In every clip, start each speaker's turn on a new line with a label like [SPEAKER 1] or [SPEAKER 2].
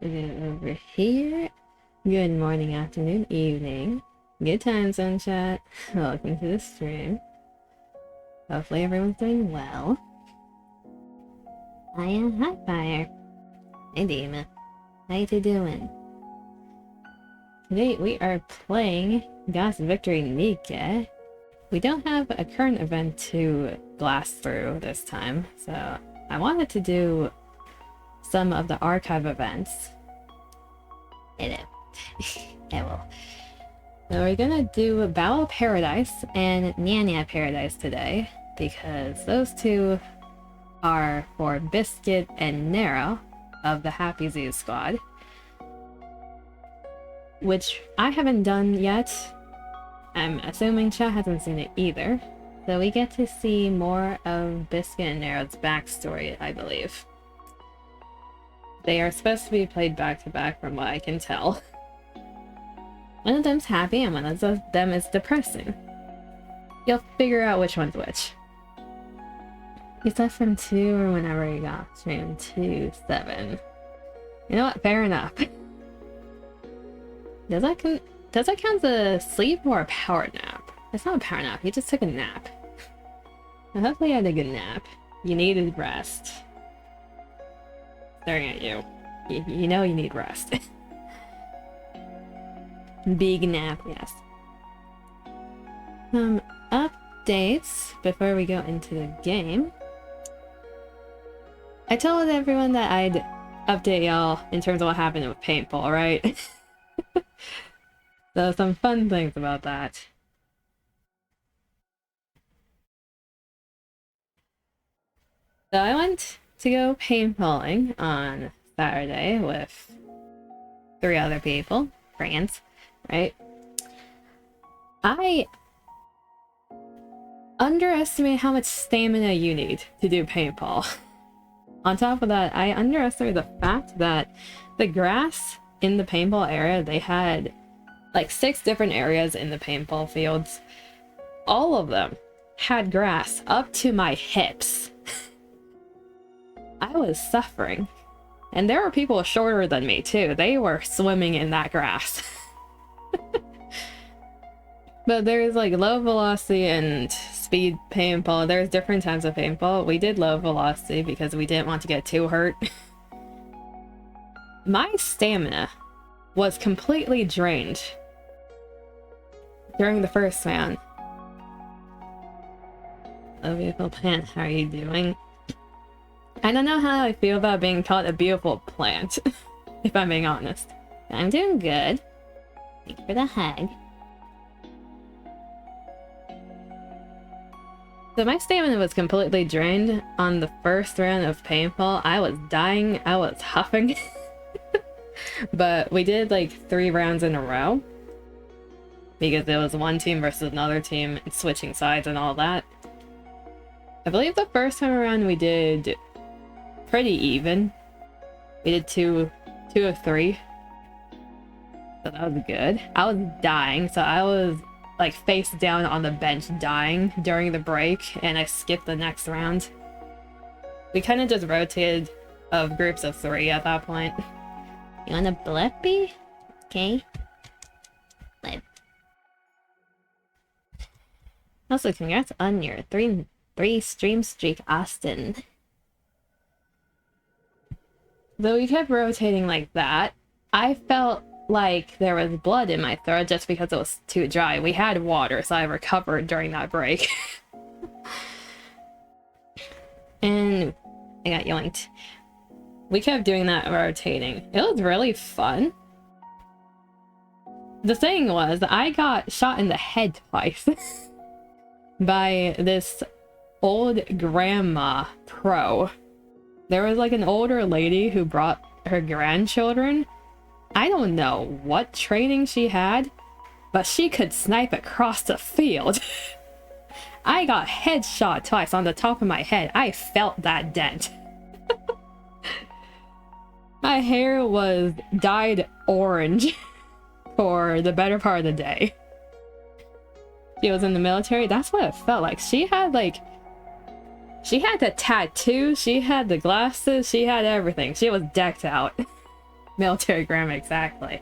[SPEAKER 1] Over here. Good morning, afternoon, evening. Good time, zone chat. Welcome to the stream. Hopefully everyone's doing well. Hiya, hi fire. Hey Dima. How you two doing? Today we are playing God's Victory NIKKE. We don't have a current event to blast through this time, so I wanted to do some of the archive events. Hello. Hello. So we're gonna do Battle of Paradise and Nyanya Paradise today, because those two are for Biscuit and Nero of the Happy Z squad, which I haven't done yet. I'm assuming chat hasn't seen it either, so we get to see more of Biscuit and Nero's backstory, I believe. They are supposed to be played back to back from what I can tell. One of them's happy and one of them is depressing. You'll figure out which one's which. You slept from 2 or whenever you got stream 2, 7. You know what? Fair enough. Does that count as a sleep or a power nap? It's not a power nap, you just took a nap. Well, hopefully you had a good nap. You needed rest. Staring at you. You know you need rest. Big nap, yes. Updates before we go into the game. I told everyone that I'd update y'all in terms of what happened with paintball, right? So some fun things about that. So I went to go paintballing on Saturday with 3 other people, friends, right? I underestimate how much stamina you need to do paintball. On top of that, I underestimated the fact that the grass in the paintball area, they had like 6 different areas in the paintball fields. All of them had grass up to my hips. I was suffering. And there were people shorter than me too. They were swimming in that grass. But there's like low velocity and speed paintball. There's different types of paintball. We did low velocity because we didn't want to get too hurt. My stamina was completely drained during the first round. A beautiful plant, how are you doing? I don't know how I feel about being called a beautiful plant, if I'm being honest. I'm doing good. Thanks for the hug. So my stamina was completely drained on the first round of paintball. I was dying, I was huffing. But we did like 3 rounds in a row, because it was one team versus another team, and switching sides and all that. I believe the first time around we did pretty even. We did 2 of 3. So that was good. I was dying, so I was like face down on the bench dying during the break, and I skipped the next round. We kind of just rotated of groups of 3 at that point. You want a blippy? Okay. Blip. Also, congrats on your 3 stream streak, Austin. Though we kept rotating like that, I felt like there was blood in my throat just because it was too dry. We had water, so I recovered during that break. And I got yoinked. We kept doing that rotating. It was really fun. The thing was, I got shot in the head twice by this old grandma pro. There was like an older lady who brought her grandchildren. I don't know what training she had, but she could snipe across the field. I got headshot twice on the top of my head. I felt that dent. My hair was dyed orange for the better part of the day. She was in the military. That's what it felt like. She had the tattoo, she had the glasses, she had everything. She was decked out. Military grandma, exactly.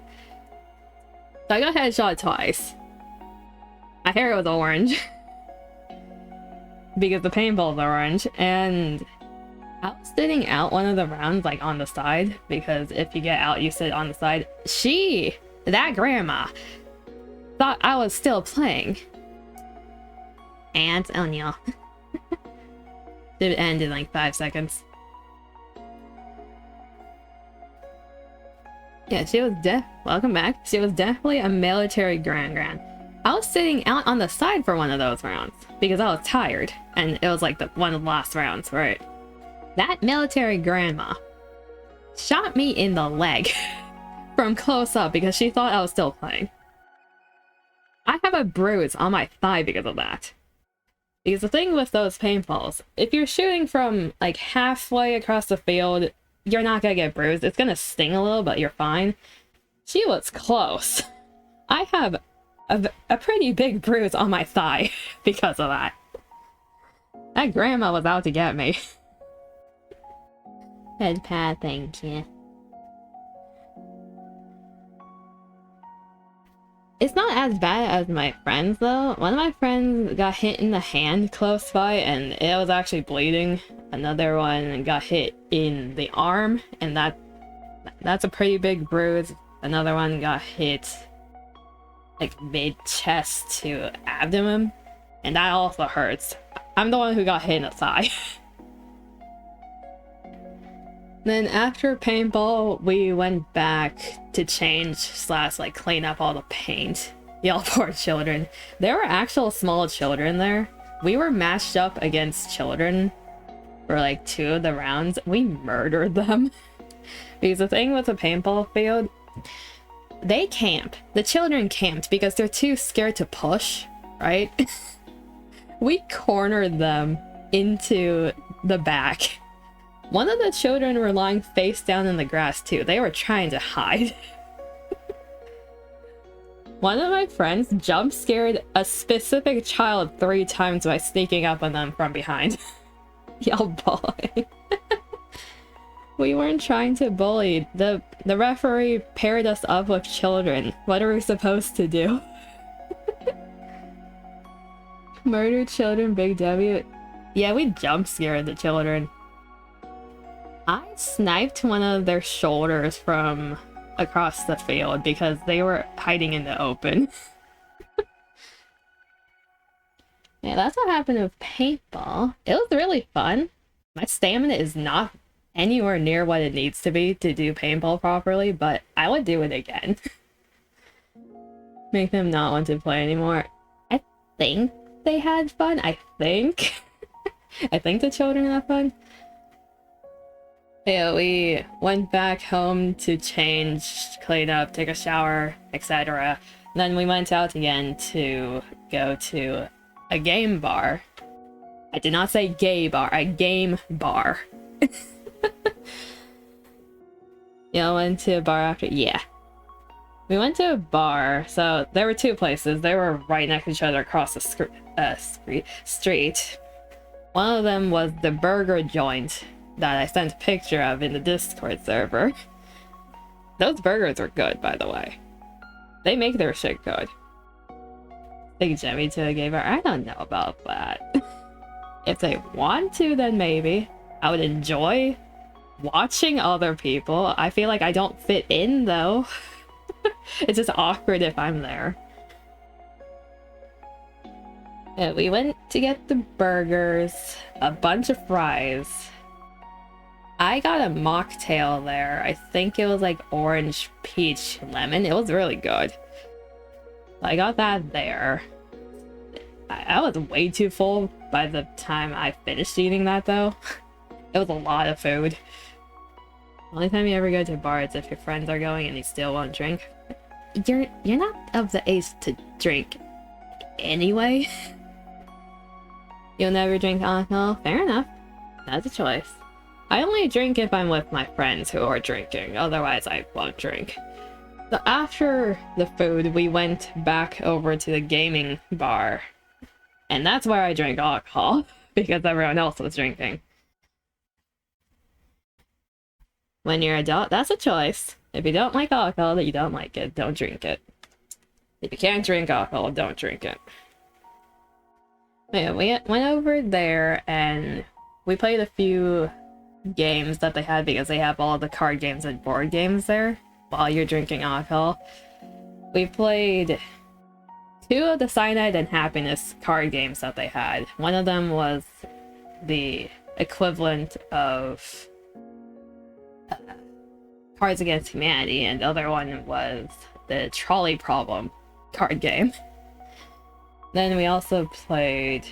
[SPEAKER 1] So I got headshot twice. My hair was orange. Because the paintball's orange, and I was sitting out one of the rounds, like, on the side, because if you get out, you sit on the side. That grandma, thought I was still playing. Antonio. It ended in like 5 seconds. Yeah, she was welcome back. She was definitely a military grand. I was sitting out on the side for one of those rounds because I was tired, and it was like one of the last rounds, right? That military grandma shot me in the leg from close up because she thought I was still playing. I have a bruise on my thigh because of that. Because the thing with those paintballs, if you're shooting from like halfway across the field, you're not gonna get bruised. It's gonna sting a little, but you're fine. She was close. I have a pretty big bruise on my thigh because of that. That grandma was out to get me. Head pad, thank you. It's not as bad as my friends though. One of my friends got hit in the hand close by and it was actually bleeding. Another one got hit in the arm and that's a pretty big bruise. Another one got hit like mid-chest to abdomen and that also hurts. I'm the one who got hit in the thigh. Then after paintball, we went back to change / like clean up all the paint. Y'all poor children. There were actual small children there. We were matched up against children for like 2 of the rounds. We murdered them. Because the thing with the paintball field, they camp. The children camped because they're too scared to push, right? We cornered them into the back. One of the children were lying face down in the grass too. They were trying to hide. One of my friends jump scared a specific child 3 times by sneaking up on them from behind. Y'all bully. We weren't trying to bully. The referee paired us up with children. What are we supposed to do? Murder children, Big W. Yeah, we jump scared the children. I sniped one of their shoulders from across the field because they were hiding in the open. Yeah, that's what happened with paintball. It was really fun. My stamina is not anywhere near what it needs to be to do paintball properly, but I would do it again. Make them not want to play anymore. I think they had fun. I think. I think the children had fun. Yeah, we went back home to change, clean up, take a shower, etc. Then we went out again to go to a game bar. I did not say gay bar, a game bar. Yeah, I went to a bar after, yeah. We went to a bar, so there were 2 places. They were right next to each other across the street. One of them was the burger joint that I sent a picture of in the Discord server. Those burgers are good, by the way. They make their shit good. Take Jemmy to a gay bar? I don't know about that. If they want to, then maybe. I would enjoy watching other people. I feel like I don't fit in, though. It's just awkward if I'm there. Yeah, we went to get the burgers, a bunch of fries. I got a mocktail there. I think it was like orange, peach, lemon. It was really good. I got that there. I was way too full by the time I finished eating that though. It was a lot of food. The only time you ever go to a bar is if your friends are going and you still won't drink. You're not of the age to drink anyway. You'll never drink alcohol? Fair enough. That's a choice. I only drink if I'm with my friends who are drinking, otherwise I won't drink. So after the food, we went back over to the gaming bar. And that's where I drank alcohol, because everyone else was drinking. When you're an adult, that's a choice. If you don't like alcohol, then you don't like it. Don't drink it. If you can't drink alcohol, don't drink it. Yeah, we went over there and we played a few games that they had because they have all the card games and board games there while you're drinking alcohol. We played 2 of the Cyanide and Happiness card games that they had. One of them was the equivalent of Cards Against Humanity, and the other one was the Trolley Problem card game. Then we also played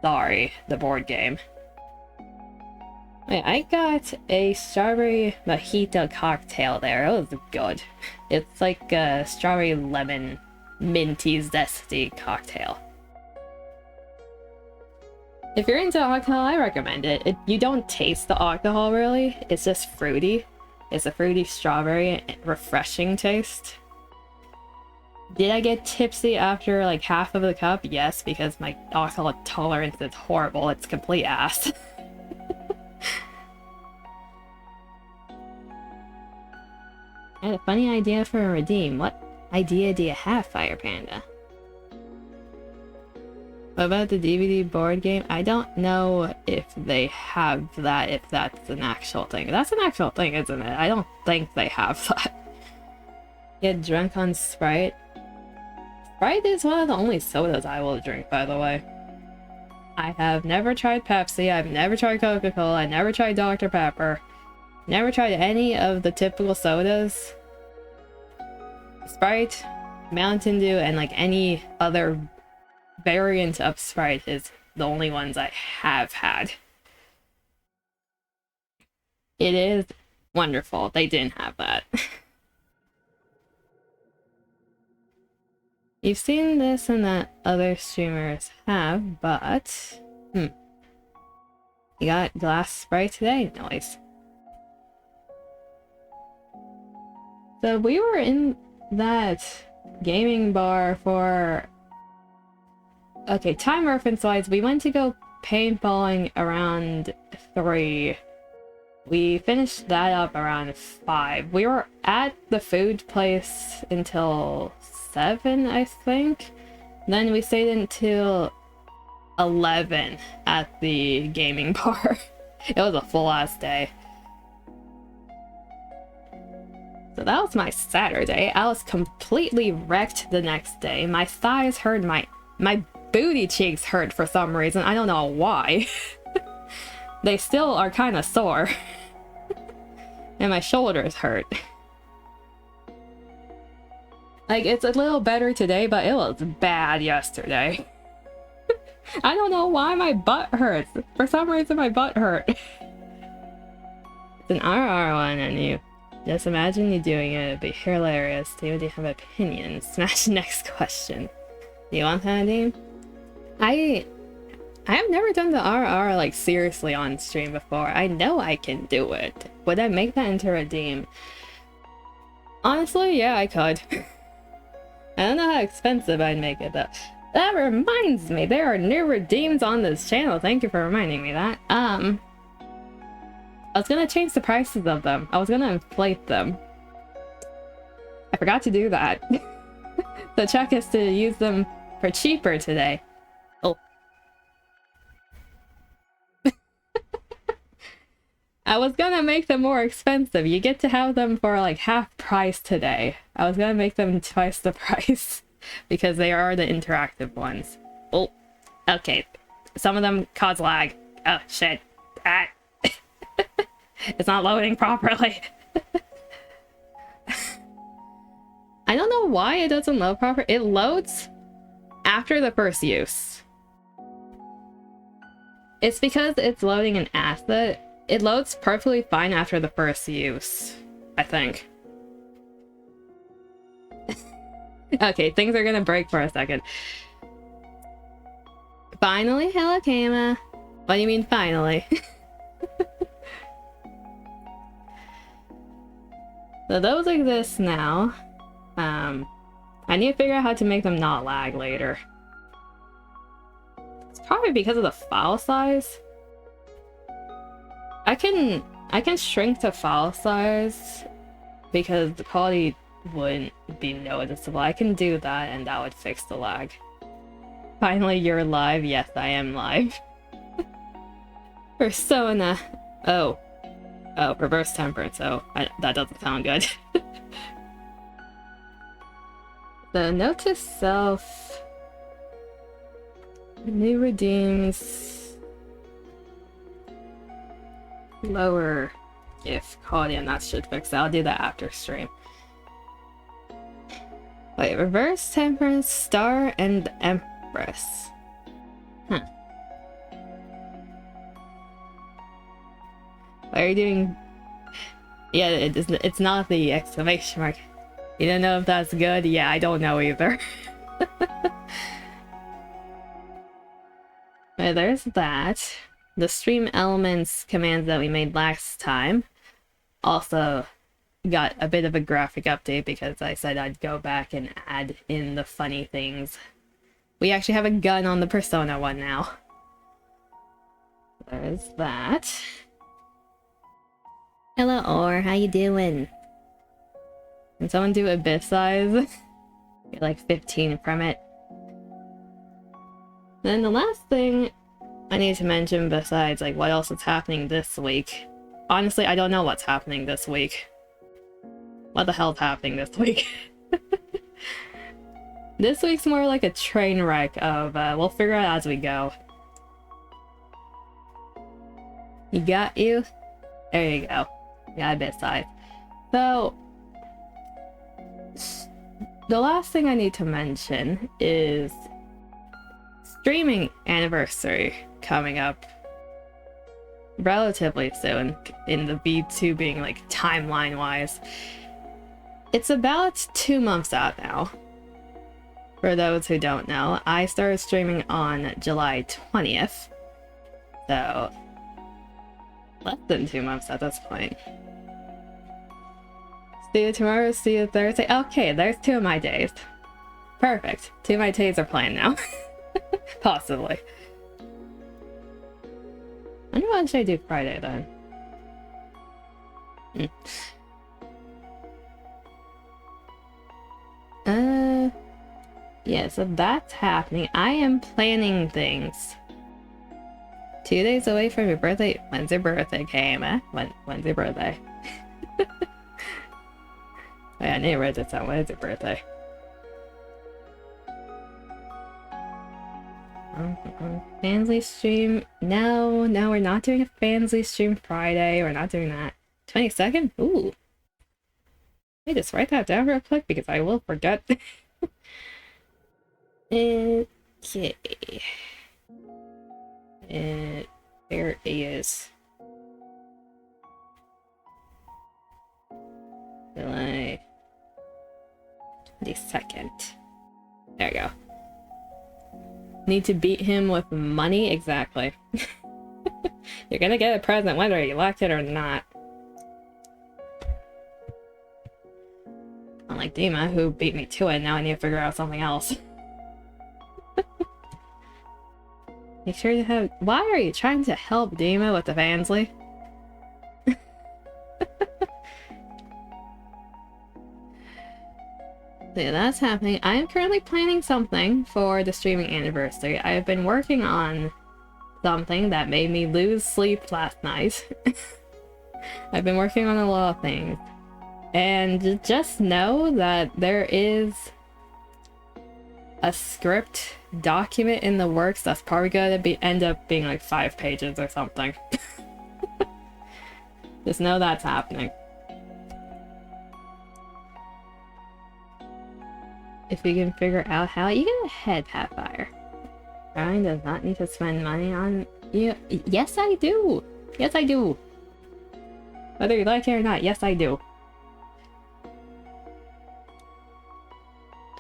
[SPEAKER 1] Sorry, the board game. Wait, I got a strawberry mojito cocktail there. It was good. It's like a strawberry lemon minty zesty cocktail. If you're into alcohol, I recommend it. You don't taste the alcohol really. It's just fruity. It's a fruity strawberry, refreshing taste. Did I get tipsy after like half of the cup? Yes, because my alcohol tolerance is horrible. It's complete ass. I had a funny idea for a redeem. What idea do you have, Fire Panda? What about the DVD board game? I don't know if they have that, if that's an actual thing. That's an actual thing, isn't it? I don't think they have that. Get drunk on Sprite? Sprite is one of the only sodas I will drink, by the way. I have never tried Pepsi, I've never tried Coca-Cola, I've never tried Dr. Pepper. Never tried any of the typical sodas. Sprite, Mountain Dew, and like any other variant of Sprite is the only ones I have had. It is wonderful. They didn't have that. You've seen this and that other streamers have, but... You got glass Sprite today? Nice. So we were in that gaming bar for... Okay, time reference wise, we went to go paintballing around 3. We finished that up around 5. We were at the food place until 7, I think. Then we stayed until 11 at the gaming bar. It was a full ass day. So that was my Saturday. I was completely wrecked the next day. My thighs hurt, my booty cheeks hurt for some reason. I don't know why. They still are kind of sore. And my shoulders hurt. Like, it's a little better today, but it was bad yesterday. I don't know why my butt hurts. For some reason my butt hurt. It's an RR one and you... Just imagine you doing it, it'd be hilarious. Do you have opinions? Smash next question. Do you want that, Dean? I have never done the RR like seriously on stream before. I know I can do it. Would I make that into a redeem? Honestly, yeah, I could. I don't know how expensive I'd make it though. That reminds me, there are new redeems on this channel. Thank you for reminding me that. I was gonna change the prices of them. I was gonna inflate them. I forgot to do that. The check is to use them for cheaper today. Oh. I was gonna make them more expensive. You get to have them for like half price today. I was gonna make them twice the price because they are the interactive ones. Oh, okay. Some of them cause lag. Oh, shit. Ah. It's not loading properly. I don't know why it doesn't load properly. It loads after the first use. It's because it's loading an asset. It loads perfectly fine after the first use, I think. Okay, things are gonna break for a second. Finally, hello Kama. What do you mean finally? So those exist now. I need to figure out how to make them not lag later. It's probably because of the file size. I can shrink the file size because the quality wouldn't be noticeable. I can do that and that would fix the lag. Finally, you're live. Yes, I am live. Persona. Oh, reverse temperance. Oh, that doesn't sound good. The note to self. New redeems. Lower gift quality, and that should fix it. I'll do that after stream. Wait, reverse temperance, star, and empress. Huh. Why are you doing? Yeah, it's not the exclamation mark. You don't know if that's good? Yeah, I don't know either. Right, there's that. The stream elements commands that we made last time also got a bit of a graphic update because I said I'd go back and add in the funny things. We actually have a gun on the Persona one now. There's that. Hello, Or. How you doing? Can someone do Abyss size? Get like 15 from it. Then the last thing I need to mention besides like what else is happening this week. Honestly, I don't know what's happening this week. What the hell's happening this week? This week's more like a train wreck of we'll figure out as we go. You got you? There you go. Yeah, Abyss size. So the last thing I need to mention is streaming anniversary coming up relatively soon, in the V2 being like timeline wise. It's about 2 months out now. For those who don't know, I started streaming on July 20th. So less than 2 months at this point. See you tomorrow, see you Thursday. Okay, there's 2 of my days. Perfect. 2 of my days are planned now. Possibly. I wonder what should I do Friday then? Yeah, so that's happening. I am planning things. 2 days away from your birthday. When's your birthday, Kama? When's your birthday? Oh, yeah, I need to write this down. When is your birthday? Fansly stream. No, we're not doing a Fansly stream Friday. We're not doing that. 22nd? Ooh. Let me just write that down real quick because I will forget. Okay. There is July 22nd. There we go. Need to beat him with money? Exactly. You're gonna get a present whether you like it or not. Unlike Dima, who beat me to it, now I need to figure out something else. Make sure you have... Why are you trying to help Dima with the Fansly? So yeah, that's happening. I am currently planning something for the streaming anniversary. I have been working on something that made me lose sleep last night. I've been working on a lot of things. And just know that there is a script document in the works that's probably gonna end up being like 5 pages or something. Just know that's happening. If you can figure out how, you get ahead, Pathfire. Brian does not need to spend money on you. Yes, I do. Yes, I do. Whether you like it or not, yes, I do.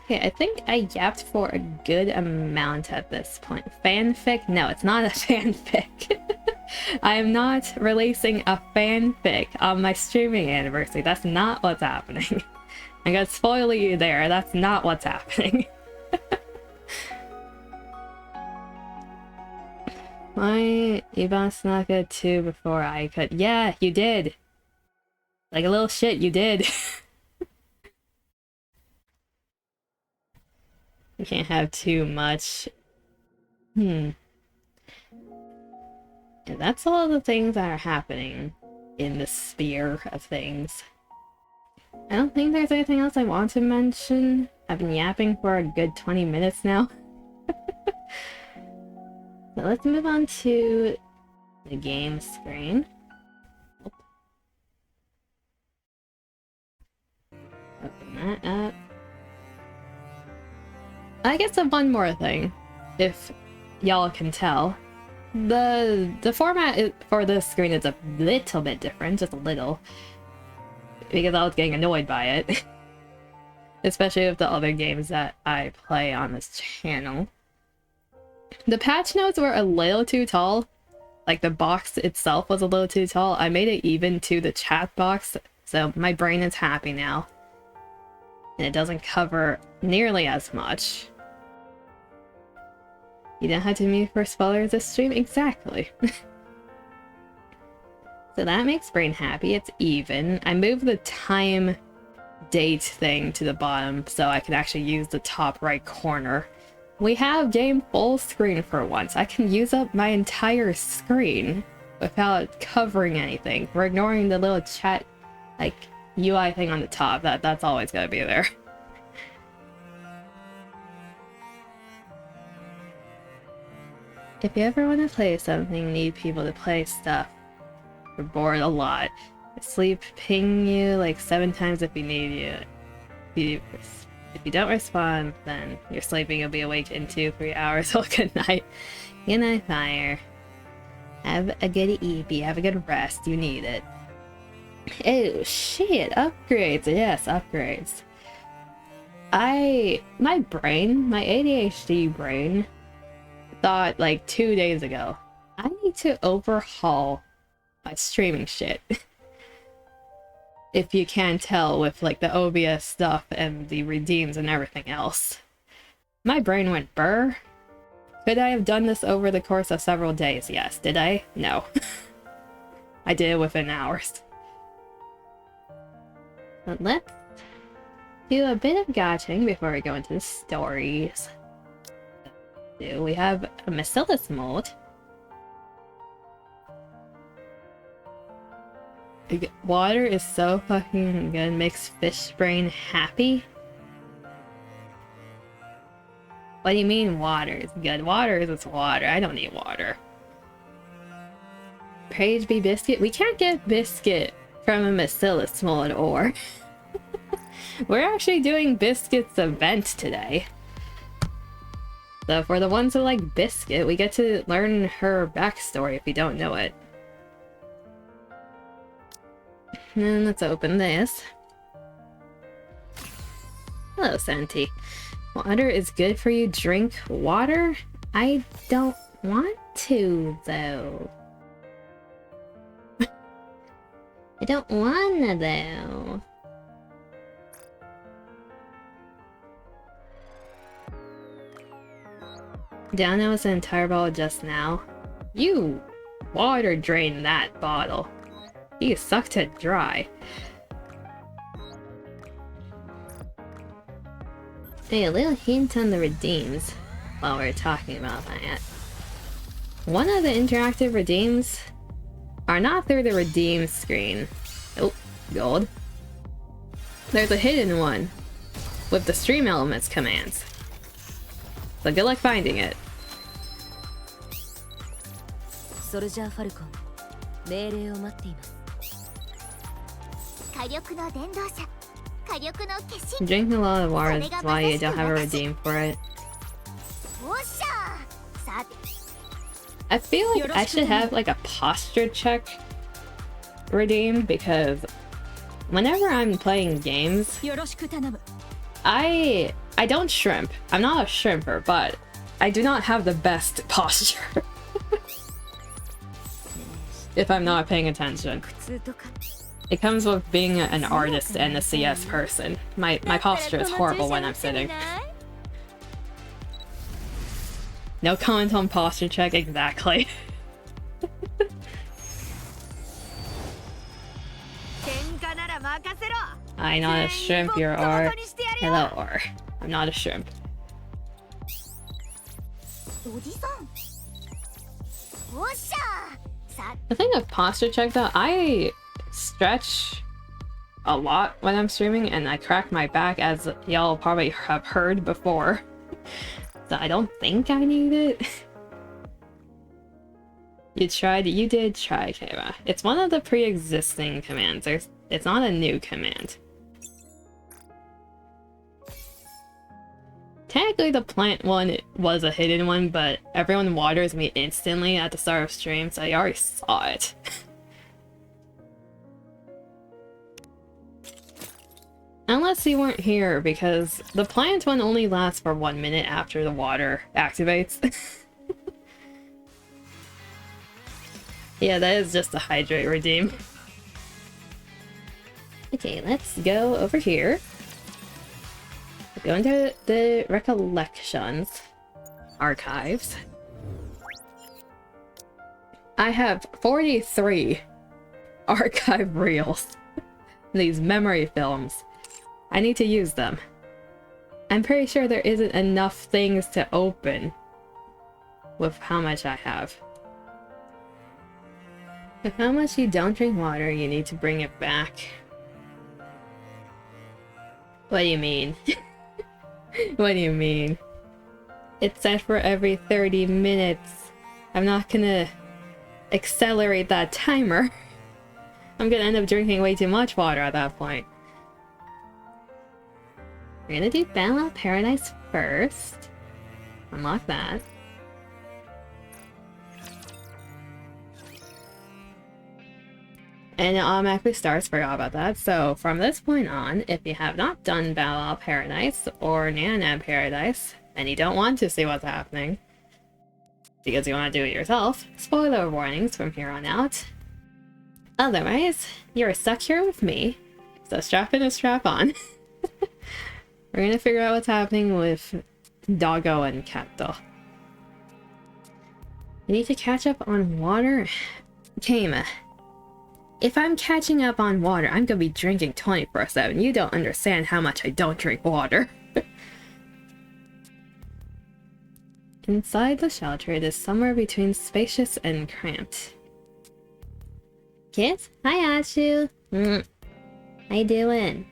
[SPEAKER 1] Okay, I think I yapped for a good amount at this point. Fanfic? No, it's not a fanfic. I am not releasing a fanfic on my streaming anniversary. That's not what's happening. I'm gonna spoil you there. That's not what's happening. My Iban snuck it too before I could. Yeah, you did. Like a little shit, you did. You can't have too much. Yeah, that's all the things that are happening in the sphere of things. I don't think there's anything else I want to mention. I've been yapping for a good 20 minutes now. So let's move on to the game screen. Open that up. I guess one more thing, if y'all can tell. The format for this screen is a little bit different, just a little. Because I was getting annoyed by it. Especially with the other games that I play on this channel. The patch notes were a little too tall. Like the box itself was a little too tall. I made it even to the chat box, so my brain is happy now. And it doesn't cover nearly as much. You don't have to mute for spoilers this stream? Exactly. So that makes brain happy. It's even. I moved the time date thing to the bottom so I can actually use the top right corner. We have game full screen for once. I can use up my entire screen without covering anything. We're ignoring the little chat, like, UI thing on the top. That's always gonna be there. If you ever want to play something, need people to play stuff, you're bored a lot. Sleep ping you like 7 times if you need you. If you don't respond, then you're sleeping. You'll be awake in 2-3 hours. Well, good night. Good night, fire. Have a good EP. Have a good rest. You need it. Oh shit! Upgrades. Yes, upgrades. My brain, my ADHD brain, thought like 2 days ago, I need to overhaul my streaming shit. If you can tell with like the OBS stuff and the redeems and everything else. My brain went burr. Could I have done this over the course of several days? Yes. Did I? No. I did it within hours. But let's do a bit of gathering before we go into the stories. We have a Bacillus mold. Water is so fucking good, makes fish brain happy. What do you mean water is good? Water is just water. I don't need water. Page B biscuit? We can't get biscuit from a Bacillus mold ore. We're actually doing Biscuit's event today. So for the ones who like Biscuit, we get to learn her backstory if you don't know it. And let's open this. Hello, Santi. Water is good for you. Drink water? I don't want to, though. I don't wanna, though. Down was an entire bottle just now. You water drained that bottle. You sucked it dry. Hey, a little hint on the redeems while we're talking about that. One of the interactive redeems are not through the redeem screen. Oh, gold. There's a hidden one with the stream elements commands. So good luck finding it.
[SPEAKER 2] Soldier Falcon, 命令を待っています。
[SPEAKER 1] Drink a lot of water, that's why you don't have a redeem for it. I feel like I should have like a posture check redeem, because whenever I'm playing games, I don't shrimp. I'm not a shrimper, but I do not have the best posture. If I'm not paying attention. It comes with being an artist and a CS person. My posture is horrible when I'm sitting. No comment on posture check, exactly. I'm not a shrimp, you're or. Hello, or. I'm not a shrimp. The thing of posture check though, I stretch a lot when I'm streaming and I crack my back, as y'all probably have heard before. So I don't think I need it. You did try, Kayla. It's one of the pre-existing commands. It's not a new command. Technically the plant one was a hidden one, but everyone waters me instantly at the start of stream, so I already saw it. Unless you weren't here, because the plant one only lasts for 1 minute after the water activates. Yeah, that is just a hydrate redeem. Okay, let's go over here. Go into the recollections archives. I have 43 archive reels. These memory films. I need to use them. I'm pretty sure there isn't enough things to open with how much I have. With how much you don't drink water, you need to bring it back. What do you mean? What do you mean? It's set for every 30 minutes. I'm not gonna accelerate that timer. I'm gonna end up drinking way too much water at that point. We're gonna do Battle of Paradise first. Unlock that. And it automatically starts, forgot about that. So from this point on, if you have not done Battle of Paradise or Nana Paradise, and you don't want to see what's happening, because you want to do it yourself, spoiler warnings from here on out. Otherwise, you're stuck here with me, so strap in and strap on. We're gonna figure out what's happening with Doggo and Kato. You need to catch up on water? Kama. If I'm catching up on water, I'm gonna be drinking 24/7. You don't understand how much I don't drink water. Inside the shelter, it is somewhere between spacious and cramped. Kids? Hi, Ashu. How you doing?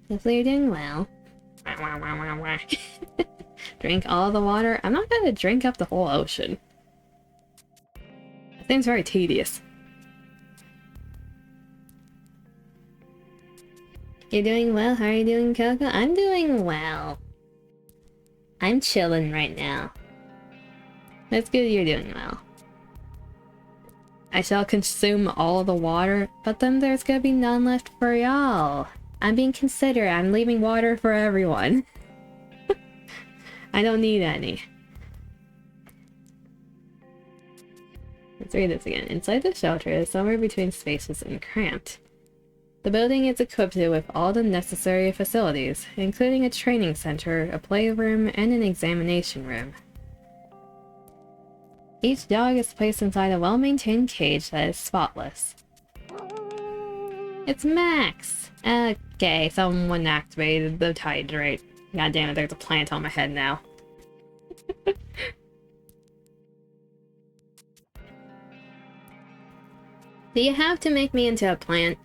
[SPEAKER 1] Hopefully you're doing well. Drink all the water? I'm not gonna drink up the whole ocean. That seems very tedious. You're doing well? How are you doing, Coco? I'm doing well. I'm chilling right now. That's good you're doing well. I shall consume all the water, but then there's gonna be none left for y'all. I'm being considerate. I'm leaving water for everyone. I don't need any. Let's read this again. Inside the shelter is somewhere between spacious and cramped. The building is equipped with all the necessary facilities, including a training center, a playroom, and an examination room. Each dog is placed inside a well-maintained cage that is spotless. It's Max! Okay, someone activated the hydrate. God damn it, there's a plant on my head now. Do you have to make me into a plant?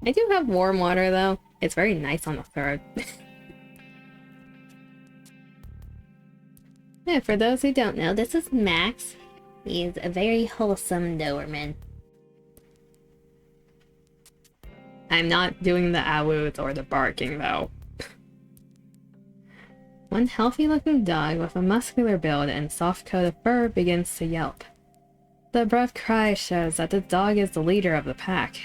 [SPEAKER 1] I do have warm water though. It's very nice on the throat. Yeah, for those who don't know, this is Max. He is a very wholesome Doberman. I'm not doing the awoos or the barking though. One healthy-looking dog with a muscular build and soft coat of fur begins to yelp. The abrupt cry shows that the dog is the leader of the pack.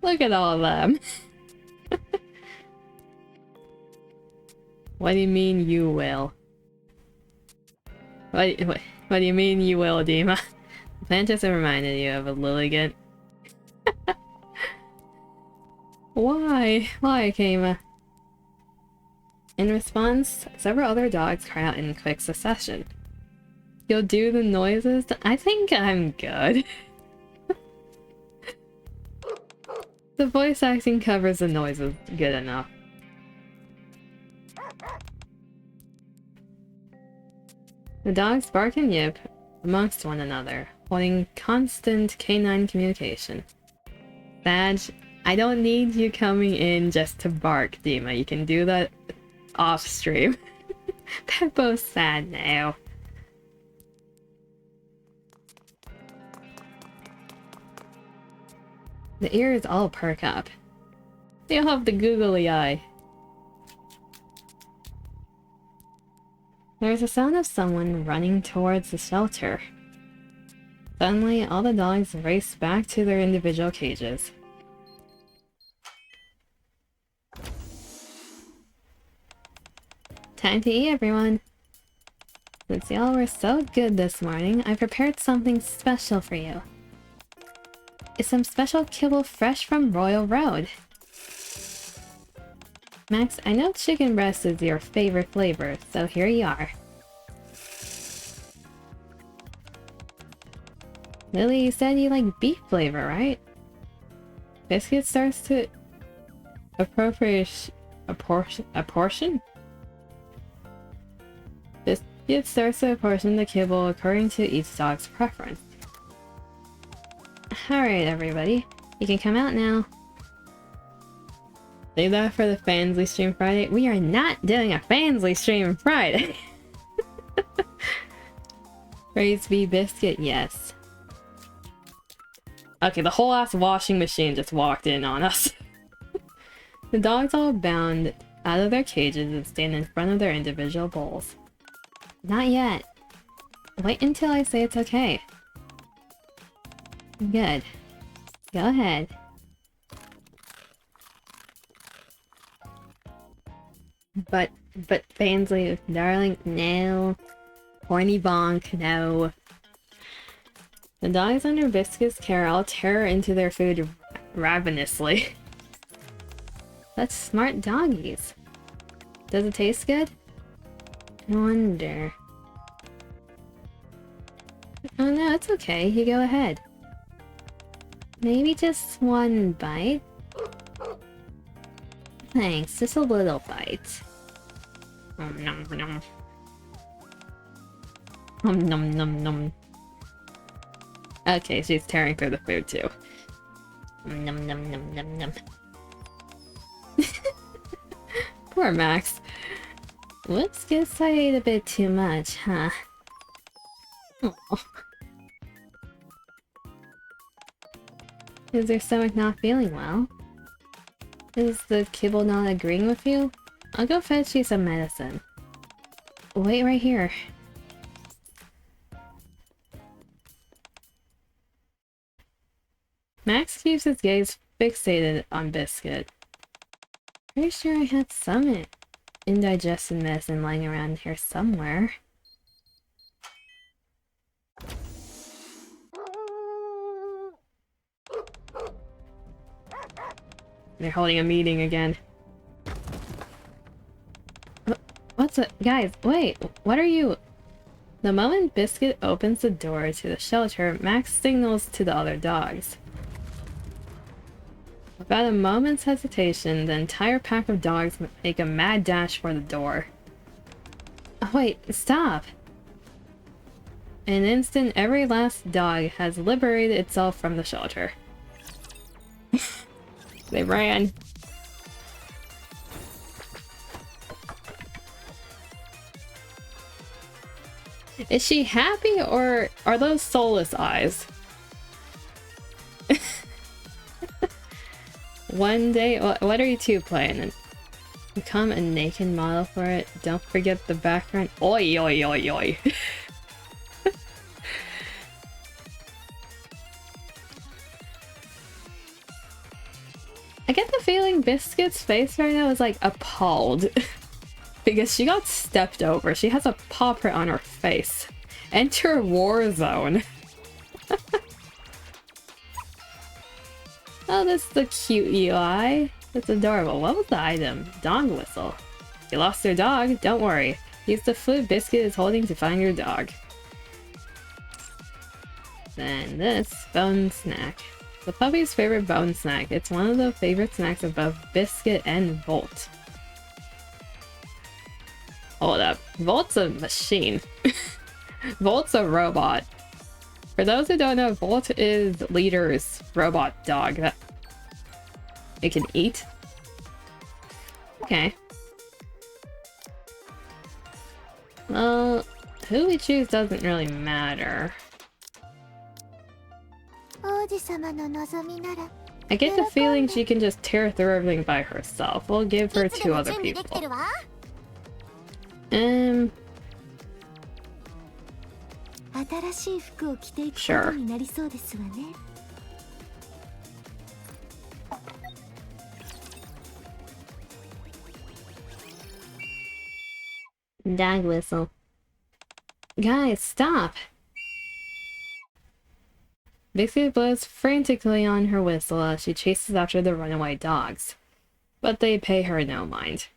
[SPEAKER 1] Look at all of them. What do you mean you will? What do you mean you will, Dima? The plant just reminded you of a Lilligant. Why? Why, Kama? In response, several other dogs cry out in quick succession. You'll do the noises? I think I'm good. The voice acting covers the noises good enough. The dogs bark and yip amongst one another, holding constant canine communication. Badge, I don't need you coming in just to bark, Dima. You can do that off stream. Peppo's sad now. The ears all perk up. They'll have the googly eye. There's a sound of someone running towards the shelter. Suddenly, all the dogs race back to their individual cages. Time to eat, everyone! Since y'all were so good this morning, I prepared something special for you. It's some special kibble fresh from Royal Road. Max, I know chicken breast is your favorite flavor, so here you are. Lily, you said you like beef flavor, right? Biscuit starts to appropriate a portion? Biscuit starts to apportion the kibble according to each dog's preference. Alright, everybody. You can come out now. Save that for the Fansly stream Friday. We are not doing a Fansly stream Friday! Praise be Biscuit, yes. Okay, the whole ass washing machine just walked in on us. The dogs all bound out of their cages and stand in front of their individual bowls. Not yet. Wait until I say it's okay. Good. Go ahead. But Fansly, darling, no. Horny bonk, no. The dogs under Biscuit's care all tear into their food ravenously. That's smart doggies. Does it taste good? I wonder. Oh no, it's okay. You go ahead. Maybe just one bite? Thanks, just a little bite. Nom nom. Nom nom nom. Okay, she's tearing through the food too. Nom nom nom nom nom. Poor Max. Whoops, guess I ate a bit too much, huh? Oh. Is your stomach not feeling well? Is the kibble not agreeing with you? I'll go fetch you some medicine. Wait right here. Max keeps his gaze fixated on Biscuit. Pretty sure I had some indigestion medicine lying around here somewhere. They're holding a meeting again. What's it? Guys, wait, what are you? The moment Biscuit opens the door to the shelter, Max signals to the other dogs. Without a moment's hesitation, the entire pack of dogs make a mad dash for the door. Oh, wait, stop! In an instant, every last dog has liberated itself from the shelter. They ran. Is she happy, or are those soulless eyes? One day, what are you two playing? Become a naked model for it. Don't forget the background. Oi, oi, oi, oi. I get the feeling Biscuit's face right now is like appalled. Because she got stepped over. She has a paw print on her face. Enter war zone. Oh, that's the cute UI. That's adorable. What was the item? Dog whistle. You lost your dog? Don't worry. Use the food Biscuit is holding to find your dog. Then this bone snack. The puppy's favorite bone snack. It's one of the favorite snacks of both Biscuit and Volt. Hold up. Volt's a machine. Volt's a robot. For those who don't know, Volt is Leader's robot dog that it can eat. Okay. Well, who we choose doesn't really matter. I get the feeling she can just tear through everything by herself. We'll give her 2 other people. Sure. Dog whistle. Guys, stop! Biscuit blows frantically on her whistle as she chases after the runaway dogs. But they pay her no mind.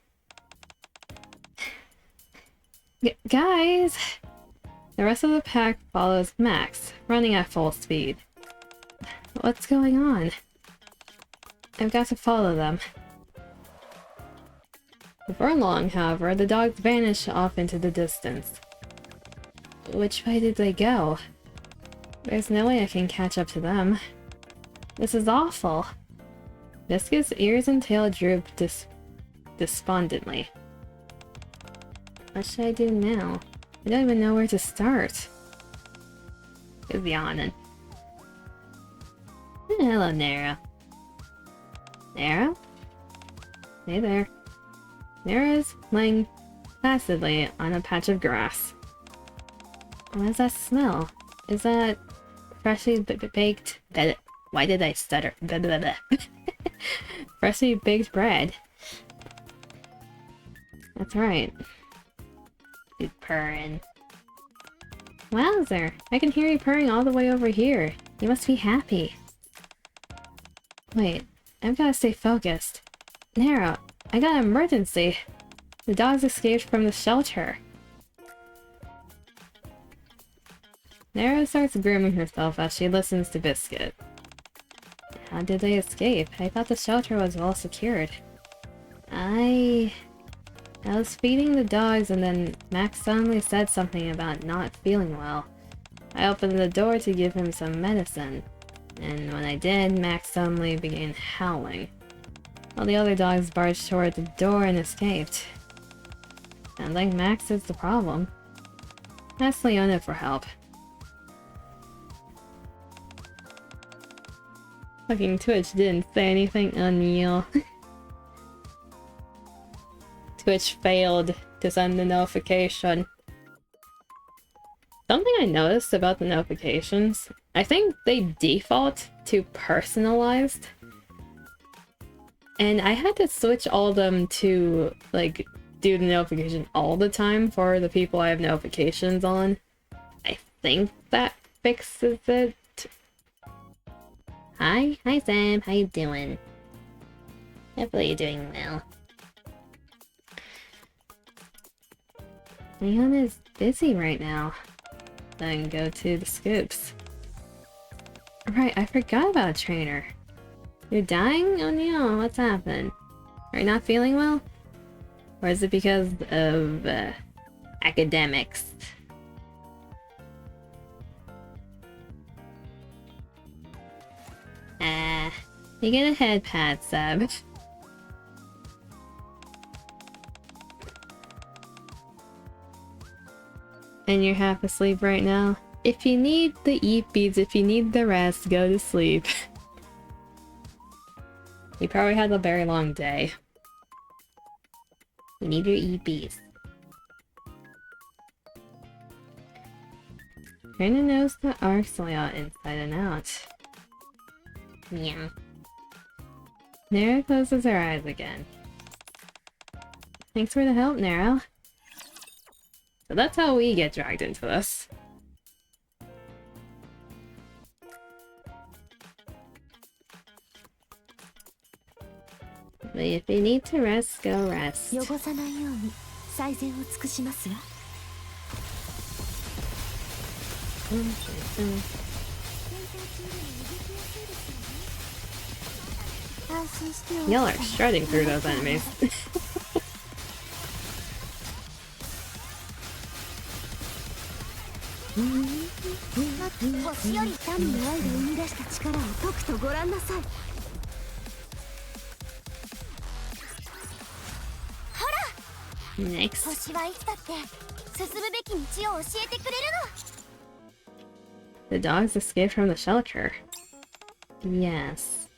[SPEAKER 1] Guys! The rest of the pack follows Max, running at full speed. What's going on? I've got to follow them. Before long, however, the dogs vanish off into the distance. Which way did they go? There's no way I can catch up to them. This is awful. Biscuit's ears and tail droop despondently. What should I do now? I don't even know where to start. He's yawning. Hello, Nara. Nara? Hey there. Nara's laying placidly on a patch of grass. What does that smell? Is that freshly baked... Why did I stutter? Freshly baked bread. That's right. He's purring. Wowzer! I can hear you purring all the way over here. You must be happy. Wait, I've gotta stay focused. Nara, I got an emergency. The dogs escaped from the shelter. Nara starts grooming herself as she listens to Biscuit. How did they escape? I thought the shelter was well secured. I was feeding the dogs and then Max suddenly said something about not feeling well. I opened the door to give him some medicine, and when I did, Max suddenly began howling. All the other dogs barged toward the door and escaped. Sounds like Max is the problem. Ask Leona for help. Fucking Twitch didn't say anything unreal. Twitch failed to send the notification. Something I noticed about the notifications, I think they default to personalized. And I had to switch all of them to, like, do the notification all the time for the people I have notifications on. I think that fixes it. Hi Sam, how you doing? Hopefully you're doing well. Leon is busy right now. Then go to the scoops. Right, I forgot about Trainer. You're dying? Oh no, what's happened? Are you not feeling well? Or is it because of academics? You get a head pat, Seb. And you're half asleep right now? If you need the eat beads, if you need the rest, go to sleep. You probably had a very long day. You need your eat beads. Trainer knows the arcs layout inside and out. Meow. Nara closes her eyes again. Thanks for the help, Nara. So that's how we get dragged into this. But if you need to rest, go rest. Y'all are shredding through those enemies.
[SPEAKER 2] 星より民の愛が生み出した力を解くとご覧なさい。ほら、
[SPEAKER 1] Next.
[SPEAKER 2] 星はいつだって進むべき道を教えてくれるの。
[SPEAKER 1] The dogs escaped from the shelter. Yes.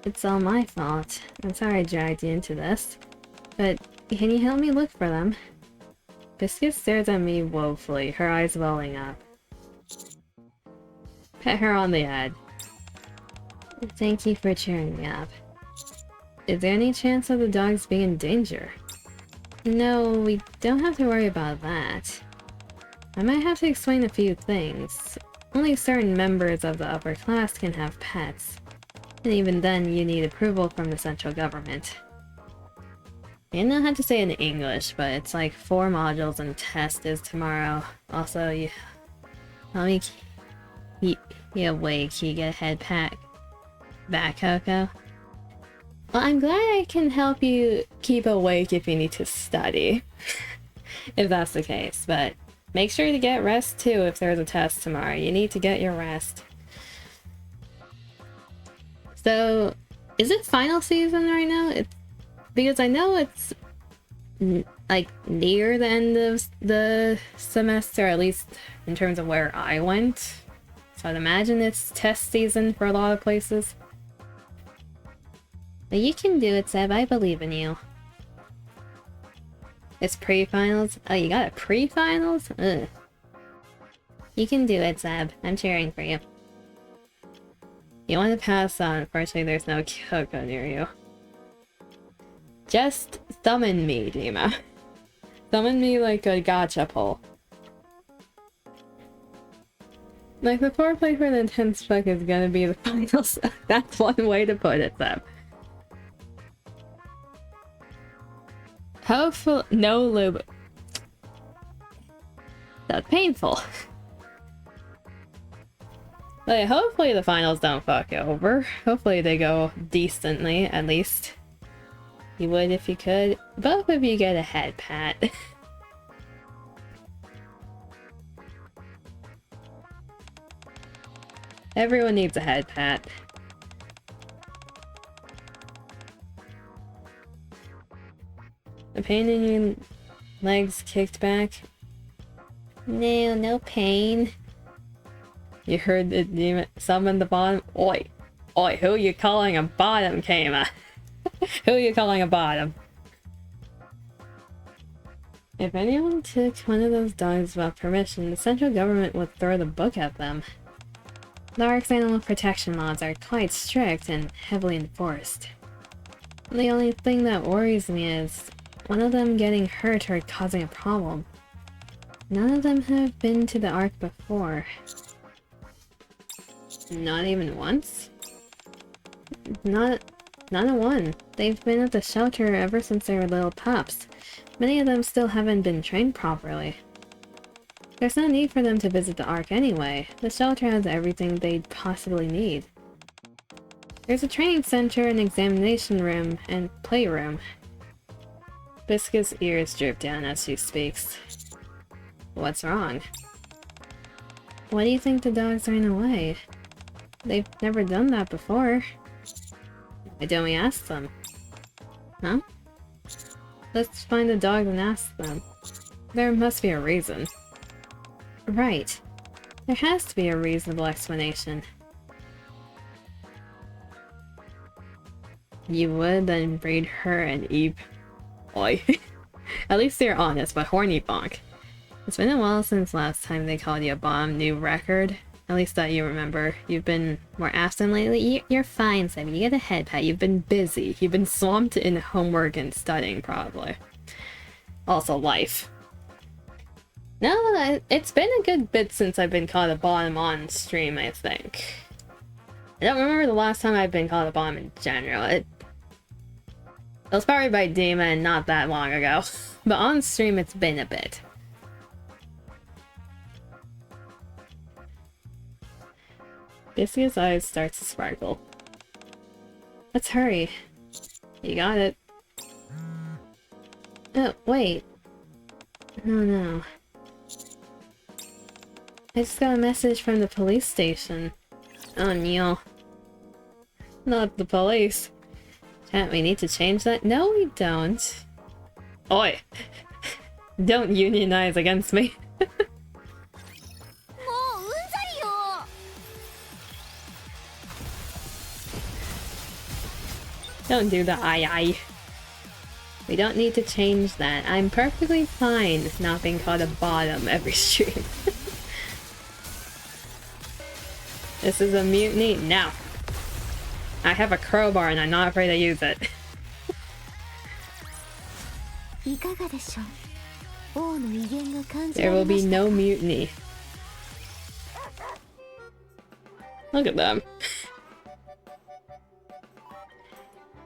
[SPEAKER 1] It's all my fault. I'm sorry I dragged you into this. But can you help me look for them? Biscuit stares at me woefully, her eyes welling up. Pet her on the head. Thank you for cheering me up. Is there any chance of the dogs being in danger? No, we don't have to worry about that. I might have to explain a few things. Only certain members of the upper class can have pets. And even then, you need approval from the central government. I don't know how to say it in English, but it's like 4 modules and test is tomorrow. Also, you let me keep you awake. You get a head pat back, Coco. Well, I'm glad I can help you keep awake if you need to study. If that's the case, but make sure to get rest too if there's a test tomorrow. You need to get your rest. So, is it final season right now? Because I know it's like near the end of the semester, at least in terms of where I went. So I'd imagine it's test season for a lot of places. But you can do it, Seb. I believe in you. It's pre-finals? Oh, you got a pre-finals? Ugh. You can do it, Seb. I'm cheering for you. You want to pass on. Unfortunately, there's no Kyoko near you. Just summon me, Dima. Summon me like a gacha pull. Like, the foreplay for the intense fuck is gonna be the finals. That's one way to put it, Seb. Hopefully, no lube. That's painful. But yeah, hopefully the finals don't fuck over. Hopefully they go decently, at least. You would if you could. Both of you get a head pat. Everyone needs a head pat. The pain in your legs kicked back? No, no pain. You heard the demon summon the bottom? Oi! Oi, who you calling a bottom, Kama? Who you calling a bottom? If anyone took one of those dogs without permission, the central government would throw the book at them. The ARC's animal protection laws are quite strict and heavily enforced. The only thing that worries me is one of them getting hurt or causing a problem. None of them have been to the ARC before. Not even once? Not a one. They've been at the shelter ever since they were little pups. Many of them still haven't been trained properly. There's no need for them to visit the ARC anyway. The shelter has everything they'd possibly need. There's a training center, an examination room, and playroom. Biscuit's ears droop down as she speaks. What's wrong? Why do you think the dogs ran away? They've never done that before. Why don't we ask them? Huh? Let's find the dogs and ask them. There must be a reason. Right. There has to be a reasonable explanation. You would then breed her and Eve. Oi. At least they're honest, but horny bonk. It's been a while since last time they called you a bomb. New record? At least that you remember. You've been more absent lately. You're fine, Sam. You get a head pat. You've been busy. You've been swamped in homework and studying, probably. Also, life. No, it's been a good bit since I've been called a bottom on stream, I think. I don't remember the last time I've been called a bottom in general. It was probably by Dima and not that long ago. But on stream, it's been a bit. Biscuit's eyes start to sparkle. Let's hurry. You got it. Oh, wait. No. I just got a message from the police station. Oh, Neil. Not the police. Chat, we need to change that? No, we don't. Oi! Don't unionize against me. Don't do the aye. We don't need to change that. I'm perfectly fine not being called a bottom every stream. This is a mutiny? No. I have a crowbar and I'm not afraid to use it. There will be no mutiny. Look at them.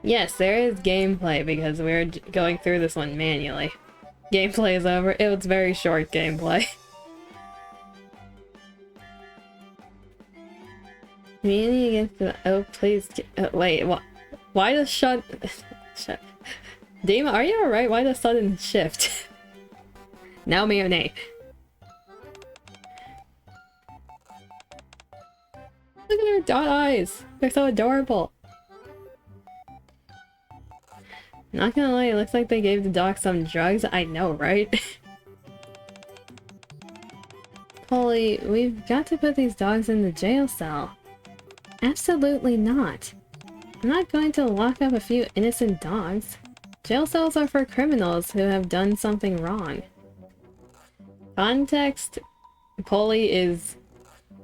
[SPEAKER 1] Yes, there is gameplay because we're going through this one manually. Gameplay is over. It was very short gameplay. Mutiny against the... Oh, please... wait, what? Why the shut... Dima, are you alright? Why the sudden shift? Now mutiny. Look at her dot eyes. They're so adorable. Not gonna lie, it looks like they gave the dog some drugs. I know, right? Polly, we've got to put these dogs in the jail cell. Absolutely not. I'm not going to lock up a few innocent dogs. Jail cells are for criminals who have done something wrong. Context, Polly is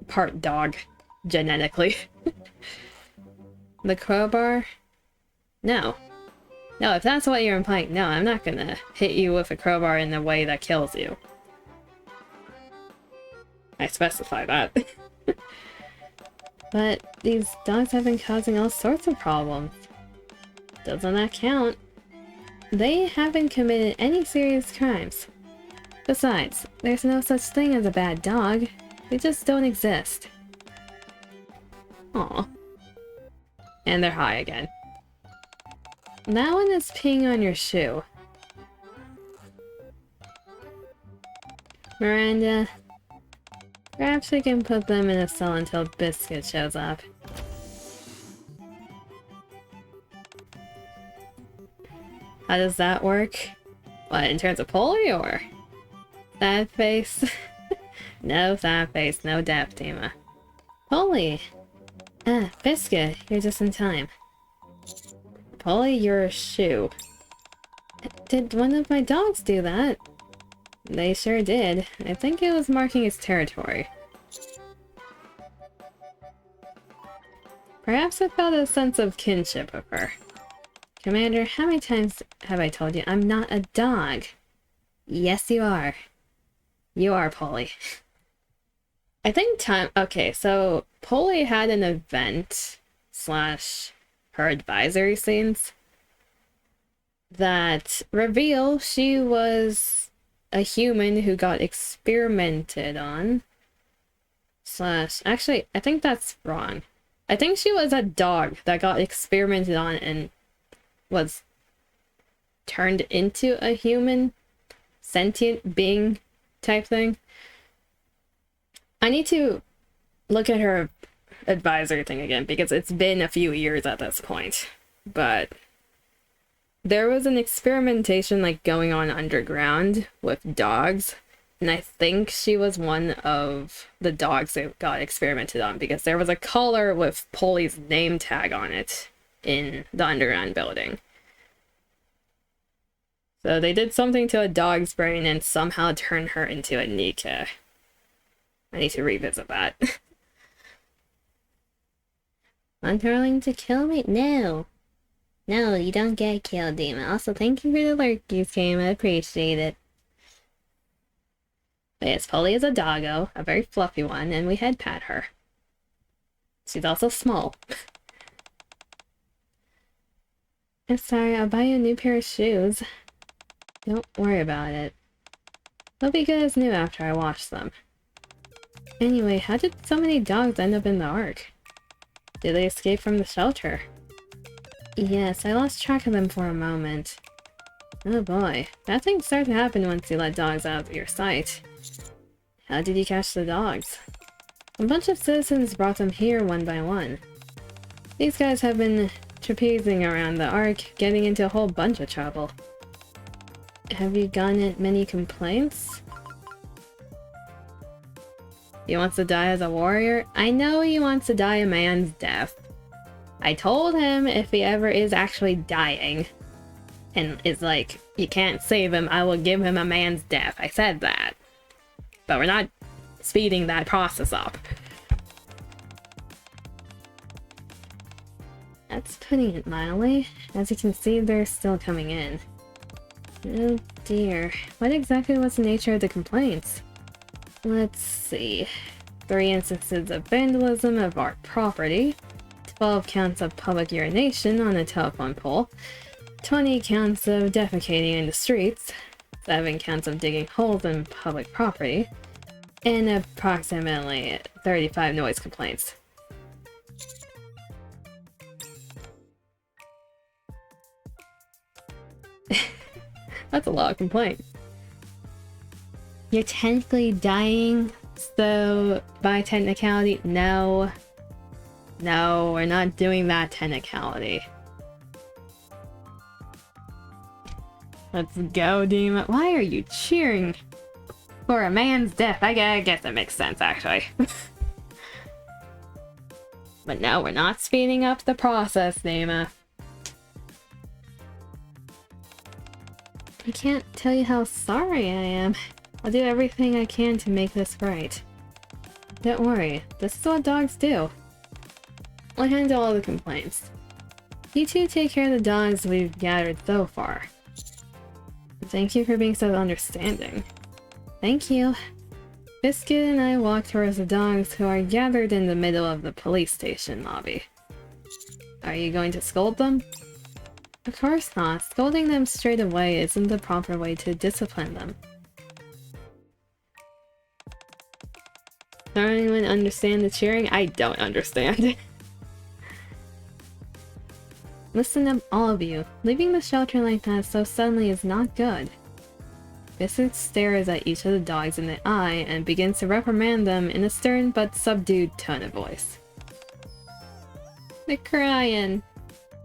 [SPEAKER 1] part dog, genetically. The crowbar? No. No, if that's what you're implying, no, I'm not gonna hit you with a crowbar in a way that kills you. I specify that. But these dogs have been causing all sorts of problems. Doesn't that count? They haven't committed any serious crimes. Besides, there's no such thing as a bad dog. They just don't exist. Aw. And they're high again. That one is peeing on your shoe. Miranda, perhaps we can put them in a cell until Biscuit shows up. How does that work? What, in terms of Polly or? Sad face? No sad face, no depth, Dima. Polly! Ah, Biscuit, you're just in time. Polly, you're a shoe. Did one of my dogs do that? They sure did. I think it was marking its territory. Perhaps I felt a sense of kinship with her. Commander, how many times have I told you I'm not a dog? Yes, you are. You are, Polly. I think okay, so Polly had an event slash her advisory scenes that reveal she was a human who got experimented on. Slash, actually, I think that's wrong. I think she was a dog that got experimented on and was turned into a human, sentient being type thing. I need to look at her advisory thing again because it's been a few years at this point. But there was an experimentation like going on underground with dogs, and I think she was one of the dogs that got experimented on because there was a collar with Polly's name tag on it in the underground building. So they did something to a dog's brain and somehow turned her into a NIKKE. I need to revisit that. Unfurling to kill me? No. No, you don't get killed, Dima. Also, thank you for the lurkies, game. I appreciate it. But yes, Polly is a doggo, a very fluffy one, and we head pat her. She's also small. I'm sorry, I'll buy you a new pair of shoes. Don't worry about it. They'll be good as new after I wash them. Anyway, how did so many dogs end up in the Ark? Did they escape from the shelter? Yes, I lost track of them for a moment. Oh boy, bad things start to happen once you let dogs out of your sight. How did you catch the dogs? A bunch of citizens brought them here one by one. These guys have been trapezing around the Ark, getting into a whole bunch of trouble. Have you gotten many complaints? He wants to die as a warrior? I know he wants to die a man's death. I told him if he ever is actually dying, and is like, you can't save him, I will give him a man's death. I said that. But we're not speeding that process up. That's putting it mildly. As you can see, they're still coming in. Oh dear. What exactly was the nature of the complaints? Let's see. 3 instances of vandalism of our property. 12 counts of public urination on a telephone pole. 20 counts of defecating in the streets. 7 counts of digging holes in public property. And approximately 35 noise complaints. That's a lot of complaints. You're technically dying, so by technicality, no. No, we're not doing that technicality. Let's go, Demon. Why are you cheering for a man's death? I guess that makes sense, actually. But no, we're not speeding up the process, Nema. I can't tell you how sorry I am. I'll do everything I can to make this right. Don't worry, this is what dogs do. I'll handle all the complaints. You two take care of the dogs we've gathered so far. Thank you for being so understanding. Thank you. Biscuit and I walk towards the dogs who are gathered in the middle of the police station lobby. Are you going to scold them? Of course not. Scolding them straight away isn't the proper way to discipline them. Does anyone understand the cheering? I don't understand. Listen up, all of you. Leaving the shelter like that so suddenly is not good. Biscuit stares at each of the dogs in the eye and begins to reprimand them in a stern but subdued tone of voice. They're crying.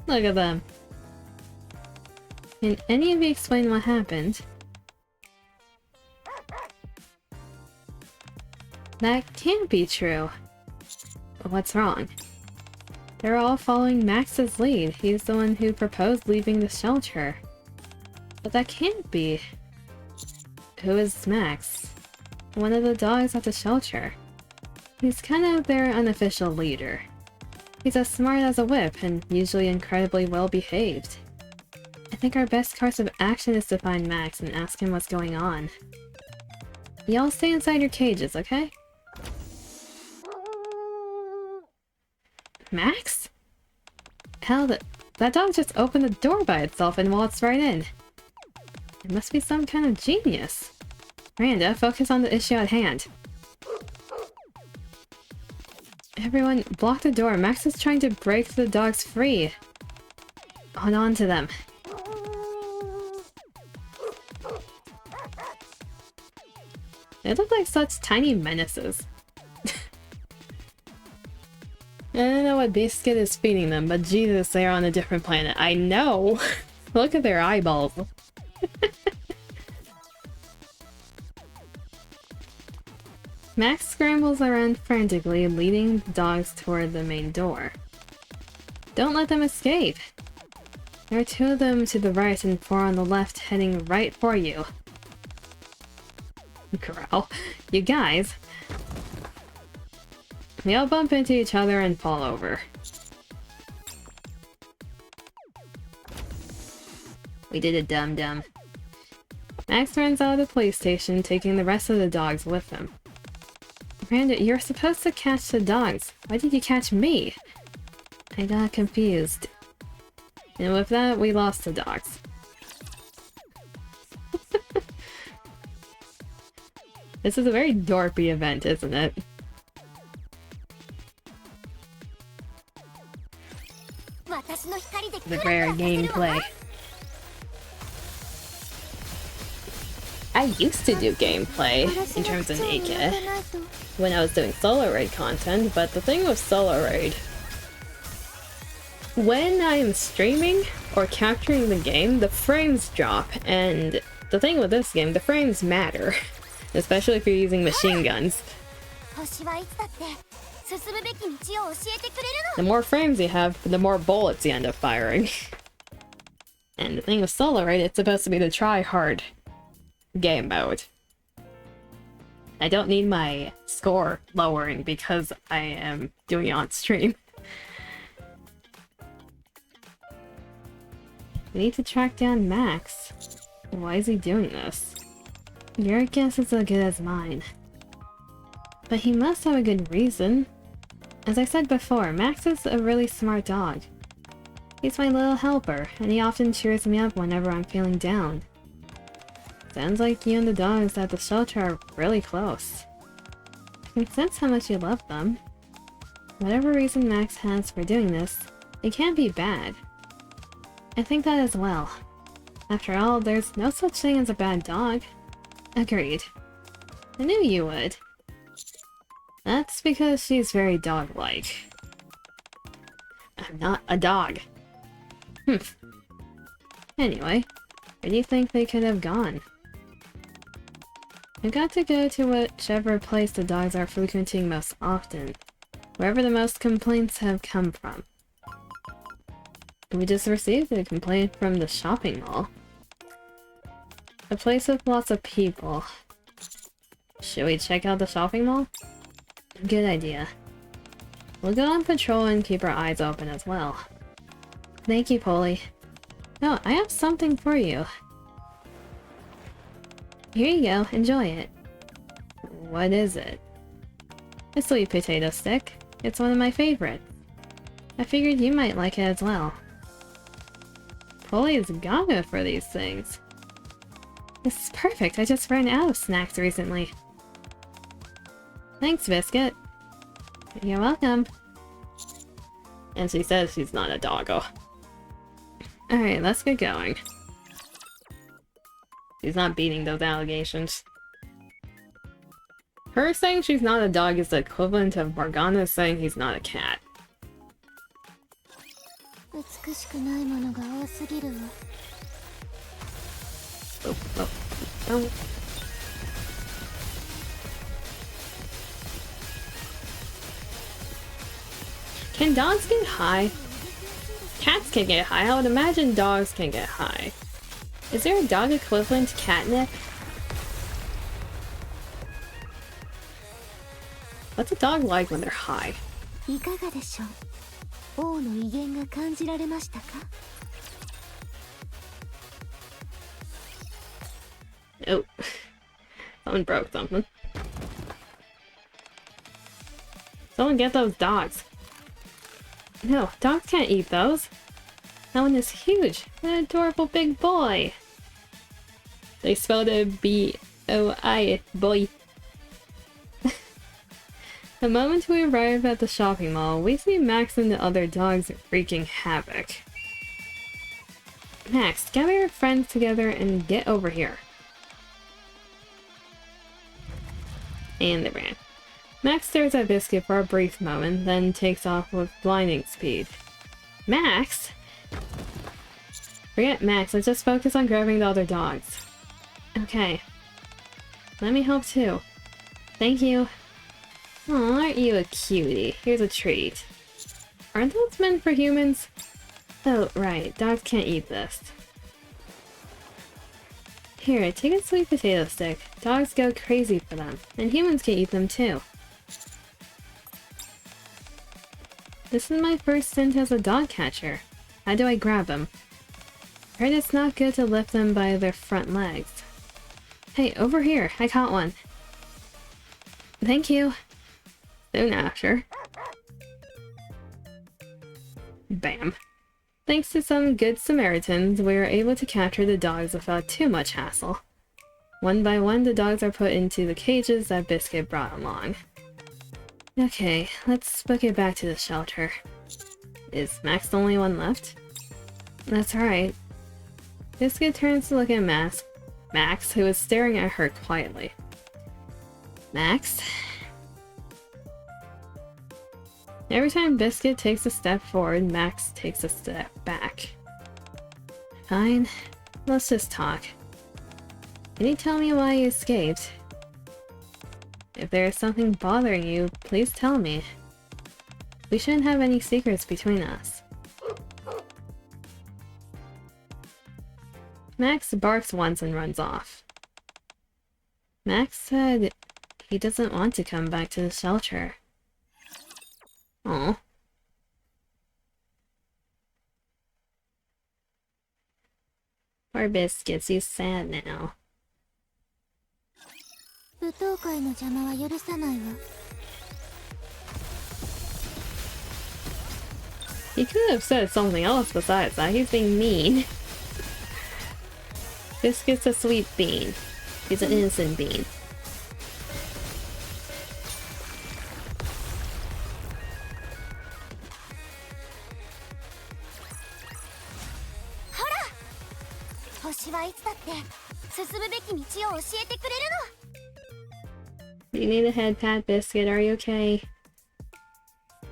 [SPEAKER 1] Look at them. Can any of you explain what happened? That can't be true. What's wrong? They're all following Max's lead. He's the one who proposed leaving the shelter. But that can't be. Who is Max? One of the dogs at the shelter. He's kind of their unofficial leader. He's as smart as a whip and usually incredibly well behaved. I think our best course of action is to find Max and ask him what's going on. Y'all stay inside your cages, okay? Max? Hell, that dog just opened the door by itself and waltzed right in. It must be some kind of genius. Miranda, focus on the issue at hand. Everyone, block the door. Max is trying to break the dogs free. Hold on to them. They look like such tiny menaces. I don't know what Biscuit is feeding them, but Jesus, they're on a different planet. I know! Look at their eyeballs. Max scrambles around frantically, leading the dogs toward the main door. Don't let them escape! There are 2 of them to the right and 4 on the left heading right for you. Growl. You guys. We all bump into each other and fall over. We did a dum-dum. Max runs out of the police station, taking the rest of the dogs with him. Miranda, you're supposed to catch the dogs. Why did you catch me? I got confused. And with that, we lost the dogs. This is a very dorpy event, isn't it? the rare gameplay. I used to do gameplay in terms of NIKKE when I was doing solo raid content, but the thing with solo raid, when I'm streaming or capturing the game, the frames drop, and the thing with this game, the frames matter, especially if you're using machine guns. The more frames you have, the more bullets you end up firing. And the thing with solo raid, it's supposed to be the try-hard game mode. I don't need my score lowering because I am doing it on stream. We need to track down Max. Why is he doing this? Your guess is as good as mine. But he must have a good reason. As I said before, Max is a really smart dog. He's my little helper, and he often cheers me up whenever I'm feeling down. Sounds like you and the dogs at the shelter are really close. I can sense how much you love them. Whatever reason Max has for doing this, it can't be bad. I think that as well. After all, there's no such thing as a bad dog. Agreed. I knew you would. That's because she's very dog-like. I'm not a dog. Anyway, where do you think they could have gone? I've got to go to whichever place the dogs are frequenting most often. Wherever the most complaints have come from. We just received a complaint from the shopping mall. A place with lots of people. Should we check out the shopping mall? Good idea. We'll go on patrol and keep our eyes open as well. Thank you, Polly. Oh, I have something for you. Here you go, enjoy it. What is it? A sweet potato stick. It's one of my favorites. I figured you might like it as well. Polly is gaga for these things. This is perfect, I just ran out of snacks recently. Thanks, Biscuit. You're welcome. And she says she's not a doggo. Alright, let's get going. She's not beating those allegations. Her saying she's not a dog is the equivalent of Morgana saying he's not a cat. Oh. Can dogs get high? Cats can get high. I would imagine dogs can get high. Is there a dog equivalent to catnip? What's a dog like when they're high? Oh, someone broke something. Someone get those dogs. No, dogs can't eat those. That one is huge. An adorable big boy. They spelled it B-O-I, boy. The moment we arrive at the shopping mall, we see Max and the other dogs wreaking havoc. Max, gather your friends together and get over here. And they ran. Max stares at Biscuit for a brief moment, then takes off with blinding speed. Max? Forget Max, let's just focus on grabbing the other dogs. Okay. Let me help too. Thank you. Aw, aren't you a cutie? Here's a treat. Aren't those meant for humans? Oh, right. Dogs can't eat this. Here, take a sweet potato stick. Dogs go crazy for them, and humans can eat them too. This is my first stint as a dog catcher. How do I grab them? Heard it's not good to lift them by their front legs. Hey, over here! I caught one! Thank you! Soon after. Bam. Thanks to some good Samaritans, we were able to capture the dogs without too much hassle. One by one, the dogs are put into the cages that Biscuit brought along. Okay, let's book it back to the shelter. Is Max the only one left? That's right. Biscuit turns to look at Max, who is staring at her quietly. Max? Every time Biscuit takes a step forward, Max takes a step back. Fine. Let's just talk. Can you tell me why you escaped? If there is something bothering you, please tell me. We shouldn't have any secrets between us. Max barks once and runs off. Max said he doesn't want to come back to the shelter. Aw. Poor Biscuits, he's sad now. He could have said something else besides that. He's being mean. Biscuit's a sweet bean. He's an innocent bean. You need a head pat, Biscuit. Are you okay?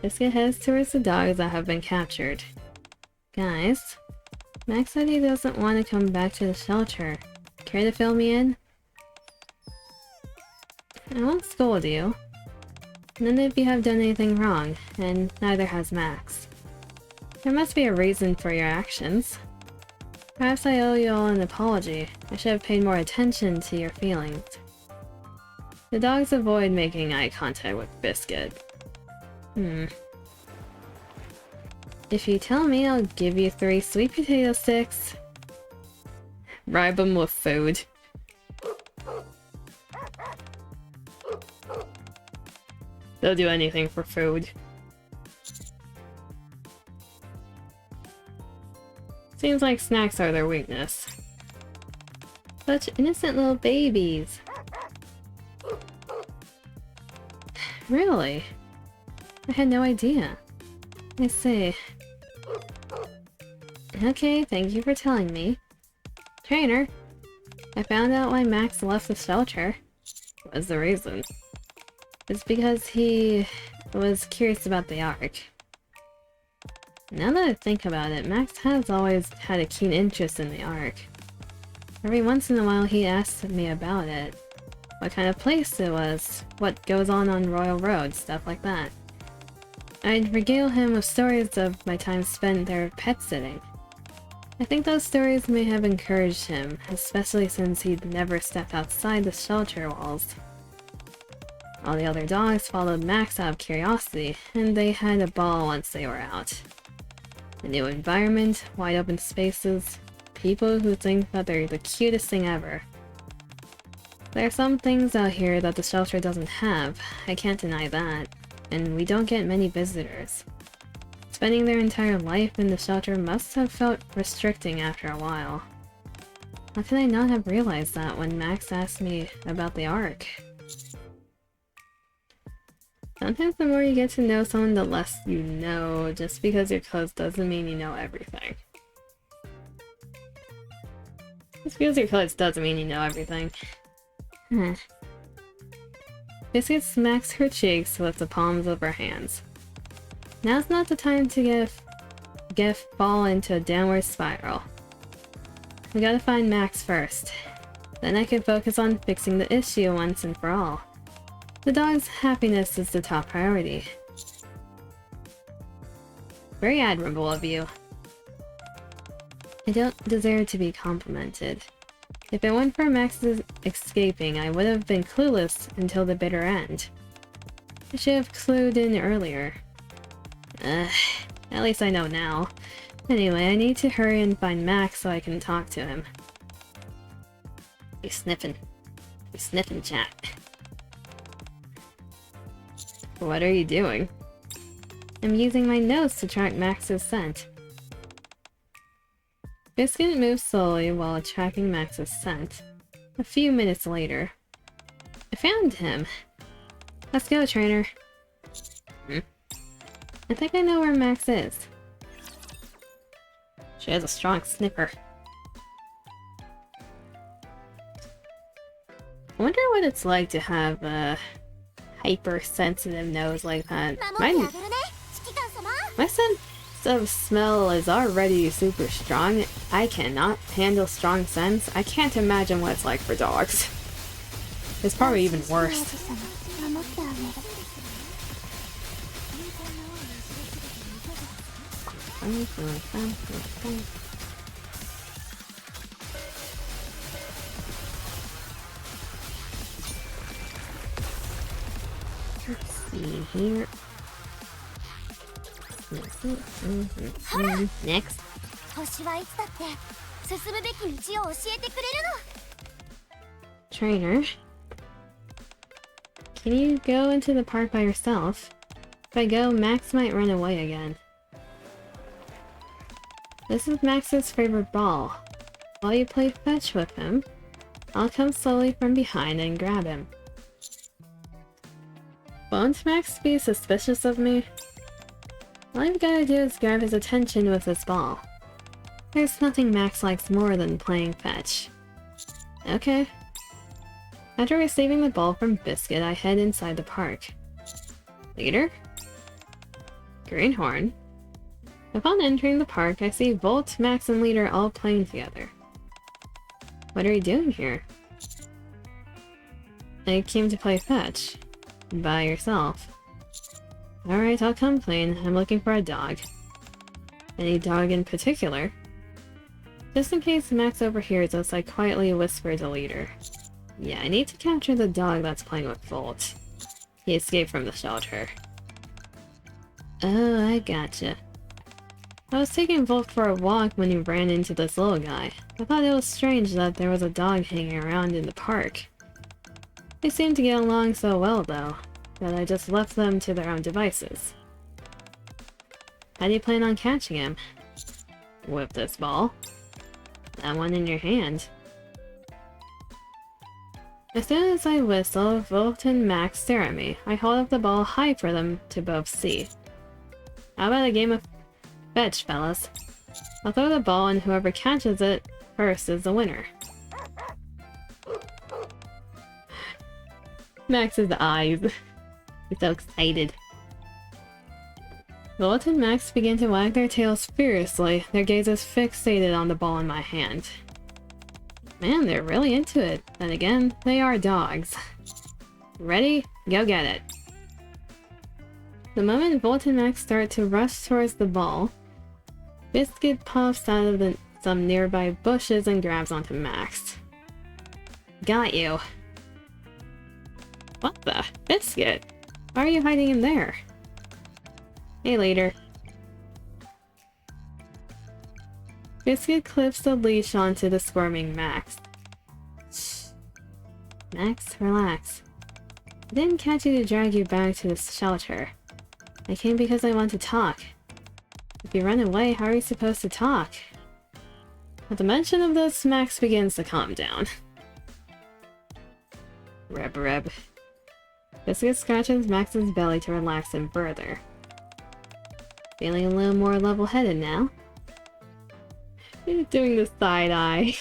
[SPEAKER 1] Biscuit heads towards the dogs that have been captured. Guys, Max said he doesn't want to come back to the shelter. Care to fill me in? I won't scold you. None of you have done anything wrong, and neither has Max. There must be a reason for your actions. Perhaps I owe you all an apology. I should have paid more attention to your feelings. The dogs avoid making eye contact with Biscuit. If you tell me, I'll give you 3 sweet potato sticks. Bribe them with food. They'll do anything for food. Seems like snacks are their weakness. Such innocent little babies. Really? I had no idea. I see. Okay, thank you for telling me. Trainer, I found out why Max left the shelter. What was the reason? It's because he was curious about the Ark. Now that I think about it, Max has always had a keen interest in the Ark. Every once in a while he asks me about it. What kind of place it was, what goes on Royal Road, stuff like that. I'd regale him with stories of my time spent there pet sitting. I think those stories may have encouraged him, especially since he'd never stepped outside the shelter walls. All the other dogs followed Max out of curiosity, and they had a ball once they were out. A new environment, wide open spaces, people who think that they're the cutest thing ever. There are some things out here that the shelter doesn't have, I can't deny that, and we don't get many visitors. Spending their entire life in the shelter must have felt restricting after a while. How could I not have realized that when Max asked me about the Ark? Sometimes the more you get to know someone, the less you know. Just because you're close doesn't mean you know everything. Just because you're close doesn't mean you know everything. Biscuit smacks her cheeks with the palms of her hands. Now's not the time to fall into a downward spiral. We gotta find Max first. Then I can focus on fixing the issue once and for all. The dog's happiness is the top priority. Very admirable of you. I don't deserve to be complimented. If it weren't for Max's escaping, I would have been clueless until the bitter end. I should have clued in earlier. At least I know now. Anyway, I need to hurry and find Max so I can talk to him. He's sniffing. He's sniffing, chat. What are you doing? I'm using my nose to track Max's scent. Biscuit moves slowly while tracking Max's scent. A few minutes later. I found him! Let's go, trainer. I think I know where Max is. She has a strong sniffer. I wonder what it's like to have a hypersensitive nose like that. My sense of smell is already super strong. I cannot handle strong scents. I can't imagine what it's like for dogs. It's probably even worse. Let's see here. Next. Trainer, can you go into the park by yourself? If I go, Max might run away again. This is Max's favorite ball. While you play fetch with him, I'll come slowly from behind and grab him. Won't Max be suspicious of me? All I've gotta do is grab his attention with this ball. There's nothing Max likes more than playing fetch. Okay. After receiving the ball from Biscuit, I head inside the park. Leader? Greenhorn? Upon entering the park, I see Volt, Max, and Leader all playing together. What are you doing here? I came to play fetch. By yourself. Alright, I'll complain. I'm looking for a dog. Any dog in particular? Just in case Max overhears us, I quietly whisper to Leader. Yeah, I need to capture the dog that's playing with Volt. He escaped from the shelter. Oh, I gotcha. I was taking Volt for a walk when he ran into this little guy. I thought it was strange that there was a dog hanging around in the park. They seemed to get along so well, though, that I just left them to their own devices. How do you plan on catching him? With this ball. That one in your hand. As soon as I whistle, Volt and Max stare at me. I hold up the ball high for them to both see. How about a game of fetch, fellas? I'll throw the ball and whoever catches it first is the winner. Max's eyes. He's so excited. Volt and Max begin to wag their tails furiously, their gazes fixated on the ball in my hand. Man, they're really into it. Then again, they are dogs. Ready? Go get it. The moment Volt and Max start to rush towards the ball, Biscuit pops out of some nearby bushes and grabs onto Max. Got you. What the? Biscuit? Why are you hiding in there? Hey, Leader. Biscuit clips the leash onto the squirming Max. Shh. Max, relax. I didn't catch you to drag you back to the shelter. I came because I want to talk. If you run away, how are you supposed to talk? At the mention of this, Max begins to calm down. Reb. Biscuit scratches Max's belly to relax him further. Feeling a little more level-headed now. He's doing the side eye.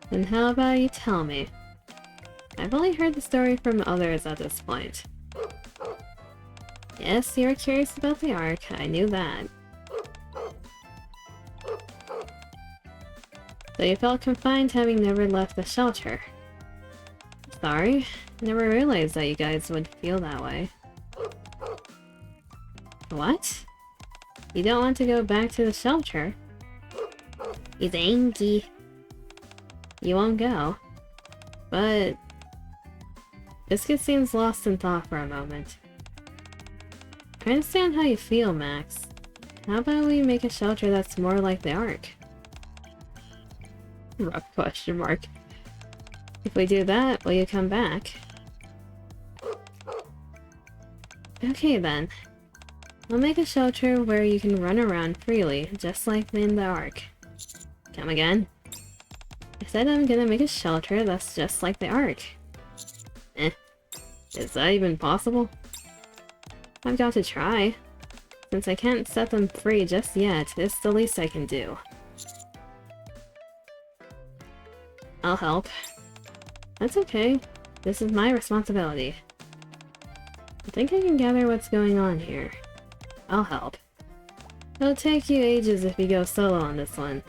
[SPEAKER 1] Then how about you tell me? I've only heard the story from others at this point. Yes, you were curious about the arc, I knew that. So you felt confined having never left the shelter. Sorry, never realized that you guys would feel that way. What? You don't want to go back to the shelter? He's angry. You won't go. But... Biscuit seems lost in thought for a moment. I understand how you feel, Max. How about we make a shelter that's more like the Ark? Rough question mark. If we do that, will you come back? Okay then. We'll make a shelter where you can run around freely, just like in the Ark. Come again? I said I'm gonna make a shelter that's just like the Ark. Is that even possible? I've got to try. Since I can't set them free just yet, it's the least I can do. I'll help. That's okay. This is my responsibility. I think I can gather what's going on here. I'll help. It'll take you ages if you go solo on this one.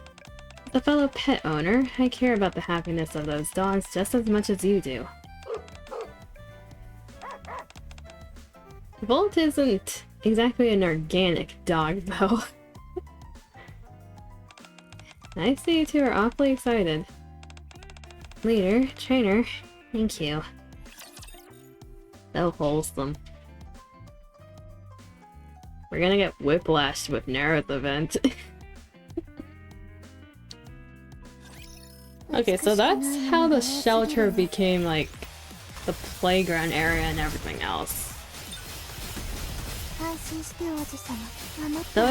[SPEAKER 1] As a fellow pet owner, I care about the happiness of those dogs just as much as you do. Volt isn't exactly an organic dog, though. I see you two are awfully excited. Leader, trainer, thank you. So wholesome. We're gonna get whiplashed with Nara's event. Okay, so that's how the shelter became like the playground area and everything else. So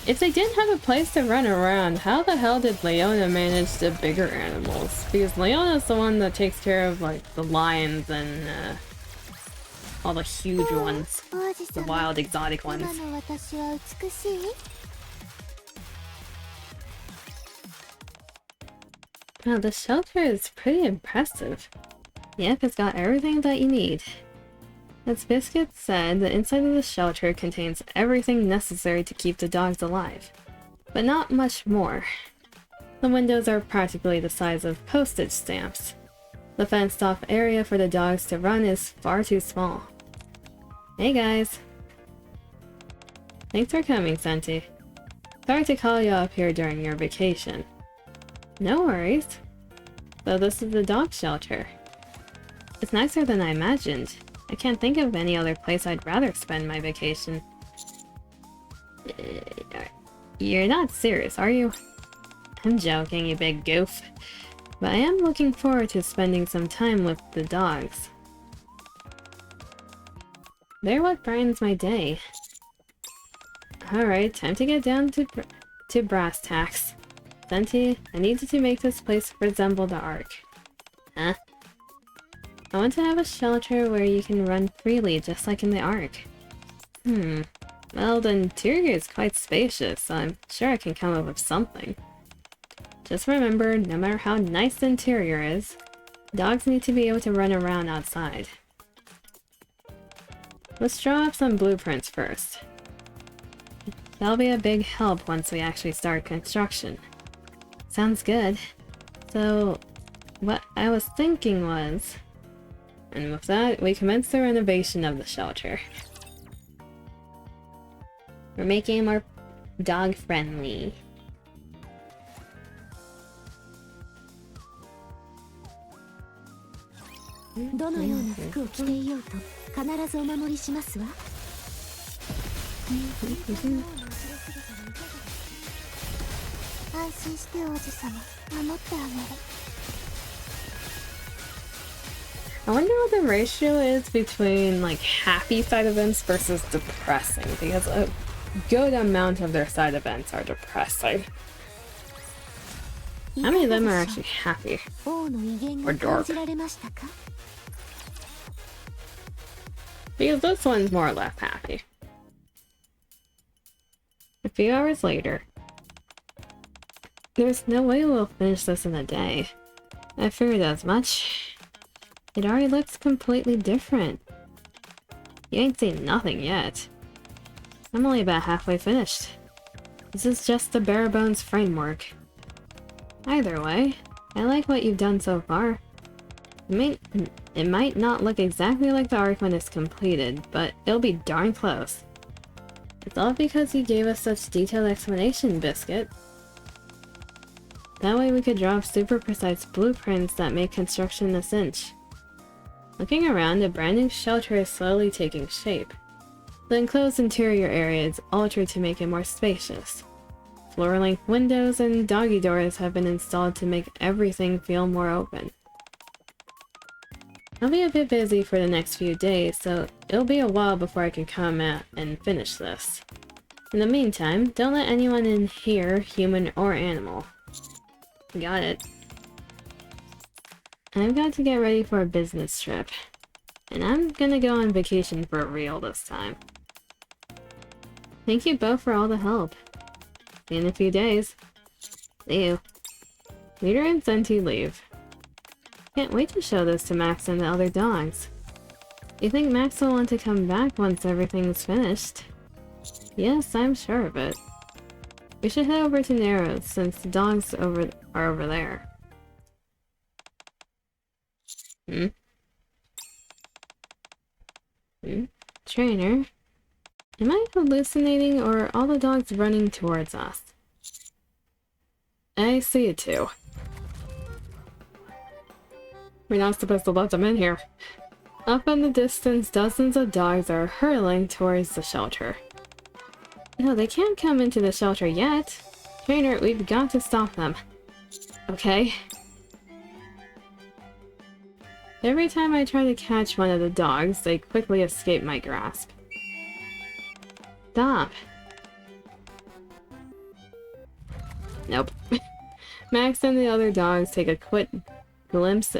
[SPEAKER 1] if they didn't have a place to run around, how the hell did Leona manage the bigger animals? Because Leona's the one that takes care of like the lions and all the huge ones, the wild exotic ones. Wow, the shelter is pretty impressive. Yep, it's got everything that you need. As Biscuit said, the inside of the shelter contains everything necessary to keep the dogs alive, but not much more. The windows are practically the size of postage stamps. The fenced-off area for the dogs to run is far too small. Hey guys! Thanks for coming, Senti. Sorry to call you up here during your vacation. No worries. So this is the dog shelter. It's nicer than I imagined. I can't think of any other place I'd rather spend my vacation. You're not serious, are you? I'm joking, you big goof. But I am looking forward to spending some time with the dogs. They're what brightens my day. Alright, time to get down to brass tacks. Senti, I need you to make this place resemble the Ark. Huh? I want to have a shelter where you can run freely, just like in the Ark. Well, the interior is quite spacious, so I'm sure I can come up with something. Just remember, no matter how nice the interior is, dogs need to be able to run around outside. Let's draw up some blueprints first. That'll be a big help once we actually start construction. Sounds good. So, what I was thinking was... And with that, we commence the renovation of the shelter. We're making it more dog-friendly. I wonder what the ratio is between like happy side events versus depressing, because a good amount of their side events are depressing. How many of them are actually happy? Or dark? Because this one's more or less happy. A few hours later. There's no way we'll finish this in a day. I figured as much. It already looks completely different. You ain't seen nothing yet. I'm only about halfway finished. This is just the bare bones framework. Either way, I like what you've done so far. It might not look exactly like the Ark when it's completed, but it'll be darn close. It's all because you gave us such detailed explanation, Biscuit. That way we could draw up super precise blueprints that make construction a cinch. Looking around, a brand new shelter is slowly taking shape. The enclosed interior area is altered to make it more spacious. Floor-length windows and doggy doors have been installed to make everything feel more open. I'll be a bit busy for the next few days, so it'll be a while before I can come out and finish this. In the meantime, don't let anyone in here, human or animal. Got it. I've got to get ready for a business trip. And I'm gonna go on vacation for real this time. Thank you both for all the help. See you in a few days. See you. Leader and Senti leave. Can't wait to show this to Max and the other dogs. You think Max will want to come back once everything's finished? Yes, I'm sure of it. We should head over to Narrows since the dogs are over there. Trainer? Am I hallucinating or are all the dogs running towards us? I see it too. We're not supposed to let them in here. Up in the distance, dozens of dogs are hurtling towards the shelter. No, they can't come into the shelter yet. Trainer, we've got to stop them. Okay. Every time I try to catch one of the dogs, they quickly escape my grasp. Stop. Nope. Max and the other dogs take a quick glimpse,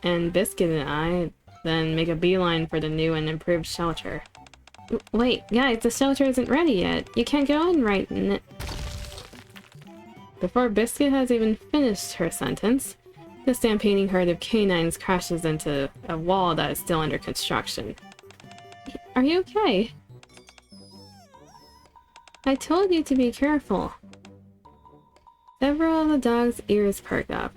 [SPEAKER 1] and Biscuit and I then make a beeline for the new and improved shelter. Wait, guys, the shelter isn't ready yet. You can't go in right in it. Before Biscuit has even finished her sentence, the stampeding herd of canines crashes into a wall that is still under construction. Are you okay? I told you to be careful. Several of the dogs' ears perk up.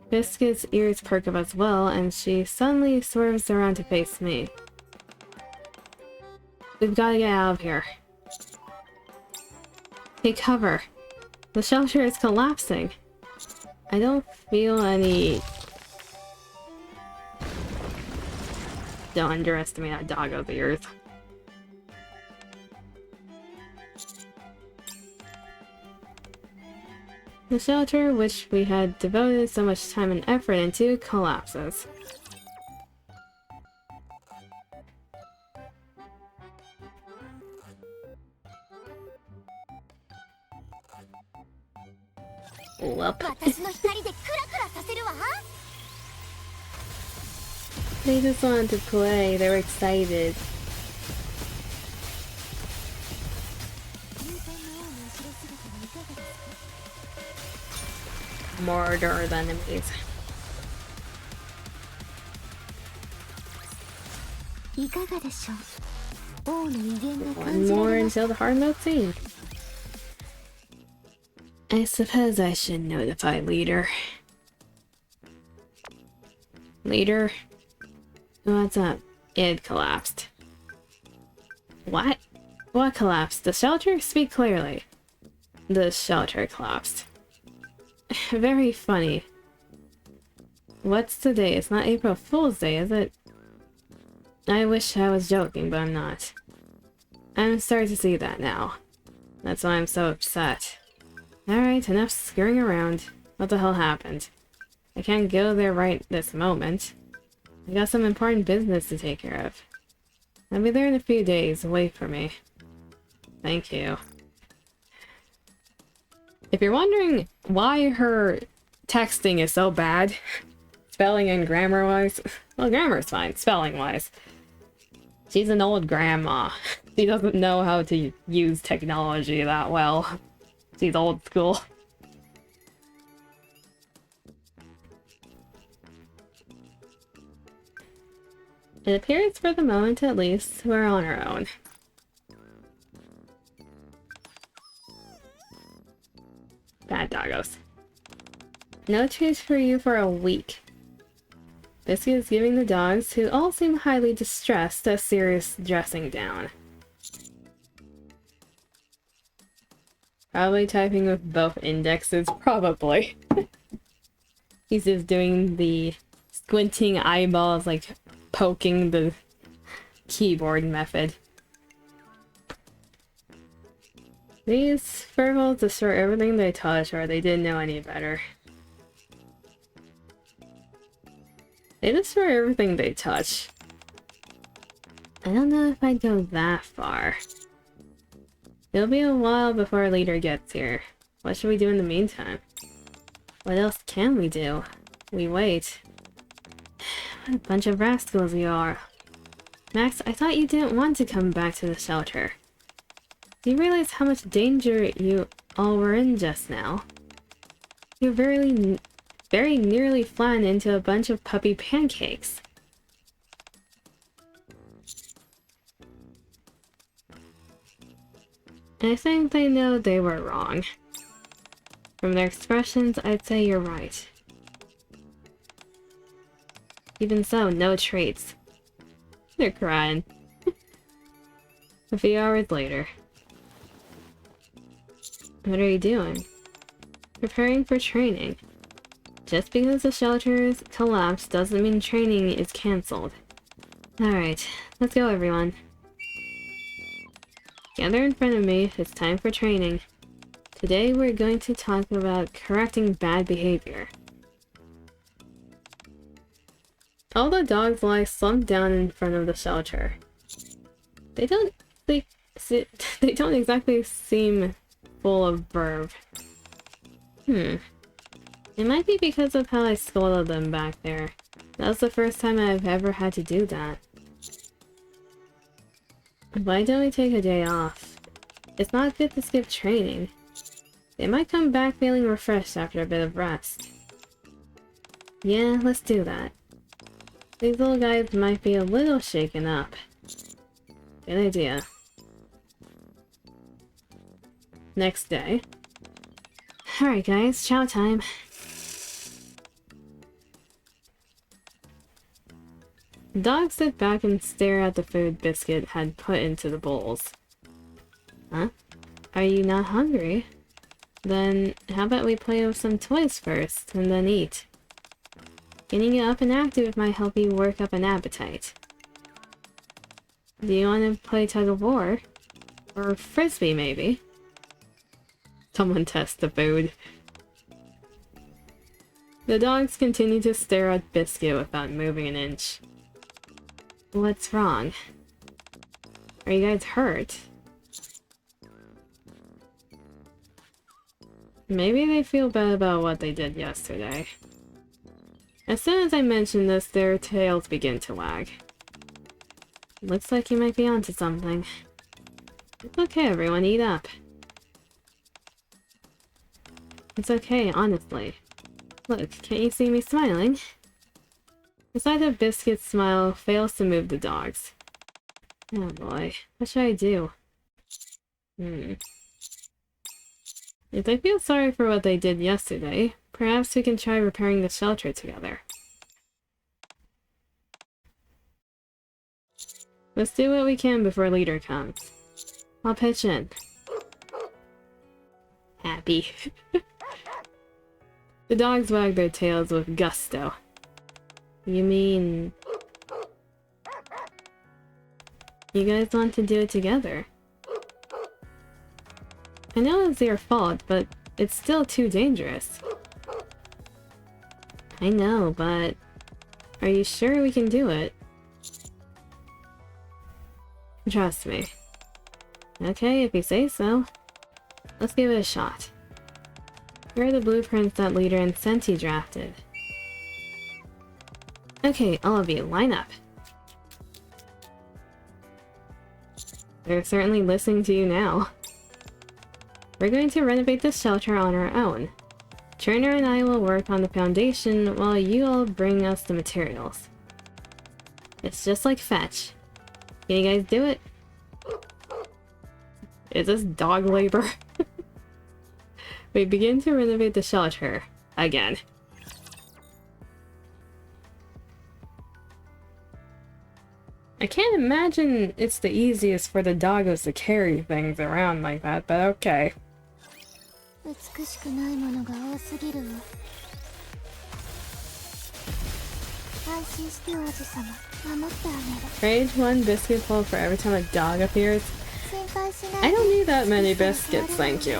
[SPEAKER 1] Biscuit's ears perk up as well, and she suddenly swerves around to face me. We've got to get out of here. Take cover. The shelter is collapsing. I don't feel any... Don't underestimate that doggo's ears. The shelter, which we had devoted so much time and effort into, collapses. Whoop. They just wanted to play, they were excited. Murder the enemies. One more until the hard mode scene. I suppose I should notify Leader. Leader? What's up? It collapsed. What? What collapsed? The shelter? Speak clearly. The shelter collapsed. Very funny. What's today? It's not April Fool's Day, is it? I wish I was joking, but I'm not. I'm starting to see that now. That's why I'm so upset. Alright, enough scurrying around. What the hell happened? I can't go there right this moment. I got some important business to take care of. I'll be there in a few days. Wait for me. Thank you. If you're wondering why her texting is so bad, spelling and grammar-wise, well, grammar's fine, spelling-wise. She's an old grandma. She doesn't know how to use technology that well. She's old school. It appears, for the moment at least, we're on our own. Bad doggos. No treats for you for a week. Biscuit is giving the dogs, who all seem highly distressed, a serious dressing down. Probably typing with both indexes, probably. He's just doing the squinting eyeballs, like poking the keyboard method. These furballs destroy everything they touch, or they didn't know any better. They destroy everything they touch. I don't know if I'd go that far. It'll be a while before our leader gets here. What should we do in the meantime? What else can we do? We wait. What a bunch of rascals you are. Max, I thought you didn't want to come back to the shelter. Do you realize how much danger you all were in just now? You very nearly flattened into a bunch of puppy pancakes. I think they know they were wrong. From their expressions, I'd say you're right. Even so, no treats. They're crying. A few hours later. What are you doing? Preparing for training. Just because the shelters collapsed doesn't mean training is cancelled. Alright, let's go everyone. Gather in front of me, it's time for training. Today we're going to talk about correcting bad behavior. All the dogs lie slumped down in front of the shelter. They don't exactly seem full of verve. It might be because of how I scolded them back there. That was the first time I've ever had to do that. Why don't we take a day off? It's not good to skip training. They might come back feeling refreshed after a bit of rest. Yeah, let's do that. These little guys might be a little shaken up. Good idea. Next day. Alright guys, chow time. The dogs sit back and stare at the food Biscuit had put into the bowls. Huh? Are you not hungry? Then how about we play with some toys first, and then eat? Getting you up and active might help you work up an appetite. Do you want to play tug of war? Or frisbee, maybe? Someone test the food. The dogs continue to stare at Biscuit without moving an inch. What's wrong? Are you guys hurt? Maybe they feel bad about what they did yesterday. As soon as I mention this, their tails begin to wag. Looks like you might be onto something. It's okay, everyone, eat up. It's okay, honestly. Look, can't you see me smiling? The sight of Biscuit's smile fails to move the dogs. Oh boy, what should I do? If they feel sorry for what they did yesterday, perhaps we can try repairing the shelter together. Let's do what we can before leader comes. I'll pitch in. Happy. The dogs wag their tails with gusto. You mean... you guys want to do it together? I know it's your fault, but it's still too dangerous. I know, but... are you sure we can do it? Trust me. Okay, if you say so. Let's give it a shot. Here are the blueprints that Leader and Senti drafted. Okay, all of you, line up. They're certainly listening to you now. We're going to renovate the shelter on our own. Turner and I will work on the foundation while you all bring us the materials. It's just like fetch. Can you guys do it? Is this dog labor? We begin to renovate the shelter. Again. I can't imagine it's the easiest for the doggos to carry things around like that, but okay. Rage 1 biscuit full for every time a dog appears. I don't need that many biscuits, thank you.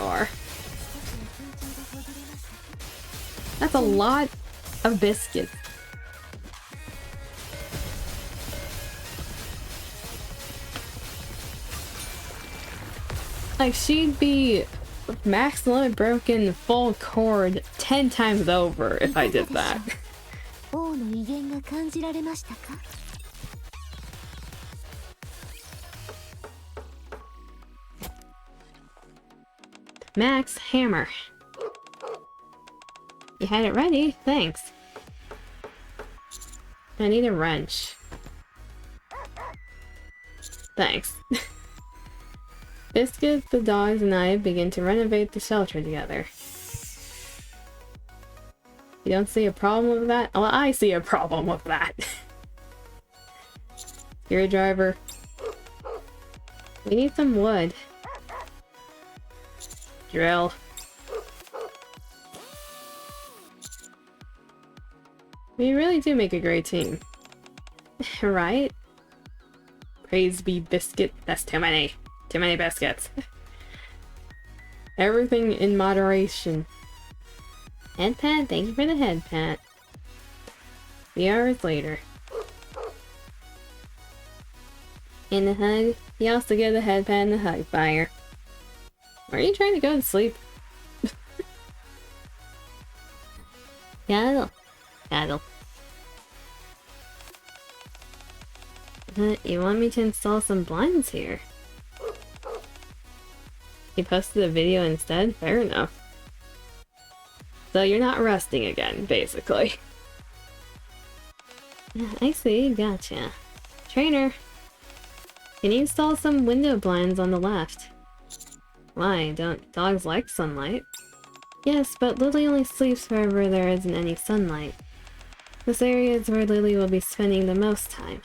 [SPEAKER 1] That's a lot of biscuits. Like, she'd be max limit broken full cord 10 times over if I did that. Max, hammer. You had it ready, thanks. I need a wrench. Thanks. Biscuit, the dogs, and I begin to renovate the shelter together. You don't see a problem with that? Well, I see a problem with that. Screwdriver. We need some wood. Drill. We really do make a great team. Right? Praise be biscuit. That's too many. Too many biscuits. Everything in moderation. Head pat, thank you for the head pat. 3 hours later. And the hug. You also get the head pat and the hug fire. Are you trying to go to sleep? Cuddle. Cuddle. You want me to install some blinds here? You posted a video instead? Fair enough. So you're not resting again, basically. I see, gotcha. Trainer! Can you install some window blinds on the left? Why, don't dogs like sunlight? Yes, but Lily only sleeps wherever there isn't any sunlight. This area is where Lily will be spending the most time.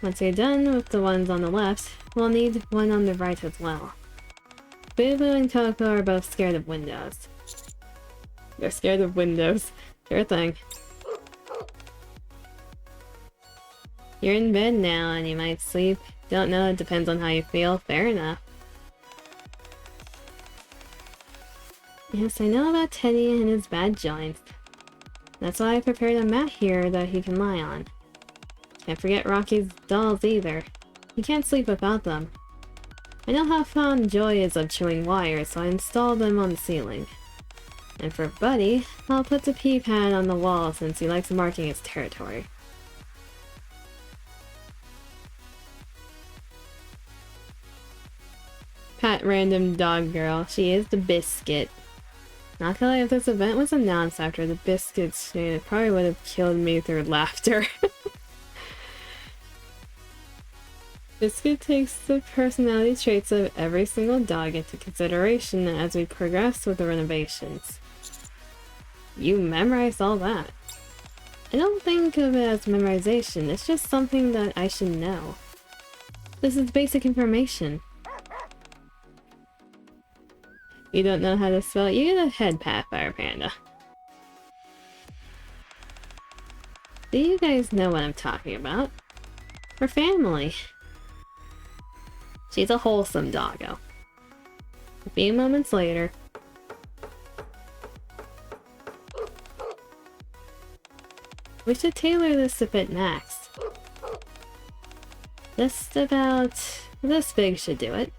[SPEAKER 1] Once you're done with the ones on the left, we'll need one on the right as well. Boo Boo and Coco are both scared of windows. They're scared of windows. Sure thing. You're in bed now and you might sleep. Don't know, it depends on how you feel. Fair enough. Yes, I know about Teddy and his bad joints. That's why I prepared a mat here that he can lie on. Can't forget Rocky's dolls either. He can't sleep without them. I know how fond Joy is of chewing wires, so I installed them on the ceiling. And for Buddy, I'll put the pee pad on the wall since he likes marking his territory. Pat random dog girl. She is the biscuit. Not gonna lie, if this event was announced after the biscuits, it probably would have killed me through laughter. Biscuit takes the personality traits of every single dog into consideration as we progress with the renovations. You memorized all that. I don't think of it as memorization, it's just something that I should know. This is basic information. You don't know how to spell it, you get a head pat, Fire Panda. Do you guys know what I'm talking about? We're family. She's a wholesome doggo. A few moments later. We should tailor this to fit Max. Just about this big should do it.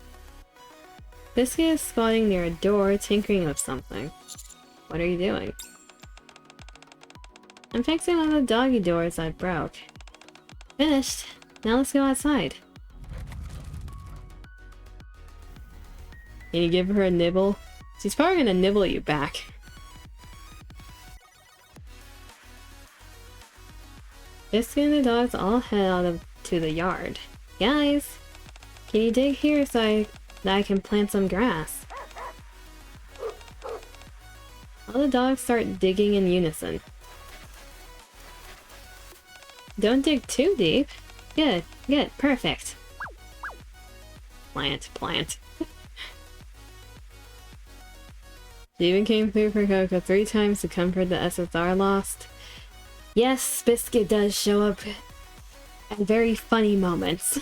[SPEAKER 1] Biscuit is squatting near a door, tinkering with something. What are you doing? I'm fixing one of the doggy doors I broke. Finished. Now let's go outside. Can you give her a nibble? She's probably gonna nibble you back. Biscuit and the dogs all head out to the yard. Guys, can you dig here so that I can plant some grass? All the dogs start digging in unison. Don't dig too deep. Good, good, perfect. Plant, plant. She even came through for Coco 3 times to comfort the SSR lost. Yes, Biscuit does show up at very funny moments.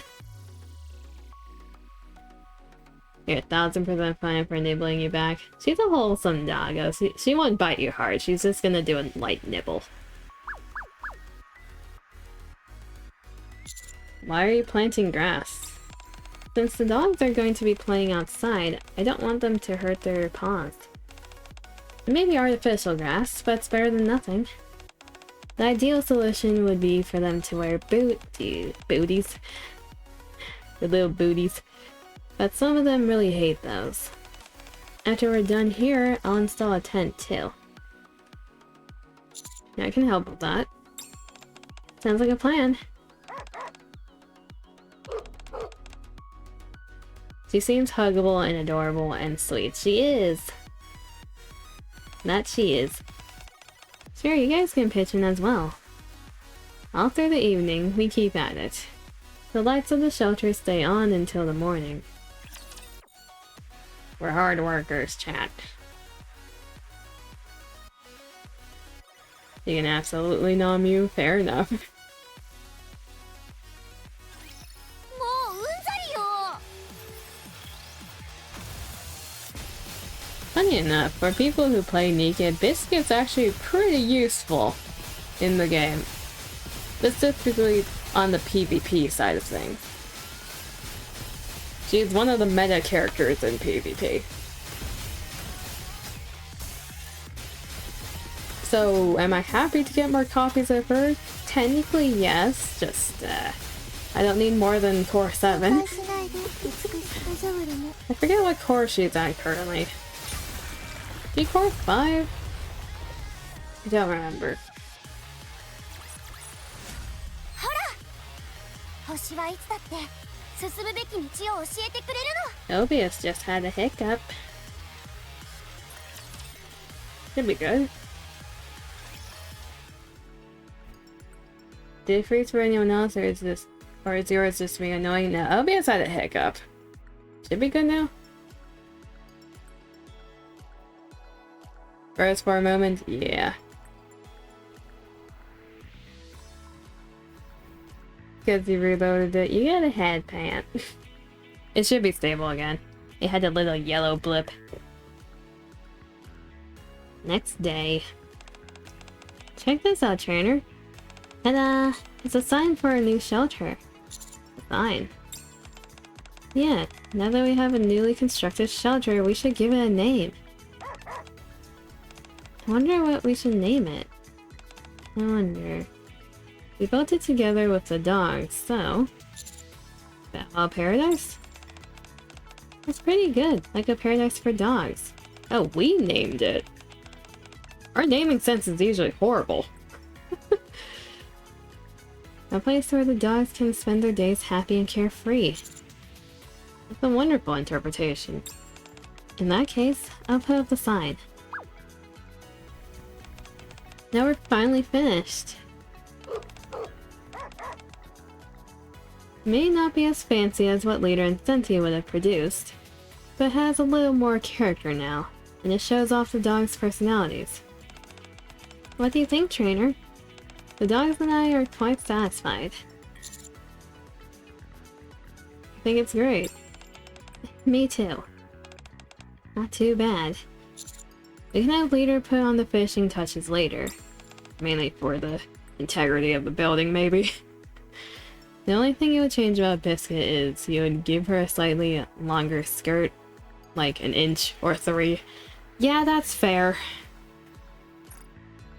[SPEAKER 1] You're 1000% fine for nibbling you back. She's a wholesome doggo. She won't bite you hard. She's just gonna do a light nibble. Why are you planting grass? Since the dogs are going to be playing outside, I don't want them to hurt their paws. It may be artificial grass, but it's better than nothing. The ideal solution would be for them to wear booties. The little booties. But some of them really hate those. after we're done here, I'll install a tent too. Yeah, I can help with that. Sounds like a plan. She seems huggable and adorable and sweet. She is! That she is. Sure, you guys can pitch in as well. All through the evening, we keep at it. The lights of the shelter stay on until the morning. We're hard workers, chat. You can absolutely nom you, fair enough. Funny enough, for people who play NIKKE, Biscuit's actually pretty useful in the game. Specifically on the PvP side of things. She's one of the meta characters in PvP. So, am I happy to get more copies of her? Technically, yes. Just, I don't need more than core 7. I forget what core she's at currently. Is she core 5? I don't remember. Obius just had a hiccup. Should be good. Did it freeze for anyone else, or is yours just me annoying? No, Obius had a hiccup. Should be good now. Froze for a moment? Yeah. Because you reloaded it, you get a head pant. It should be stable again. It had a little yellow blip. Next day. Check this out, trainer. Ta-da! It's a sign for a new shelter. A sign. Yeah, now that we have a newly constructed shelter, we should give it a name. I wonder what we should name it. I wonder. We built it together with the dogs, so... Battle Paradise? That's pretty good, like a paradise for dogs. Oh, we named it! Our naming sense is usually horrible. A place where the dogs can spend their days happy and carefree. That's a wonderful interpretation. In that case, I'll put up the sign. Now we're finally finished. May not be as fancy as what Leader and Senti would have produced, but has a little more character now, and it shows off the dogs' personalities. What do you think, trainer? The dogs and I are quite satisfied. I think it's great. Me too. Not too bad. We can have Leader put on the finishing touches later. Mainly for the integrity of the building, maybe. The only thing you would change about Biscuit is you would give her a slightly longer skirt, like an inch or 3. Yeah, that's fair.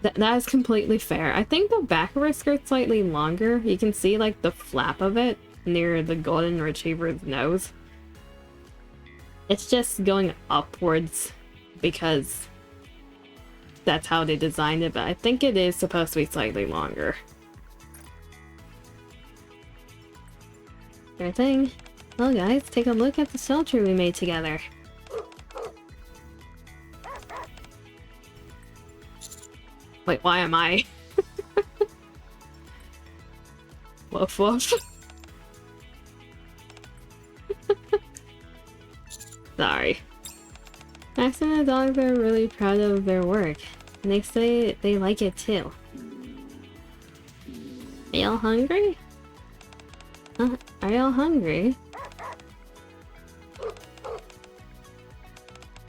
[SPEAKER 1] That is completely fair. I think the back of her skirt's slightly longer. You can see like the flap of it near the golden retriever's nose. It's just going upwards because that's how they designed it, but I think it is supposed to be slightly longer. Sure thing. Well guys, take a look at the shelter we made together. Wait, why am I? Woof woof. Sorry. Max and the dogs are really proud of their work, and they say they like it too. Are y'all hungry? Are y'all hungry?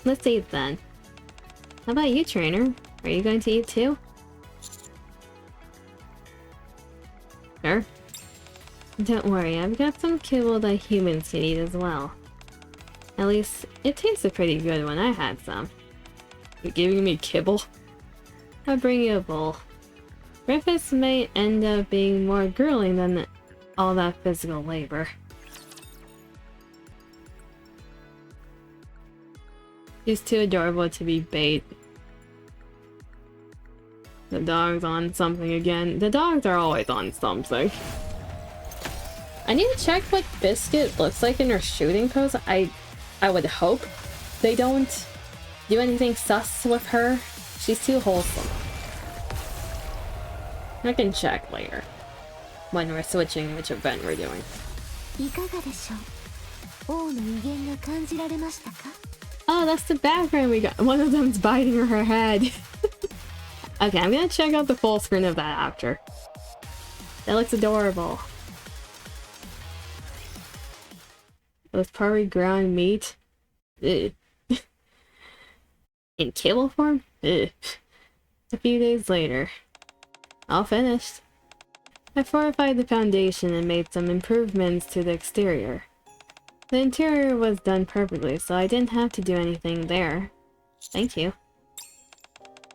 [SPEAKER 1] Let's eat then. How about you, trainer? Are you going to eat too? Sure. Don't worry, I've got some kibble that humans can eat as well. At least, it tasted pretty good when I had some. You're giving me kibble? I'll bring you a bowl. Breakfast may end up being more grueling than all that physical labor. She's too adorable to be bait. The dog's on something again. The dogs are always on something. I need to check what Biscuit looks like in her shooting pose. I would hope they don't do anything sus with her. She's too wholesome. I can check later when we're switching which event we're doing. Oh, that's the background we got. One of them's biting her head. Okay, I'm gonna check out the full screen of that after. That looks adorable. With probably ground meat. Ugh. In kibble form? Ugh. A few days later. All finished. I fortified the foundation and made some improvements to the exterior. The interior was done perfectly, so I didn't have to do anything there. Thank you.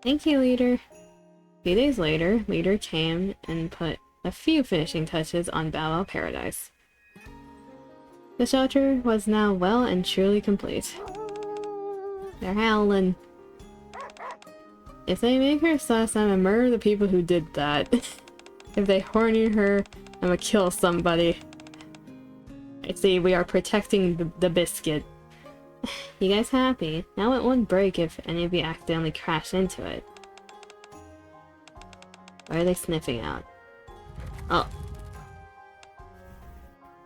[SPEAKER 1] Thank you, Leader. A few days later, Leader came and put a few finishing touches on Bow Wow Paradise. The shelter was now well and truly complete. They're howling. If they make her sus, I'm gonna murder the people who did that. If they horny her, I'm gonna kill somebody. I see, we are protecting the biscuit. You guys happy? Now it won't break if any of you accidentally crash into it. What are they sniffing out? Oh.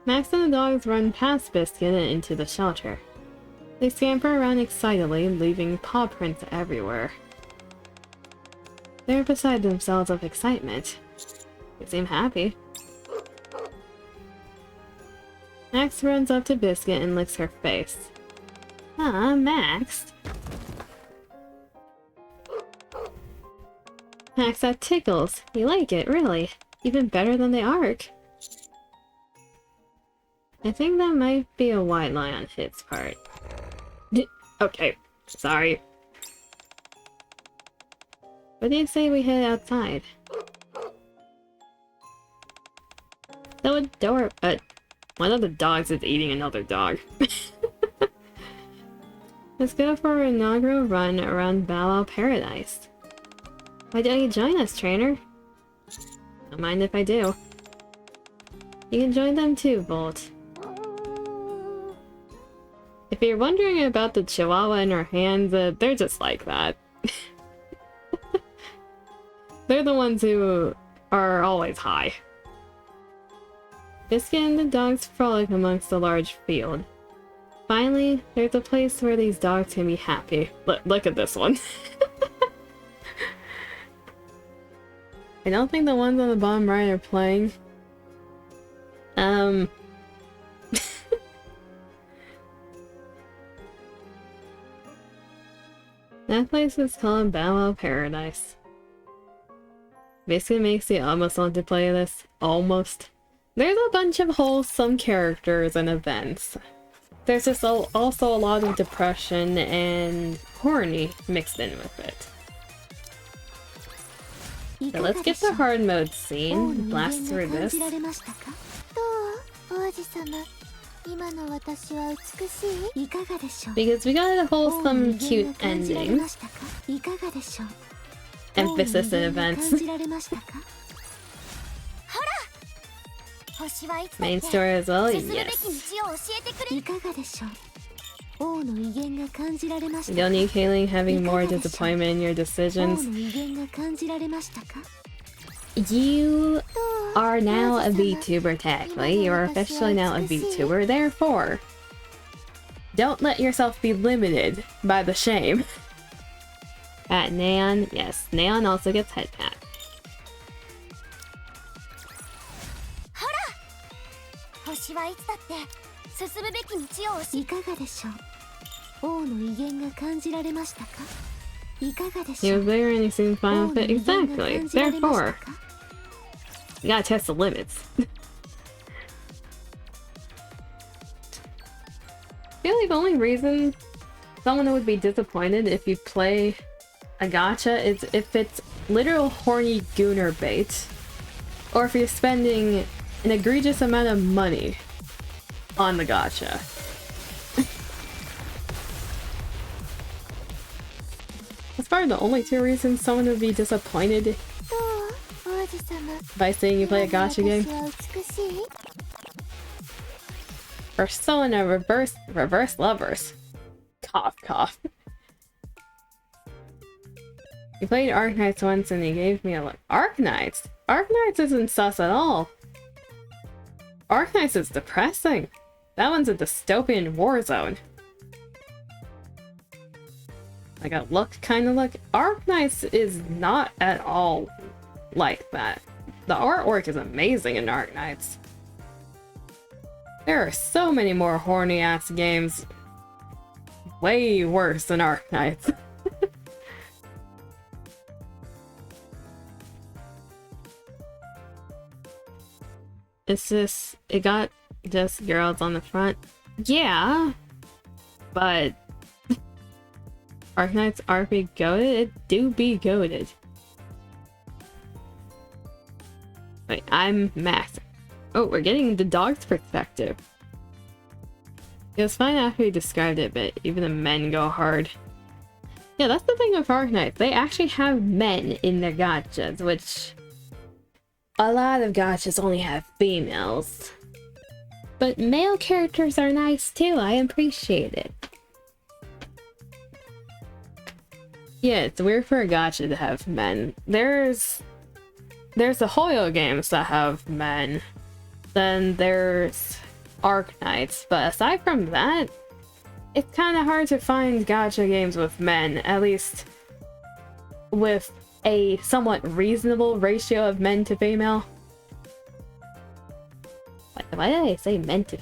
[SPEAKER 1] Max and the dogs run past Biscuit and into the shelter. They scamper around excitedly, leaving paw prints everywhere. They're beside themselves of excitement. They seem happy. Max runs up to Biscuit and licks her face. Ah, Max. Max, that tickles. You like it, really. Even better than the arc. I think that might be a white lie on his part. Okay, sorry. What do you say we head outside? So adorable. One of the dogs is eating another dog. Let's go for an inaugural run around Bow Wow Paradise. Why don't you join us, trainer? Don't mind if I do. You can join them too, Bolt. If you're wondering about the chihuahua in her hands, they're just like that. They're the ones who are always high. Biscuit and the dogs frolic amongst the large field. Finally, there's a place where these dogs can be happy. Look at this one. I don't think the ones on the bottom right are playing. That place is called Bow Wow Paradise. Basically makes you almost want to play this. Almost. There's a bunch of wholesome characters and events. There's just also a lot of depression and horny mixed in with it. So let's get the hard mode scene, blast through this. Because we got a wholesome, cute ending. Emphasis in events. Main story as well? Yes. You don't need Kaylee having more disappointment in your decisions. You are now a VTuber technically. You are officially now a VTuber, therefore don't let yourself be limited by the shame. At Neon, yes, Neon also gets head pat. He was there and he seemed fine with it. Exactly. Therefore, you gotta test the limits. I feel like the only reason someone would be disappointed if you play a gacha is if it's literal horny gooner bait, or if you're spending an egregious amount of money on the gacha. That's probably the only two reasons someone would be disappointed by seeing you play a gacha game. Persona reverse lovers. Cough cough. You played Arknights once and you gave me a look. Arknights? Arknights isn't sus at all. Arknights is depressing. That one's a dystopian war zone. Like a look kind of look. Arknights is not at all like that. The artwork is amazing in Arknights. There are so many more horny ass games way worse than Arknights. It got just girls on the front. Yeah, but Arknights are be goated? It do be goated. Wait, I'm Max. Oh, we're getting the dog's perspective. It was fine after you described it, but even the men go hard. Yeah, that's the thing with Arknights. They actually have men in their gachas, which a lot of gachas only have females. But male characters are nice too, I appreciate it. Yeah, it's weird for a gacha to have men. There's the Hoyo games that have men. Then there's Arknights, but aside from that, it's kind of hard to find gacha games with men, at least with a somewhat reasonable ratio of men to female. Why did I say men to...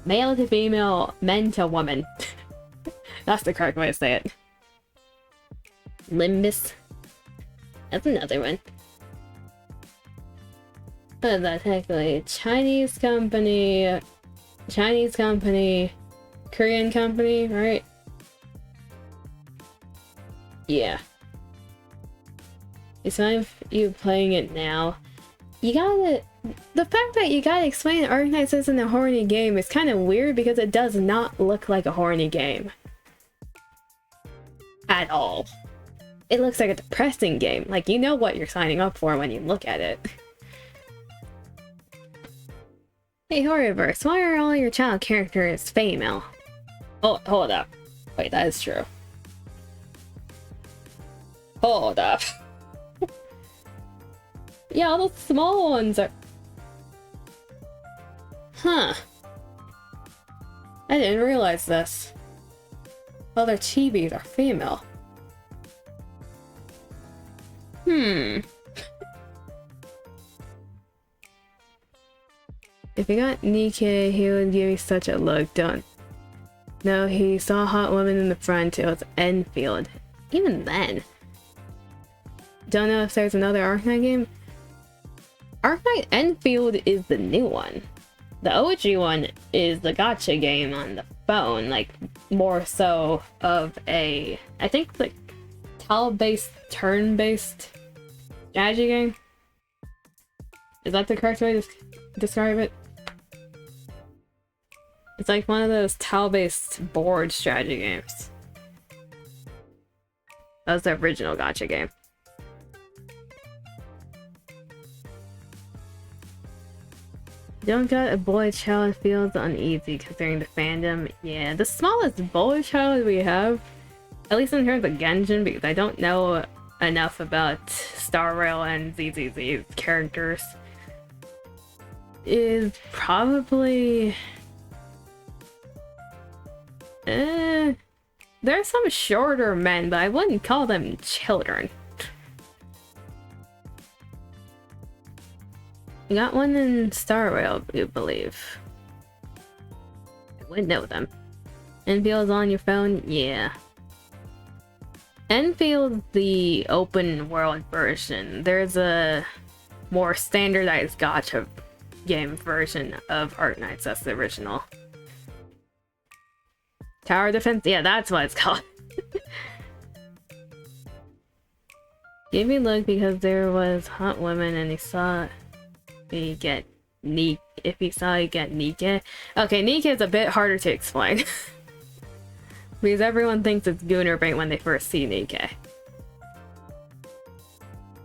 [SPEAKER 1] Male to female, men to woman. That's the correct way to say it. Limbus. That's another one. What is that technically? Chinese company, Korean company, right? Yeah. It's fine if you playing it now. You gotta... The fact that you gotta explain Arknights isn't a horny game is kind of weird because it does not look like a horny game. At all. It looks like a depressing game. Like, you know what you're signing up for when you look at it. Hey, Horrorverse, why are all your child characters female? Oh, hold up. Wait, that is true. Hold up. Yeah, all the small ones are... Huh. I didn't realize this. All their chibis are female. If he got NIKKE, he would give me such a look. Don't. No, he saw a hot woman in the front. It was Enfield. Even then. Don't know if there's another Arknight game. Arknight Enfield is the new one. The OG one is the gacha game on the phone, like more so of a, I think like tile-based, turn-based strategy game. Is that the correct way to describe it? It's like one of those tile-based board strategy games. That was the original gacha game. Don't got a boy child feels uneasy considering the fandom. Yeah, the smallest boy child we have, at least in terms of Genshin, because I don't know enough about Star Rail and ZZZ characters, is probably... There's some shorter men, but I wouldn't call them children. You got one in Star Rail, I believe. I wouldn't know them. Enfield's on your phone? Yeah. Enfield's the open world version. There's a more standardized gacha game version of Arknights. That's the original. Tower Defense? Yeah, that's what it's called. Gave me a look because there was hot women and he saw me get NIKKE. If he saw you get NIKKE. Okay, NIKKE is a bit harder to explain. Because everyone thinks it's Gooner Bait when they first see NIKKE.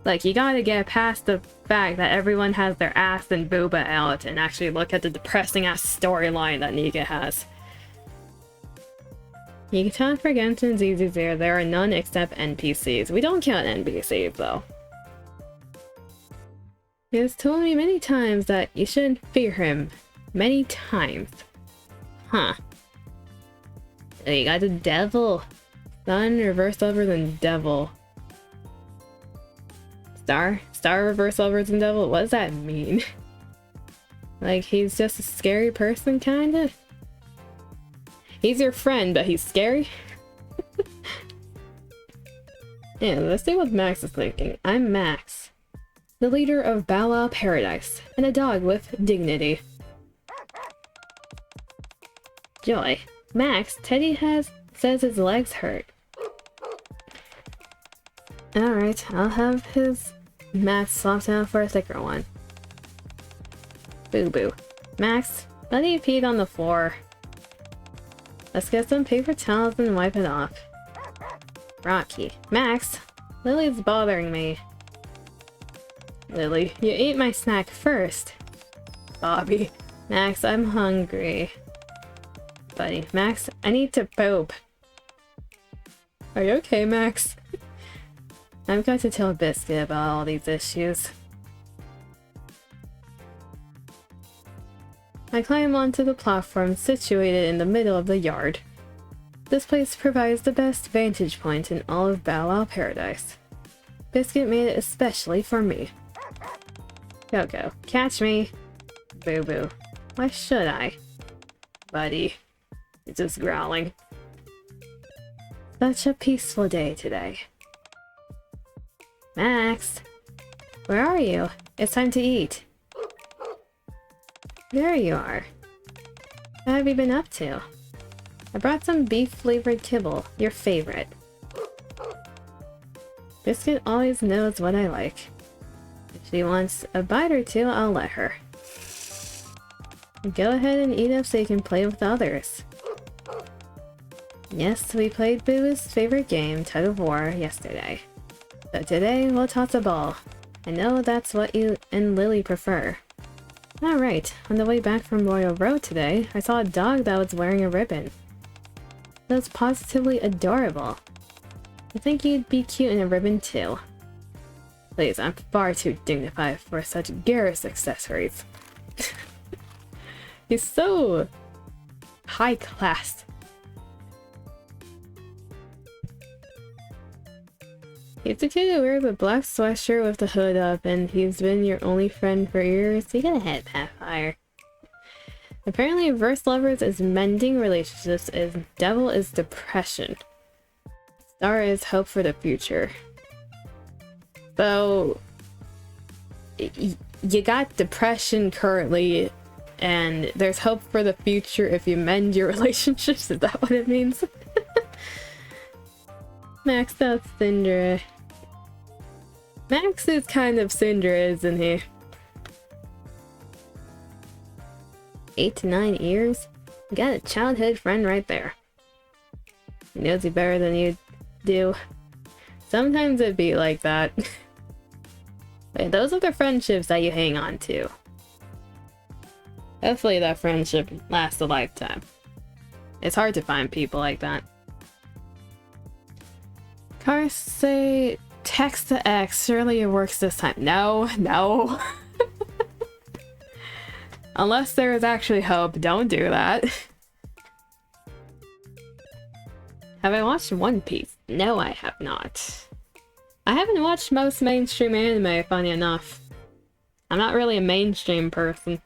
[SPEAKER 1] Like, you gotta get past the fact that everyone has their ass and booba out and actually look at the depressing ass storyline that NIKKE has. You can tell for Genshin ZZ0 there are none except NPCs. We don't count NPCs though. He has told me many times that you shouldn't fear him. Many times. Huh. Oh, you got the devil. Sun reverse over than devil. Star reverse over than devil? What does that mean? Like, he's just a scary person, kinda? He's your friend, but he's scary? Yeah, let's see what Max is thinking. I'm Max, the leader of Bow Wow Paradise, and a dog with dignity. Joy. Max, Teddy says his legs hurt. Alright, I'll have his mat swapped out for a thicker one. Boo boo. Max, Buddy peed on the floor. Let's get some paper towels and wipe it off. Rocky. Max, Lily's bothering me. Lily, you ate my snack first. Bobby. Max, I'm hungry. Buddy. Max, I need to poop. Are you okay, Max? I've got to tell Biscuit about all these issues. I climb onto the platform situated in the middle of the yard. This place provides the best vantage point in all of Bow Wow Paradise. Biscuit made it especially for me. Go, catch me! Boo boo. Why should I? Buddy. It's just growling. Such a peaceful day today. Max! Where are you? It's time to eat. There you are. What have you been up to? I brought some beef-flavored kibble, your favorite. Biscuit always knows what I like. If she wants a bite or two, I'll let her. Go ahead and eat up so you can play with others. Yes, we played Boo's favorite game, Tug of War, yesterday. So today, we'll toss a ball. I know that's what you and Lily prefer. Alright, on the way back from Royal Road today, I saw a dog that was wearing a ribbon. It was positively adorable. I think you'd be cute in a ribbon too. Please, I'm far too dignified for such garish accessories. He's so high class. He's the kid who wears a black sweatshirt with the hood up, and he's been your only friend for years. You got a head, Pathfire. Apparently, Verse Lovers is mending relationships, and Devil is depression. Star is hope for the future. So, you got depression currently, and there's hope for the future if you mend your relationships. Is that what it means? Maxed out Syndra. Max is kind of Syndra, isn't he? 8 to 9 years? You got a childhood friend right there. He knows you better than you do. Sometimes it'd be like that. But those are the friendships that you hang on to. Hopefully that friendship lasts a lifetime. It's hard to find people like that. Cars say text to X, surely it works this time. No. Unless there is actually hope, don't do that. Have I watched One Piece? No, I have not. I haven't watched most mainstream anime, funny enough. I'm not really a mainstream person.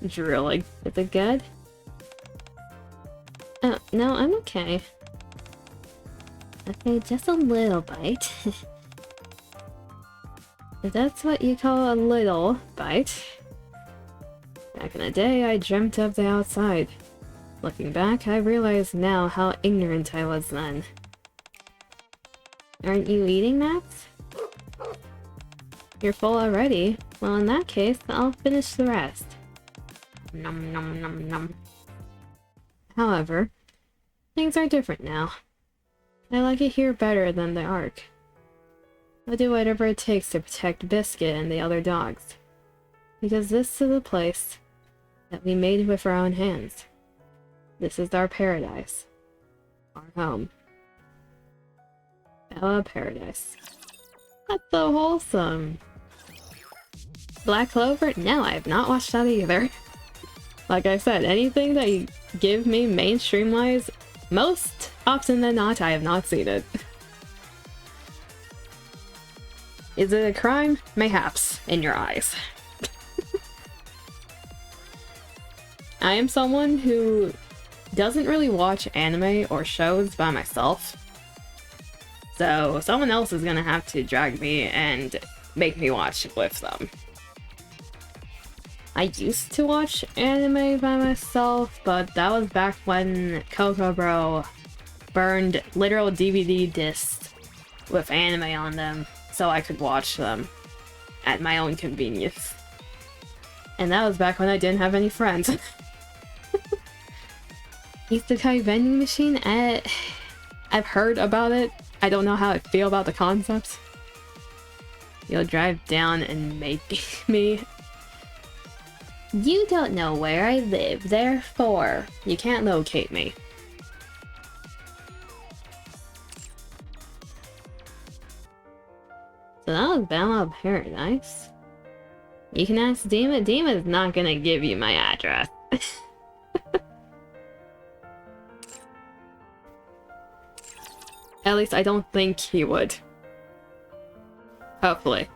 [SPEAKER 1] Drilling. Is it good? Oh, no, I'm okay. Okay, just a little bite. If that's what you call a little bite. Back in the day, I dreamt of the outside. Looking back, I realize now how ignorant I was then. Aren't you eating, Max? You're full already? Well, in that case, I'll finish the rest. Nom nom nom nom. However, things are different now. I like it here better than the Ark. I'll do whatever it takes to protect Biscuit and the other dogs. Because this is a place that we made with our own hands. This is our paradise. Our home. Bella Paradise. That's so wholesome. Black Clover? No, I have not watched that either. Like I said, anything that you give me mainstream-wise, most often than not, I have not seen it. Is it a crime? Mayhaps, in your eyes. I am someone who doesn't really watch anime or shows by myself. So someone else is gonna have to drag me and make me watch with them. I used to watch anime by myself, but that was back when Kokobro burned literal DVD discs with anime on them so I could watch them at my own convenience. And that was back when I didn't have any friends. Isekai vending machine? I've heard about it. I don't know how I feel about the concept. You'll drive down and maybe me. You don't know where I live, therefore you can't locate me. So that was Bella Paradise. You can ask Dima. Dima's not gonna give you my address. At least I don't think he would. Hopefully.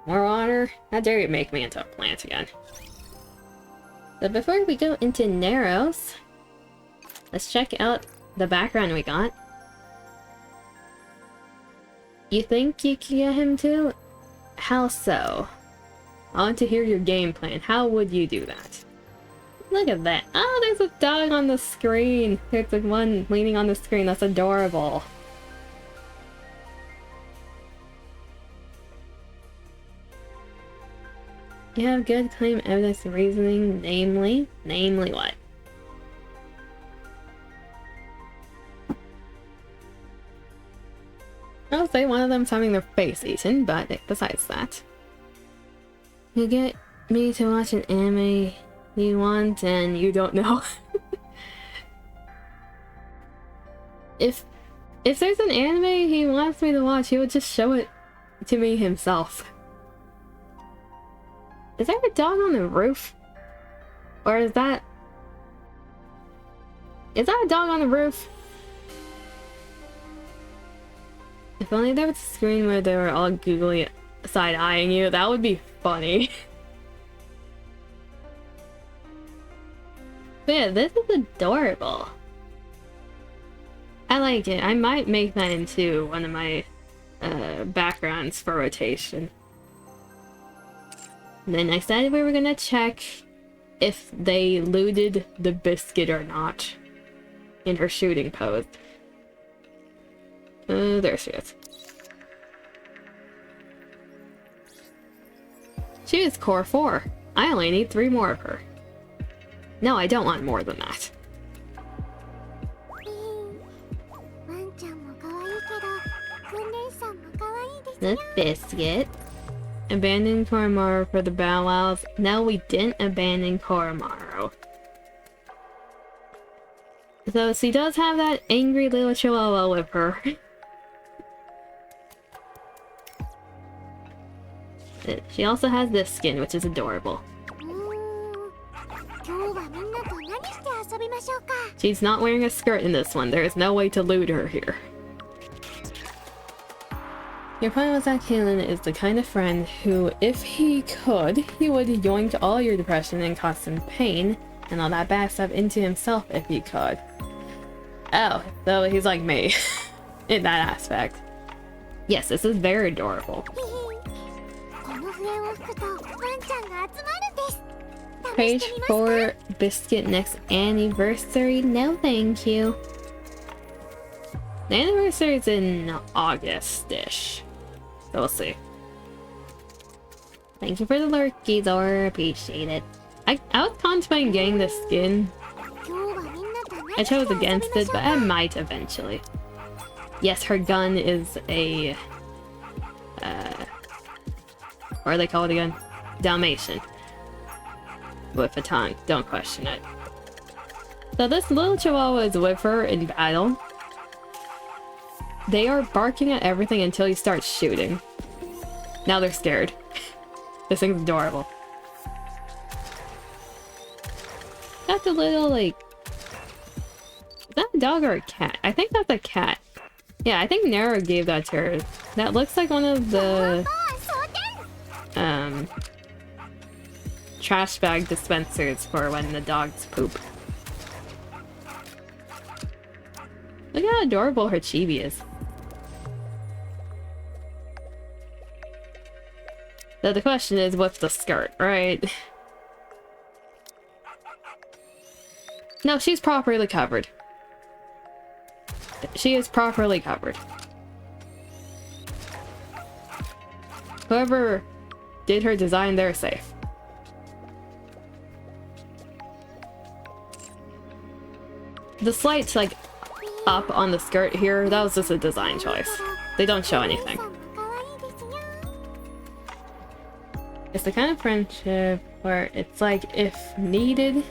[SPEAKER 1] More water? How dare you make me into a plant again. But before we go into Narrows, let's check out the background we got. You think you can get him to? How so? I want to hear your game plan. How would you do that? Look at that. Oh, there's a dog on the screen. There's the one leaning on the screen. That's adorable. You have good claim evidence and reasoning, namely what? I'll say one of them's having their face eaten, but besides that. You get me to watch an anime you want and you don't know. If there's an anime he wants me to watch, he would just show it to me himself. Is there a dog on the roof? Or is that a dog on the roof? If only there was a screen where they were all googly side-eyeing you, that would be funny. But yeah, this is adorable. I like it. I might make that into one of my backgrounds for rotation. And then I said we were gonna check if they looted the biscuit or not in her shooting pose. There she is. She is core 4. I only need 3 more of her. No, I don't want more than that. The biscuit. Abandon Koromaru for the Bow Wows. No, we didn't abandon Koromaru. So she does have that angry little chihuahua with her. She also has this skin, which is adorable. She's not wearing a skirt in this one. There is no way to loot her here. Your point was that Kaylin is the kind of friend who, if he could, he would yoink all your depression and cause some pain and all that bad stuff into himself if he could. Oh, so he's like me in that aspect. Yes, this is very adorable. Page 4, biscuit next anniversary. No, thank you. The anniversary is in August-ish. So we'll see. Thank you for the lurky, Zora. Appreciate it. I was contemplating getting the skin. I chose against it, but I might eventually. Yes, her gun is a... what do they call it again? Dalmatian. With a tongue. Don't question it. So this little chihuahua is with her in battle. They are barking at everything until he starts shooting. Now they're scared. This thing's adorable. Got the little, like... Is that a dog or a cat? I think that's a cat. Yeah, I think Nara gave that to her. That looks like one of the... trash bag dispensers for when the dogs poop. Look how adorable her chibi is. So the question is, what's the skirt, right? No, she's properly covered. She is properly covered. Whoever did her design, they're safe. The slight, like, up on the skirt here, that was just a design choice. They don't show anything. It's the kind of friendship where it's like, if you needed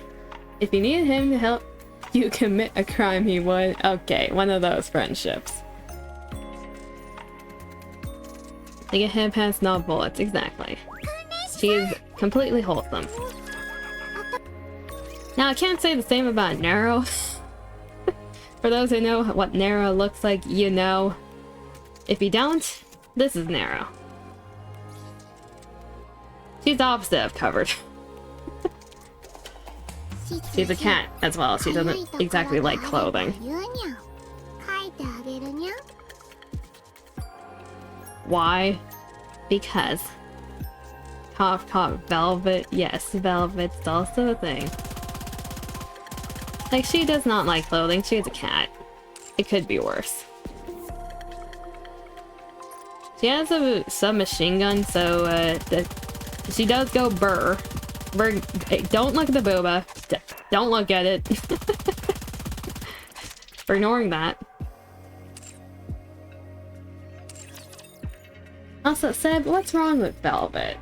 [SPEAKER 1] him to help you commit a crime, he would. Okay, one of those friendships. Like a hip has no bullets, exactly. She is completely wholesome. Now, I can't say the same about Nero. For those who know what Nero looks like, you know. If you don't, this is Nero. She's the opposite of covered. She's a cat as well. She doesn't exactly like clothing. Why? Because. Cough, cough, velvet. Yes, velvet's also a thing. Like, she does not like clothing. She is a cat. It could be worse. She has a submachine gun, so she does go burr. Hey, don't look at the booba. Don't look at it. We're ignoring that. Also, Seb, what's wrong with Velvet?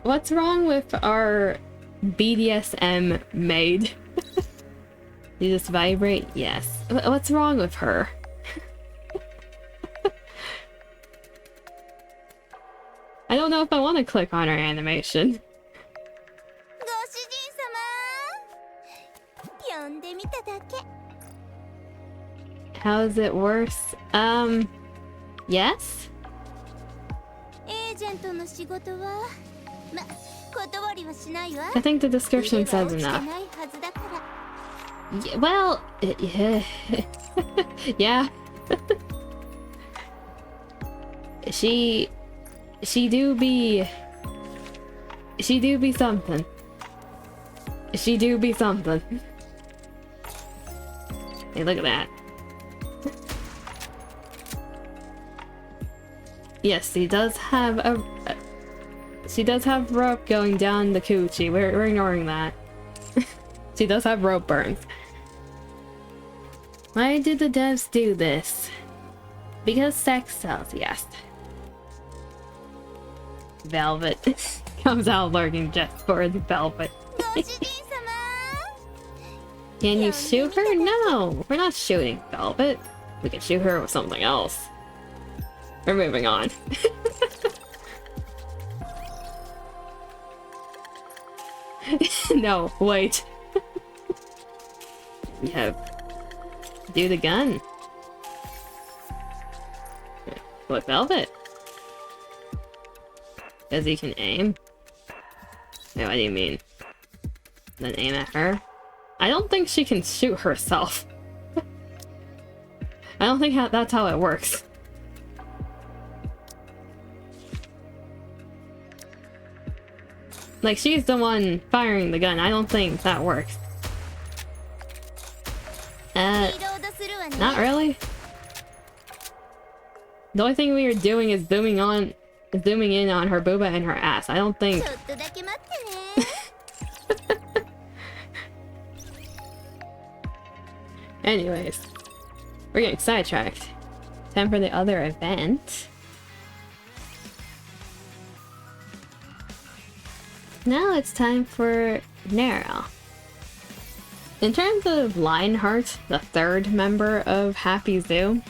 [SPEAKER 1] What's wrong with our BDSM maid? You just vibrate? Yes. What's wrong with her? I don't know if I want to click on her animation. How is it worse? Yes? I think the description says enough. Yeah, well, yeah. Yeah. She do be something. She do be something. Hey, look at that. Yes, she does have a rope going down the coochie. We're ignoring that. She does have rope burns. Why did the devs do this? Because sex sells, yes. Velvet comes out lurking just for the velvet. Can you shoot her? No, we're not shooting Velvet. We can shoot her with something else. We're moving on. No, wait. We have... Do the gun. What, Velvet? Because he can aim? Wait, what do you mean? Then aim at her? I don't think she can shoot herself. I don't think that's how it works. Like, she's the one firing the gun. I don't think that works. Not really. The only thing we are doing is zooming in on her booba and her ass. I don't think... Anyways, we're getting sidetracked. Time for the other event. Now it's time for Nero. In terms of Lionheart, the third member of Happy Zoo,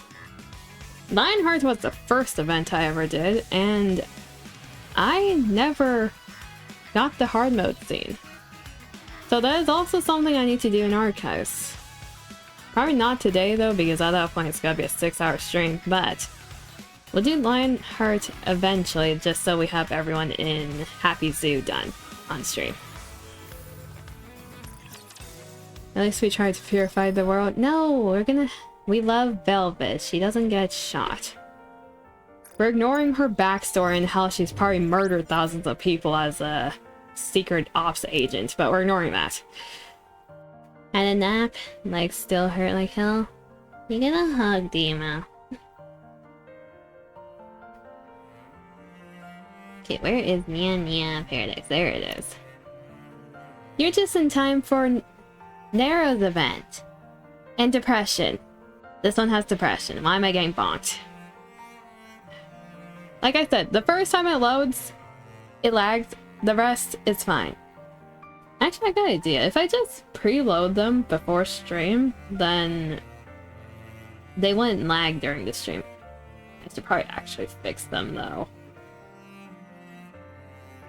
[SPEAKER 1] Lionheart was the first event I ever did, and I never got the hard mode scene. So that is also something I need to do in Archives. Probably not today though, because at that point it's gotta be a 6-hour stream, but we'll do Lionheart eventually, just so we have everyone in Happy Zoo done on stream. At least we tried to purify the world. No, we love Velvet. She doesn't get shot. We're ignoring her backstory and how she's probably murdered thousands of people as a secret ops agent, but we're ignoring that. Had a nap? Legs still hurt like hell? You get a hug, Dima. Okay, where is Nia Paradise? There it is. You're just in time for Nero's event. And depression. This one has depression. Why am I getting bonked? Like I said, the first time it loads, it lags. The rest is fine. Actually, I got an idea. If I just preload them before stream, then they wouldn't lag during the stream. I should probably actually fix them though.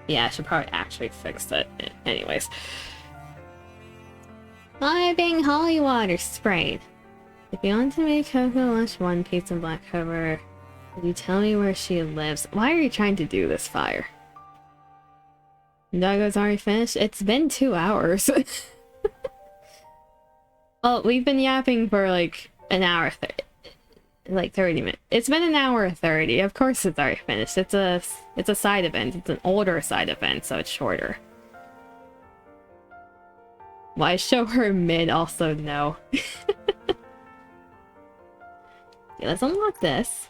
[SPEAKER 1] Yeah, I should probably actually fix it. Anyways. Being holy water sprayed. If you want to make Coco lunch one piece of black cover, will you tell me where she lives? Why are you trying to do this fire? Doggo's already finished? It's been 2 hours. Well, we've been yapping for like an hour, like 30 minutes. It's been an hour 30. Of course it's already finished. It's a side event. It's an older side event, so it's shorter. Why show her mid? Also, no. Okay, let's unlock this.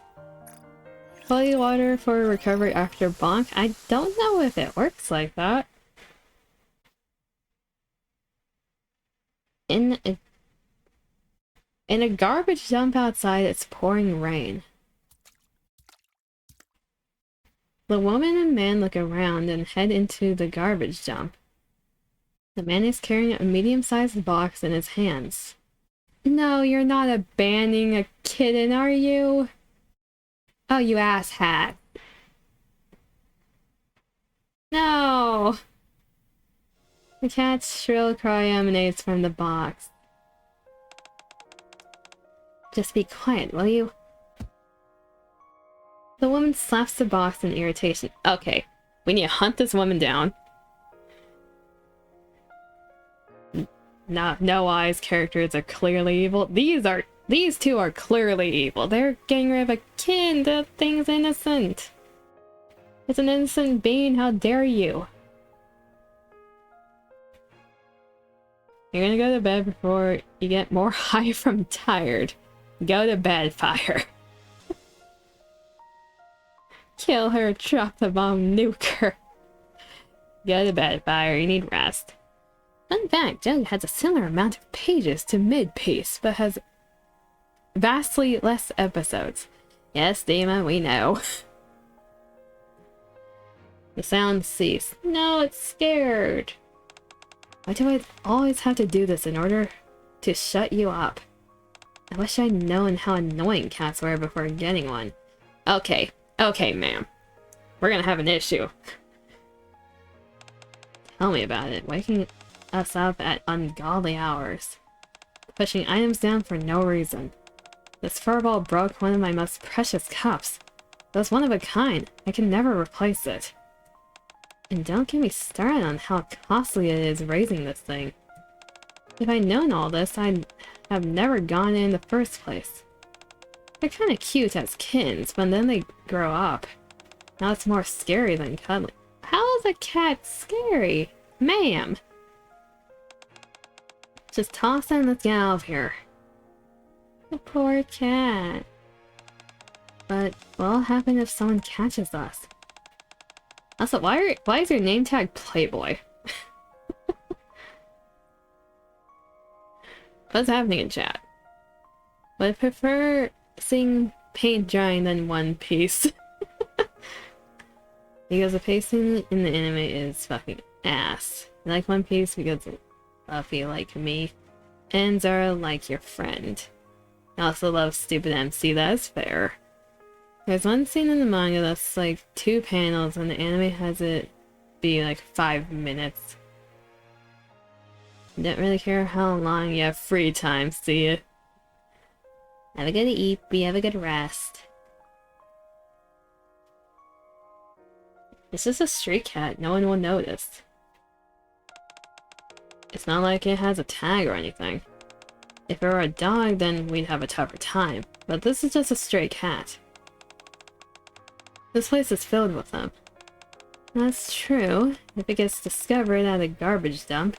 [SPEAKER 1] Holy water for recovery after bonk. I don't know if it works like that. In a garbage dump outside, it's pouring rain. The woman and man look around and head into the garbage dump. The man is carrying a medium-sized box in his hands. No, you're not abandoning a kitten, are you? Oh, you asshat. No! The cat's shrill cry emanates from the box. Just be quiet, will you? The woman slaps the box in irritation. Okay, we need to hunt this woman down. No Eyes characters are clearly evil. These two are clearly evil. They're getting rid of a kid. The thing's innocent. It's an innocent being. How dare you? You're gonna go to bed before you get more high from tired. Go to bed, Fire. Kill her, drop the bomb, nuke her. Go to bed, Fire. You need rest. Fun fact, Jelly has a similar amount of pages to Mid-Piece, but has vastly less episodes. Yes, Dima, we know. The sound ceased. No, it's scared. Why do I always have to do this in order to shut you up? I wish I'd known how annoying cats were before getting one. Okay, ma'am. We're gonna have an issue. Tell me about it. Waking us up at ungodly hours. Pushing items down for no reason. This furball broke one of my most precious cups. It was one of a kind. I can never replace it. And don't get me started on how costly it is raising this thing. If I'd known all this, I'd have never gone in the first place. They're kinda cute as kittens, but then they grow up. Now it's more scary than cuddly. How is a cat scary? Ma'am! Just toss it and let's get out of here. The poor cat. But what'll happen if someone catches us? Also, why is your name tag Playboy? What's happening in chat? But I prefer seeing paint drying than One Piece. Because the pacing in the anime is fucking ass. I like One Piece because Luffy like me, and Zara like your friend. I also love stupid MC, that's fair. There's one scene in the manga that's like 2 panels and the anime has it be like 5 minutes. Don't really care how long you have free time, see ya. Have a good eat, have a good rest. It's just a stray cat, no one will notice. It's not like it has a tag or anything. If it were a dog, then we'd have a tougher time, but this is just a stray cat. This place is filled with them. That's true. If it gets discovered at a garbage dump,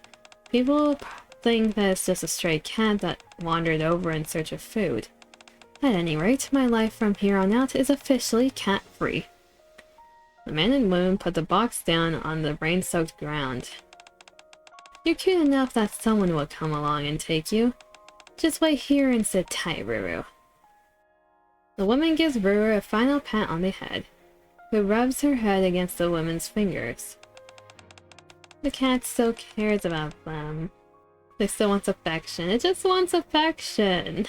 [SPEAKER 1] people think that it's just a stray cat that wandered over in search of food. At any rate, my life from here on out is officially cat-free. The man and woman put the box down on the rain-soaked ground. You're cute enough that someone will come along and take you. Just wait here and sit tight, Ruru. The woman gives Ruru a final pat on the head, who rubs her head against the woman's fingers. The cat still cares about them. It still wants affection. It just wants affection.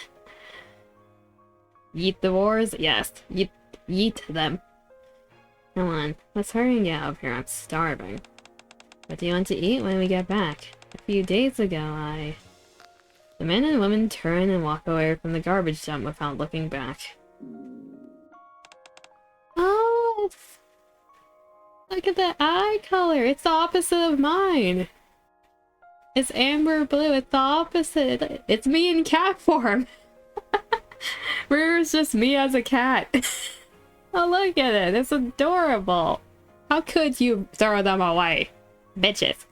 [SPEAKER 1] Yeet the wars? Yes. Yeet them. Come on, let's hurry and get out of here. I'm starving. What do you want to eat when we get back? A few days ago, The man and woman turn and walk away from the garbage dump without looking back. Oh, look at the eye color. It's the opposite of mine. It's amber blue. It's the opposite. It's me in cat form. Ruru's just me as a cat. Oh, look at it. It's adorable. How could you throw them away? Bitches.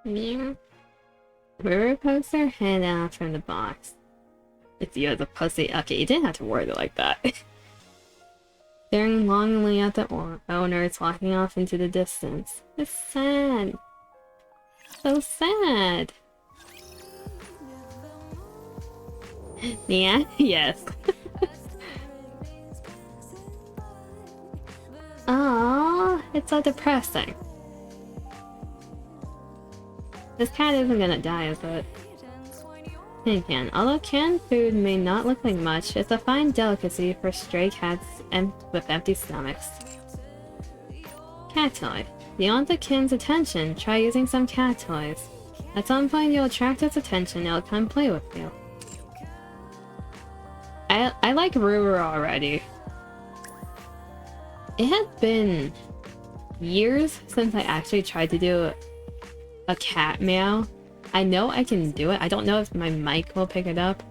[SPEAKER 1] Meow. Ruru pokes her head out from the box. It's you as a pussy. Okay, you didn't have to word it like that. Staring longingly at the owner, it's walking off into the distance. It's sad. So sad. Yeah? Yes. Aww, it's so depressing. This cat isn't gonna die, is it? Tin can. Although canned food may not look like much, it's a fine delicacy for stray cats with empty stomachs. Cat toy. Do you want the kin's attention? Try using some cat toys. At some point you'll attract its attention and it'll come play with you. I like Ruru already. It has been years since I actually tried to do a cat meow. I know I can do it. I don't know if my mic will pick it up.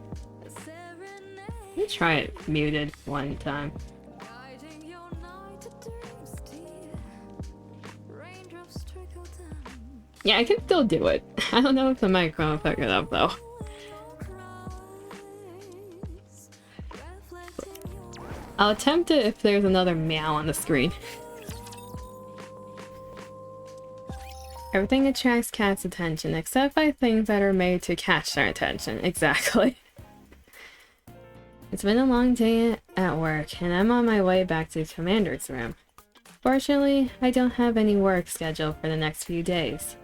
[SPEAKER 1] Let me try it muted one time. Yeah, I can still do it. I don't know if the microphone will pick it up though. I'll attempt it if there's another meow on the screen. Everything attracts cats' attention, except by things that are made to catch their attention. Exactly. It's been a long day at work, and I'm on my way back to Commander's room. Fortunately, I don't have any work scheduled for the next few days.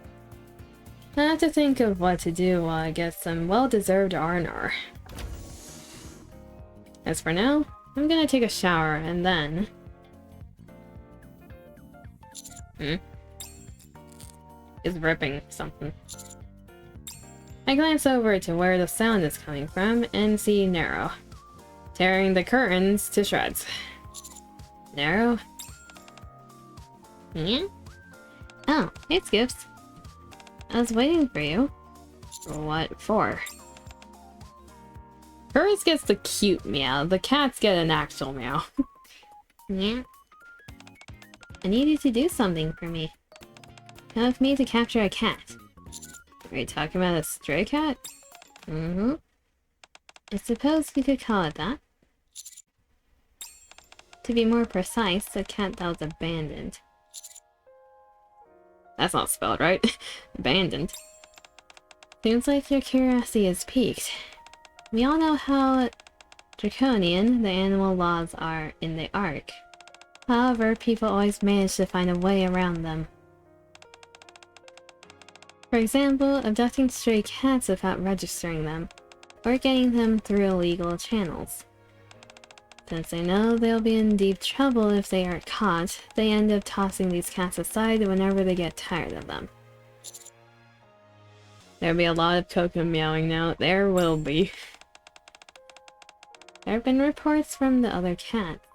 [SPEAKER 1] I have to think of what to do while I get some well-deserved R&R. As for now, I'm gonna take a shower and then... Is ripping something. I glance over to where the sound is coming from and see Nero, tearing the curtains to shreds. Nero? Yeah? Oh, hey Skips. I was waiting for you. What for? Hers gets the cute meow, the cats get an actual meow. Yeah. I need you to do something for me. Come with me to capture a cat. Are you talking about a stray cat? Mm-hmm. I suppose we could call it that. To be more precise, a cat that was abandoned. That's not spelled right. Abandoned. Seems like your curiosity is piqued. We all know how draconian the animal laws are in the Ark. However, people always manage to find a way around them. For example, abducting stray cats without registering them, or getting them through illegal channels. Since they know they'll be in deep trouble if they are caught, they end up tossing these cats aside whenever they get tired of them. There'll be a lot of Coco meowing now. There will be. There have been reports from the other cats.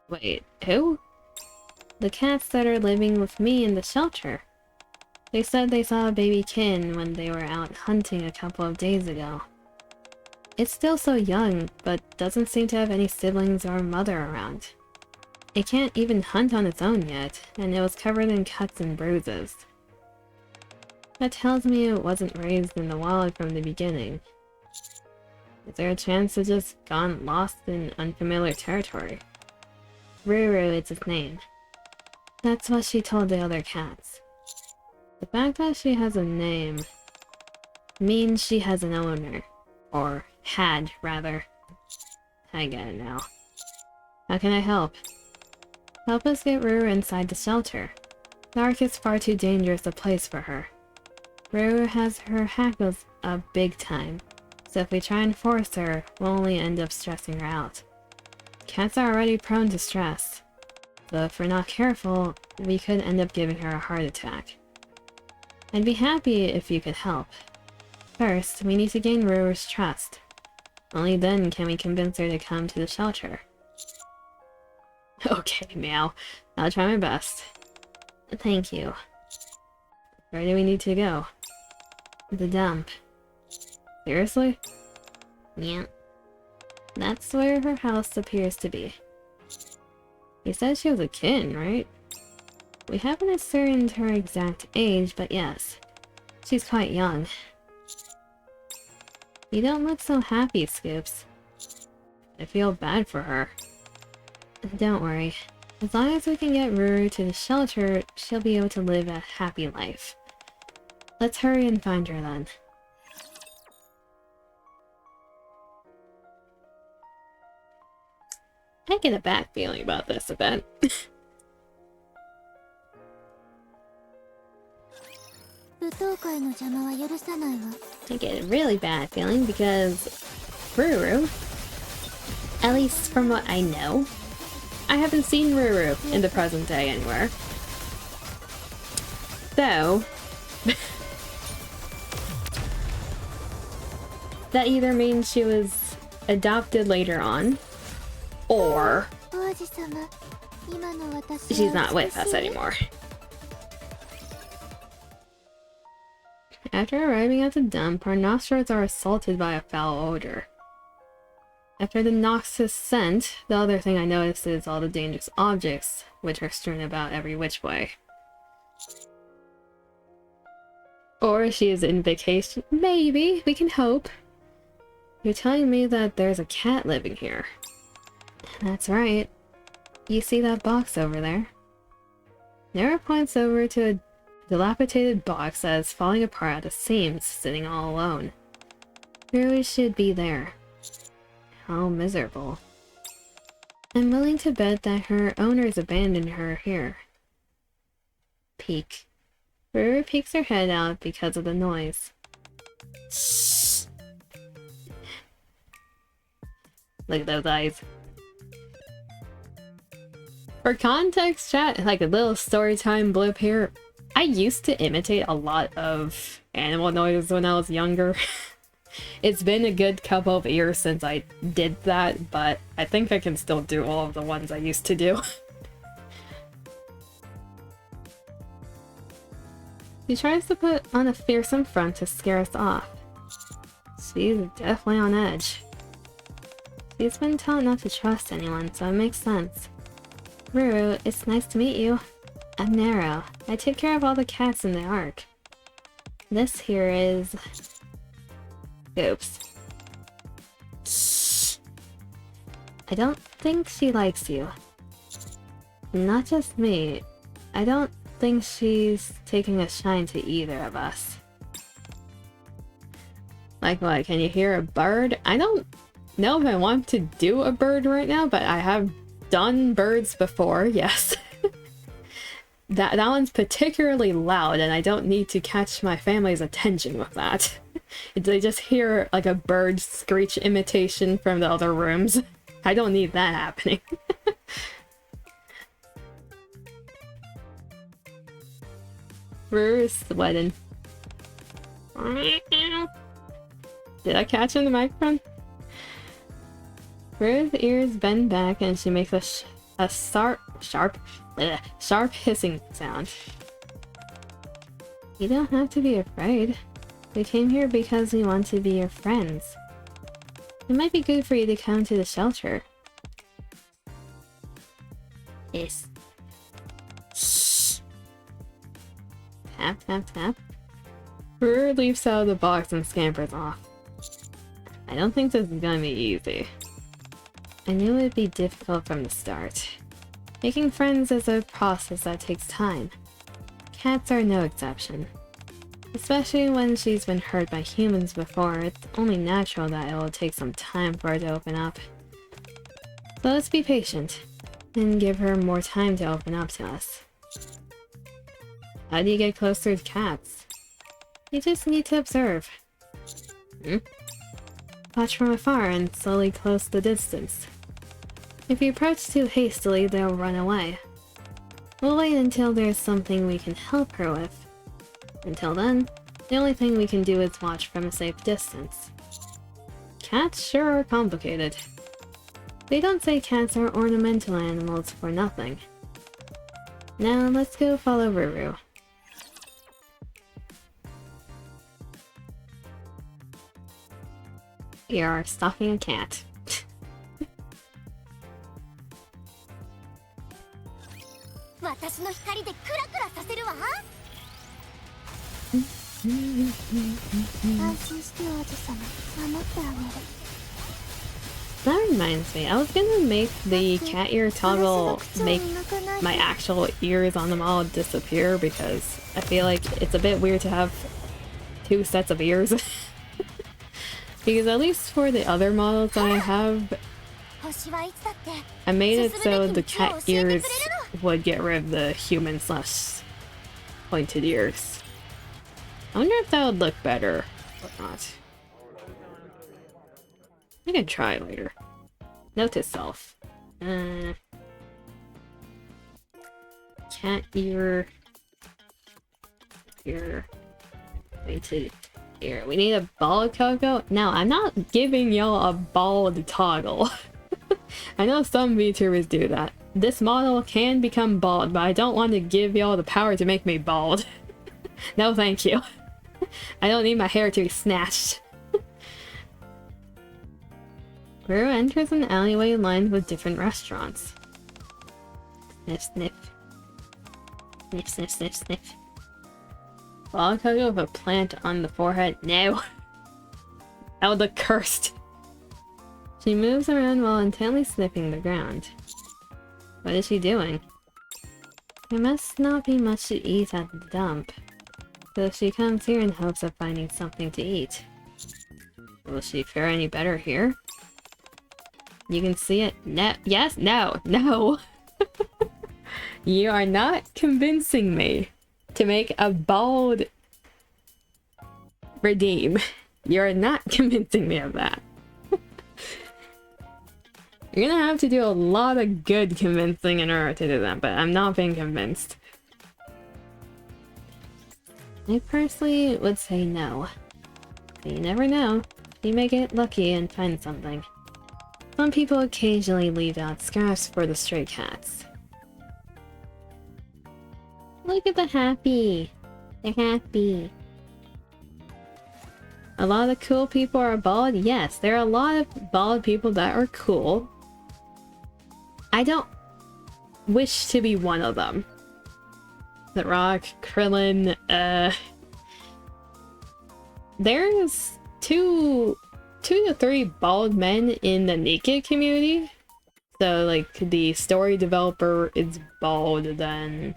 [SPEAKER 1] Wait, who? The cats that are living with me in the shelter. They said they saw a baby kitten when they were out hunting a couple of days ago. It's still so young, but doesn't seem to have any siblings or mother around. It can't even hunt on its own yet, and it was covered in cuts and bruises. That tells me it wasn't raised in the wild from the beginning. Is there a chance it just gone lost in unfamiliar territory? Ruru is its name. That's what she told the other cats. The fact that she has a name means she has an owner. Or had, rather. I get it now. How can I help? Help us get Ruru inside the shelter. The Ark is far too dangerous a place for her. Ruru has her hackles up big time, so if we try and force her, we'll only end up stressing her out. Cats are already prone to stress, so if we're not careful, we could end up giving her a heart attack. I'd be happy if you could help. First, we need to gain Ruru's trust. Only then can we convince her to come to the shelter. Okay, Meow. I'll try my best. Thank you. Where do we need to go? The dump. Seriously? Yeah. That's where her house appears to be. You said she was a kitten, right? We haven't ascertained her exact age, but yes. She's quite young. You don't look so happy, Scoops. I feel bad for her. Don't worry. As long as we can get Ruru to the shelter, she'll be able to live a happy life. Let's hurry and find her then. I get a bad feeling about this event. I get a really bad feeling because Ruru, at least from what I know, I haven't seen Ruru in the present day anywhere. So, that either means she was adopted later on, or she's not with us anymore. After arriving at the dump, our nostrils are assaulted by a foul odor. After the noxious scent, the other thing I notice is all the dangerous objects, which are strewn about every which way. Or she is in vacation. Maybe, we can hope. You're telling me that there's a cat living here. That's right. You see that box over there? Nara points over to a dilapidated box that is falling apart at the seams, sitting all alone. Ruru should be there. How miserable. I'm willing to bet that her owners abandoned her here. Peek. Ruru peeks her head out because of the noise. Shh. Look at those eyes. For context, chat, like a little story time blip here, I used to imitate a lot of animal noises when I was younger. It's been a good couple of years since I did that, but I think I can still do all of the ones I used to do. She tries to put on a fearsome front to scare us off. She's definitely on edge. She's been taught not to trust anyone, so it makes sense. Ruru, it's nice to meet you. I'm Nero. I take care of all the cats in the Ark. This here is... Oops. Shh. I don't think she likes you. Not just me. I don't think she's taking a shine to either of us. Like what? Can you hear a bird? I don't know if I want to do a bird right now, but I have done birds before, yes. That one's particularly loud, and I don't need to catch my family's attention with that. They just hear like a bird screech imitation from the other rooms. I don't need that happening. We're sweating. Did I catch in the microphone? Rue's ears bend back and she makes a sharp hissing sound. You don't have to be afraid. We came here because we want to be your friends. It might be good for you to come to the shelter. Yes. Shh. Tap, tap, tap. Rue leaps out of the box and scampers off. I don't think this is gonna be easy. I knew it would be difficult from the start. Making friends is a process that takes time. Cats are no exception. Especially when she's been hurt by humans before, it's only natural that it will take some time for her to open up. So let's be patient, and give her more time to open up to us. How do you get closer to cats? You just need to observe. Watch from afar and slowly close the distance. If you approach too hastily, they'll run away. We'll wait until there's something we can help her with. Until then, the only thing we can do is watch from a safe distance. Cats sure are complicated. They don't say cats are ornamental animals for nothing. Now let's go follow Ruru. You're stalking a cat. That reminds me, I was gonna make the cat ear toggle make my actual ears on them all disappear because I feel like it's a bit weird to have two sets of ears. Because at least for the other models I have, I made it so the cat ears would get rid of the human / pointed ears. I wonder if that would look better or not. I can try later. Note to self. Cat ear. Pointed ear. We need a bald toggle? No, I'm not giving y'all a bald toggle. I know some VTubers do that. This model can become bald, but I don't want to give y'all the power to make me bald. No thank you. I don't need my hair to be snatched. Ruru enters an alleyway lined with different restaurants. Sniff, sniff. Sniff, sniff, sniff, sniff. Bald toggle with a plant on the forehead. No! That would look cursed. She moves around while intently sniffing the ground. What is she doing? There must not be much to eat at the dump, so she comes here in hopes of finding something to eat. Will she fare any better here? You can see it. No. Yes? No. No! You are not convincing me to make a bald redeem. You're not convincing me of that. You're gonna have to do a lot of good convincing in order to do that, but I'm not being convinced. I personally would say no. But you never know. You may get lucky and find something. Some people occasionally leave out scraps for the stray cats. Look at the happy! They're happy. A lot of cool people are bald? Yes, there are a lot of bald people that are cool. I don't wish to be one of them. The Rock, Krillin, there's two to three bald men in the NIKKE community. So like the story developer is bald, then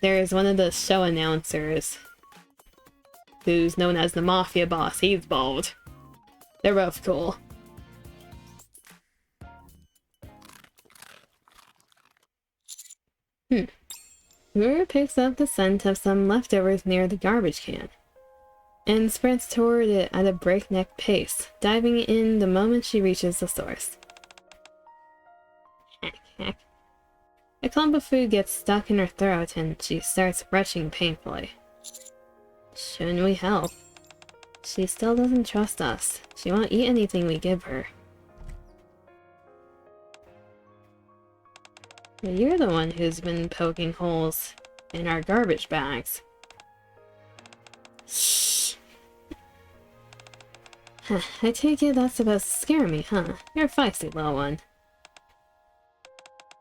[SPEAKER 1] there's one of the show announcers who's known as the Mafia boss. He's bald. They're both cool. Ruru picks up the scent of some leftovers near the garbage can and sprints toward it at a breakneck pace, diving in the moment she reaches the source. Heck, heck. A clump of food gets stuck in her throat and she starts retching painfully. Shouldn't we help? She still doesn't trust us. She won't eat anything we give her. But you're the one who's been poking holes in our garbage bags. Shh. I take it that's supposed to scare me, huh? You're a feisty little one.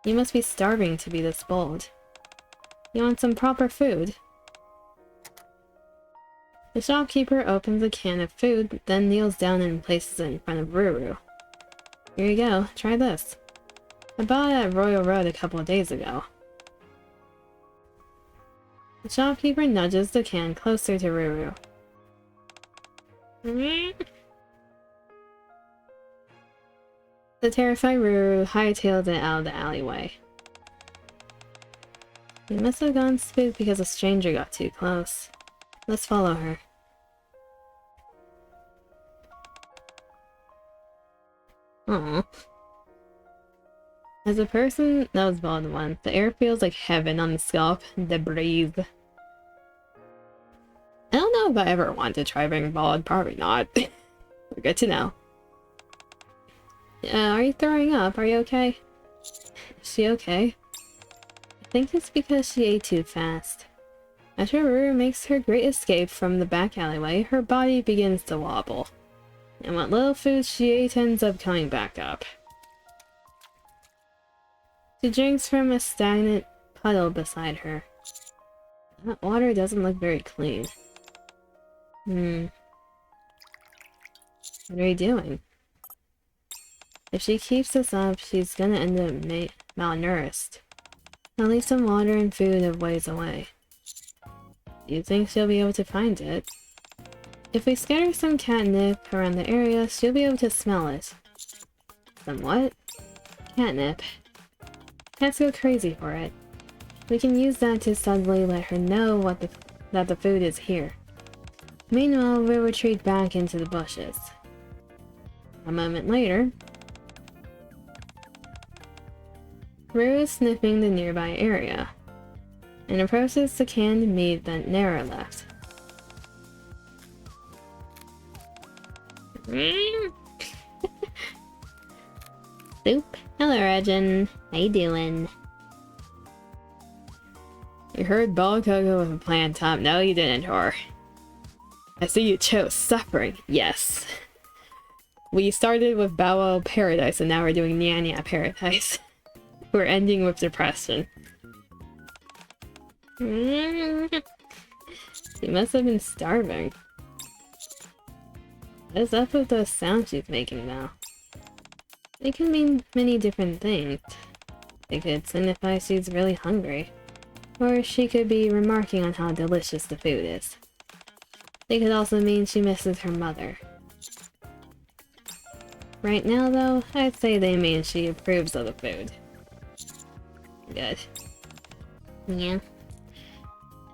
[SPEAKER 1] You must be starving to be this bold. You want some proper food? The shopkeeper opens a can of food, then kneels down and places it in front of Ruru. Here you go, try this. I bought it at Royal Road a couple of days ago. The shopkeeper nudges the can closer to Ruru. The terrified Ruru hightailed it out of the alleyway. He must have gone spooked because a stranger got too close. Let's follow her. Aww. As a person that was bald once, the air feels like heaven on the scalp. The breeze. I don't know if I ever want to try being bald. Probably not. Good to know. Are you throwing up? Are you okay? Is she okay? I think it's because she ate too fast. After Ruru makes her great escape from the back alleyway, her body begins to wobble. And what little food she ate ends up coming back up. She drinks from a stagnant puddle beside her. That water doesn't look very clean. What are you doing? If she keeps this up, she's gonna end up malnourished. I'll leave some water and food a ways away. Do you think she'll be able to find it? If we scatter some catnip around the area, she'll be able to smell it. Some what? Catnip. Cats go crazy for it. We can use that to suddenly let her know that the food is here. Meanwhile, we'll retreat back into the bushes. A moment later, Ruru is sniffing the nearby area and approaches the canned meat that Nara left. Soup. Hello, Regin. How you doing? You heard bald Coco with a plant top. No, you didn't, or I see you chose suffering. Yes. We started with Bow Wow Paradise and now we're doing Nya Paradise. We're ending with depression. She must have been starving. What is up with those sounds she's making now? They can mean many different things. They could signify she's really hungry. Or she could be remarking on how delicious the food is. They could also mean she misses her mother. Right now though, I'd say they mean she approves of the food. Good. Yeah.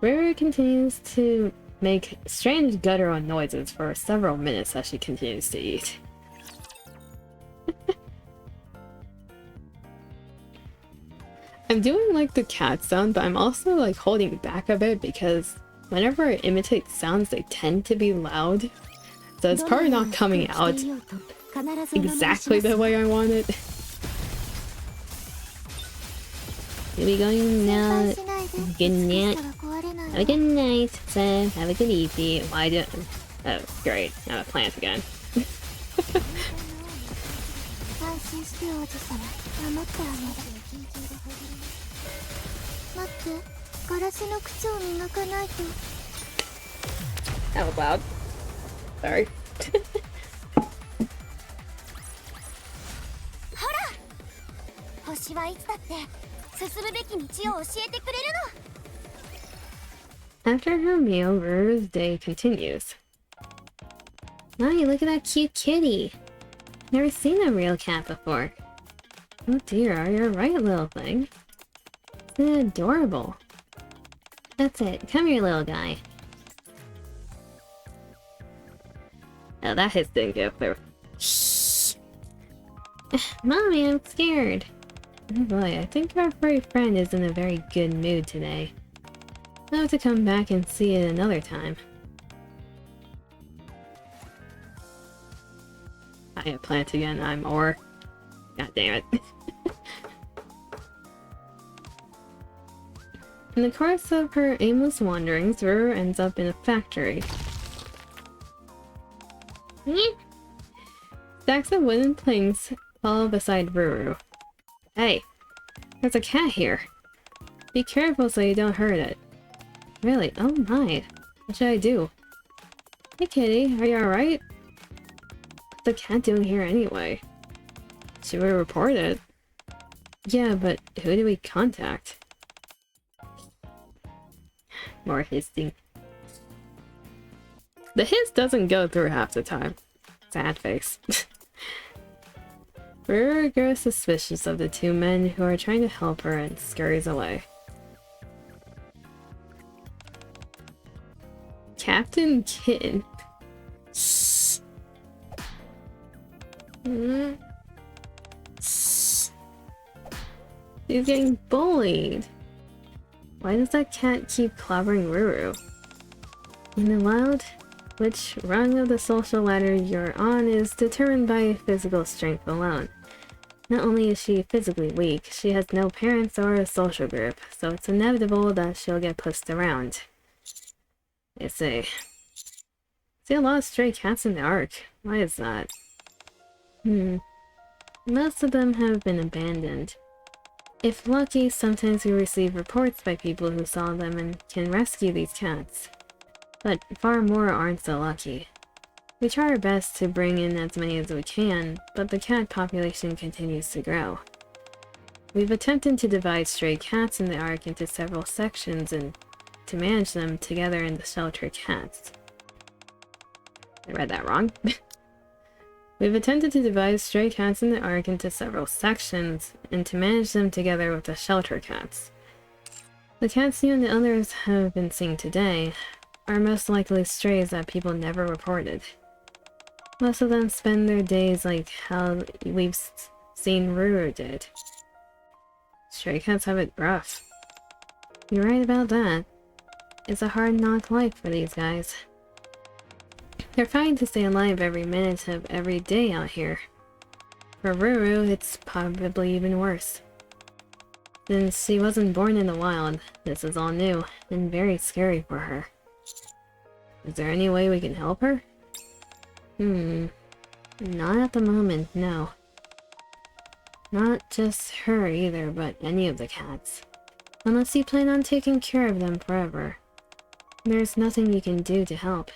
[SPEAKER 1] Ruru continues to make strange guttural noises for several minutes as she continues to eat. I'm doing like the cat sound, but I'm also like holding back a bit because whenever I imitate sounds, they tend to be loud. So it's probably not coming out exactly the way I want it. Here we go now. Good night. Have a good night, so have a good evening. Why do? Oh, great. I'm a plant again. That was loud. Sorry.
[SPEAKER 2] Hora! 星はいつだって進むべき道を教えてくれるの。
[SPEAKER 1] After her meal, Ruru's day continues. Mommy, look at that cute kitty! Never seen a real cat before. Oh dear, are you alright, little thing? Isn't it adorable? That's it. Come here, little guy. Oh, that hiss didn't go through. Shh! Mommy, I'm scared. Oh boy, I think our furry friend is in a very good mood today. I'll have to come back and see it another time. I have plant again, I'm ore. God damn it. In the course of her aimless wanderings, Ruru ends up in a factory. Stacks of wooden planks fall beside Ruru. Hey, there's a cat here. Be careful so you don't hurt it. Really? Oh my. What should I do? Hey kitty, are you alright? What's the cat doing here anyway? Should we report it? Yeah, but who do we contact? More hissing. The hiss doesn't go through half the time. Sad face. Ruru grows suspicious of the two men who are trying to help her and scurries away. Captain Kitten. Shh. Shh. He's getting bullied. Why does that cat keep clobbering Ruru? In the wild, which rung of the social ladder you're on is determined by physical strength alone. Not only is she physically weak, she has no parents or a social group, so it's inevitable that she'll get pushed around. I see a lot of stray cats in the Ark. Why is that? Most of them have been abandoned. If lucky, sometimes we receive reports by people who saw them and can rescue these cats. But far more aren't so lucky. We try our best to bring in as many as we can, but the cat population continues to grow. We've attempted to divide stray cats in the Ark into several sections and to manage them together in the shelter cats. I read that wrong. We've attempted to divide stray cats in the Ark into several sections and to manage them together with the shelter cats. The cats you and the others have been seeing today are most likely strays that people never reported. Most of them spend their days like how we've seen Ruru did. Stray cats have it rough. You're right about that. It's a hard knock life for these guys. They're fighting to stay alive every minute of every day out here. For Ruru, it's probably even worse. Since she wasn't born in the wild, this is all new and very scary for her. Is there any way we can help her? Not at the moment, no. Not just her either, but any of the cats. Unless you plan on taking care of them forever. There's nothing you can do to help.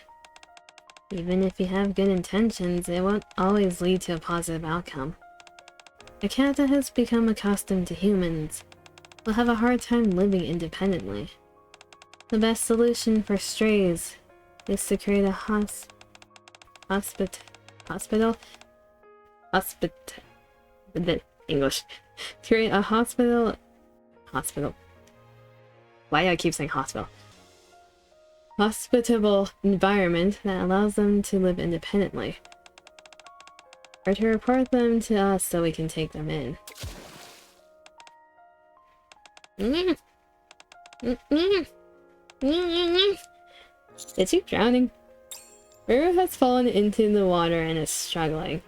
[SPEAKER 1] Even if you have good intentions, it won't always lead to a positive outcome. A cat that has become accustomed to humans will have a hard time living independently. The best solution for strays is to create a create a hospital. Why do I keep saying hospital? Hospitable environment that allows them to live independently. Or to report them to us so we can take them in. Is he drowning? Ruru has fallen into the water and is struggling.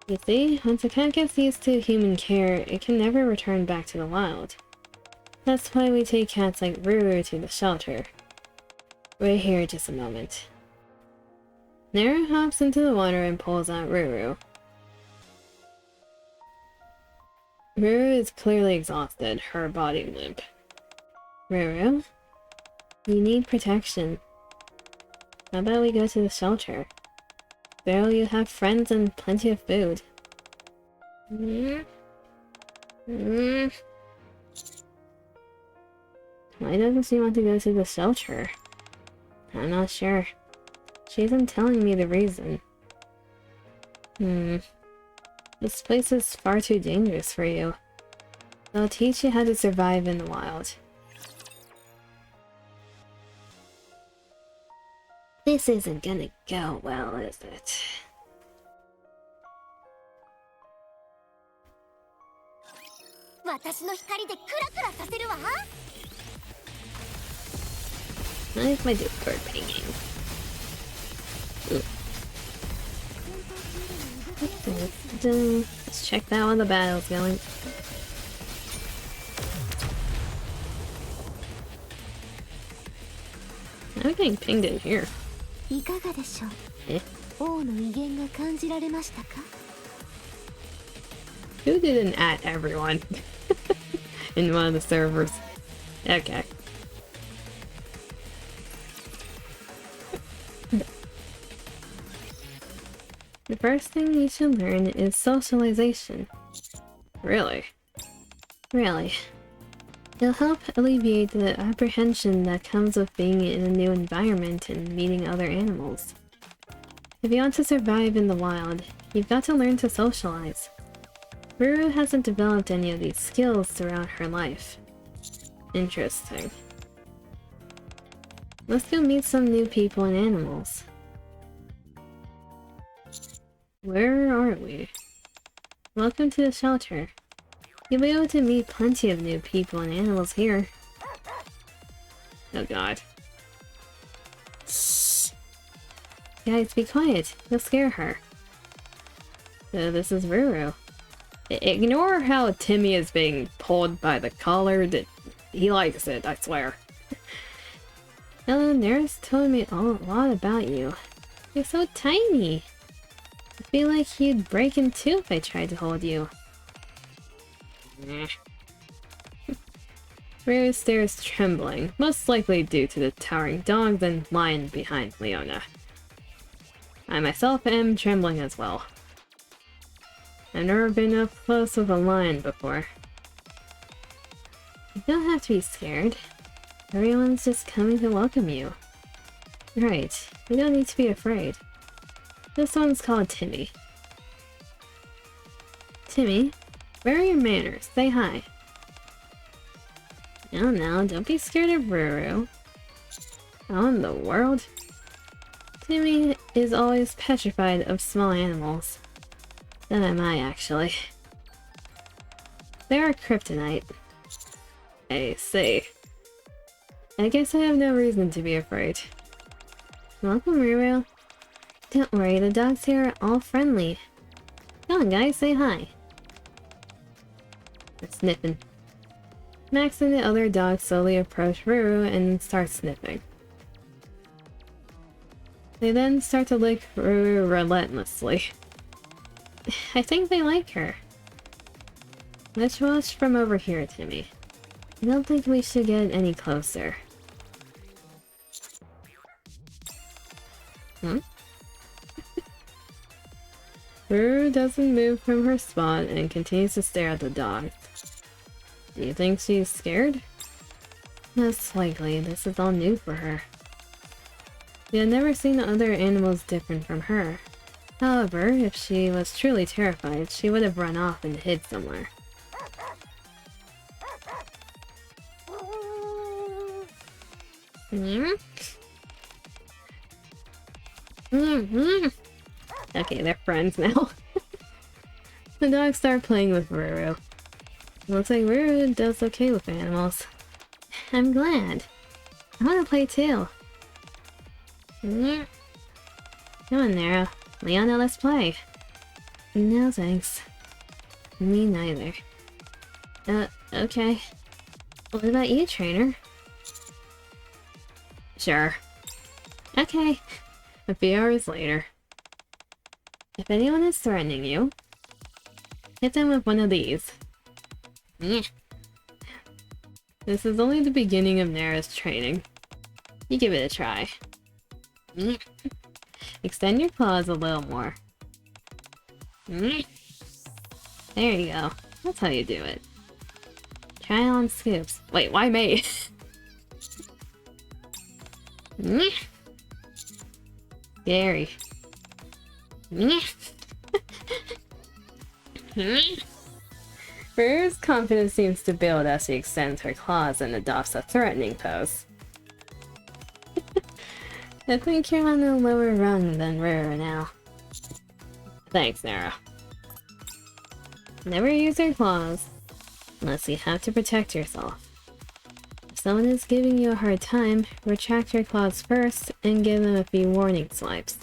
[SPEAKER 1] You see, once a cat gets used to human care, it can never return back to the wild. That's why we take cats like Ruru to the shelter. Wait here just a moment. Nara hops into the water and pulls out Ruru. Ruru is clearly exhausted, her body limp. Ruru, you need protection. How about we go to the shelter? There you have friends and plenty of food. Why doesn't she want to go to the shelter? I'm not sure. She isn't telling me the reason. This place is far too dangerous for you. They'll teach you how to survive in the wild. This isn't gonna go well, is it? Why is my Discord pinging? Let's check that when the battle's going. I'm getting pinged in here. Eh? Who didn't at everyone in one of the servers? Okay. The first thing you should learn is socialization. Really? Really. It'll help alleviate the apprehension that comes with being in a new environment and meeting other animals. If you want to survive in the wild, you've got to learn to socialize. Ruru hasn't developed any of these skills throughout her life. Interesting. Let's go meet some new people and animals. Where are we? Welcome to the shelter. You'll be able to meet plenty of new people and animals here. Oh god. Shh. Guys, be quiet. You'll scare her. So this is Ruru. Ignore how Timmy is being pulled by the collar. He likes it, I swear. Hello, Nurse told me a lot about you. You're so tiny. I feel like you'd break in two if I tried to hold you. Ruru stares trembling, most likely due to the towering dogs and lion behind Leona. I myself am trembling as well. I've never been up close with a lion before. You don't have to be scared. Everyone's just coming to welcome you. Right, you don't need to be afraid. This one's called Timmy. Timmy, where are your manners? Say hi. No, don't be scared of Ruru. How in the world? Timmy is always petrified of small animals. So am I, actually. They are kryptonite. I see. I guess I have no reason to be afraid. Welcome, Ruru. Don't worry, the dogs here are all friendly. Come on, guys, say hi. They're sniffing. Max and the other dogs slowly approach Ruru and start sniffing. They then start to lick Ruru relentlessly. I think they like her. Let's watch from over here, Timmy. I don't think we should get any closer. Ruru doesn't move from her spot and continues to stare at the dog. Do you think she's scared? Most likely, this is all new for her. We had never seen other animals different from her. However, if she was truly terrified, she would have run off and hid somewhere. Okay, they're friends now. The dogs start playing with Ruru. Looks like Ruru does okay with animals. I'm glad. I want to play too. Come on, Nero. Leona, let's play. No thanks. Me neither. Okay. What about you, trainer? Sure. Okay. A few hours later. If anyone is threatening you, hit them with one of these. This is only the beginning of Nara's training. You give it a try. Extend your claws a little more. There you go. That's how you do it. Try on Scoops. Wait, why me? Scary. Ruru's confidence seems to build as she extends her claws and adopts a threatening pose. I think you're on a lower rung than Ruru now. Thanks, Nara. Never use your claws, unless you have to protect yourself. If someone is giving you a hard time, retract your claws first and give them a few warning swipes.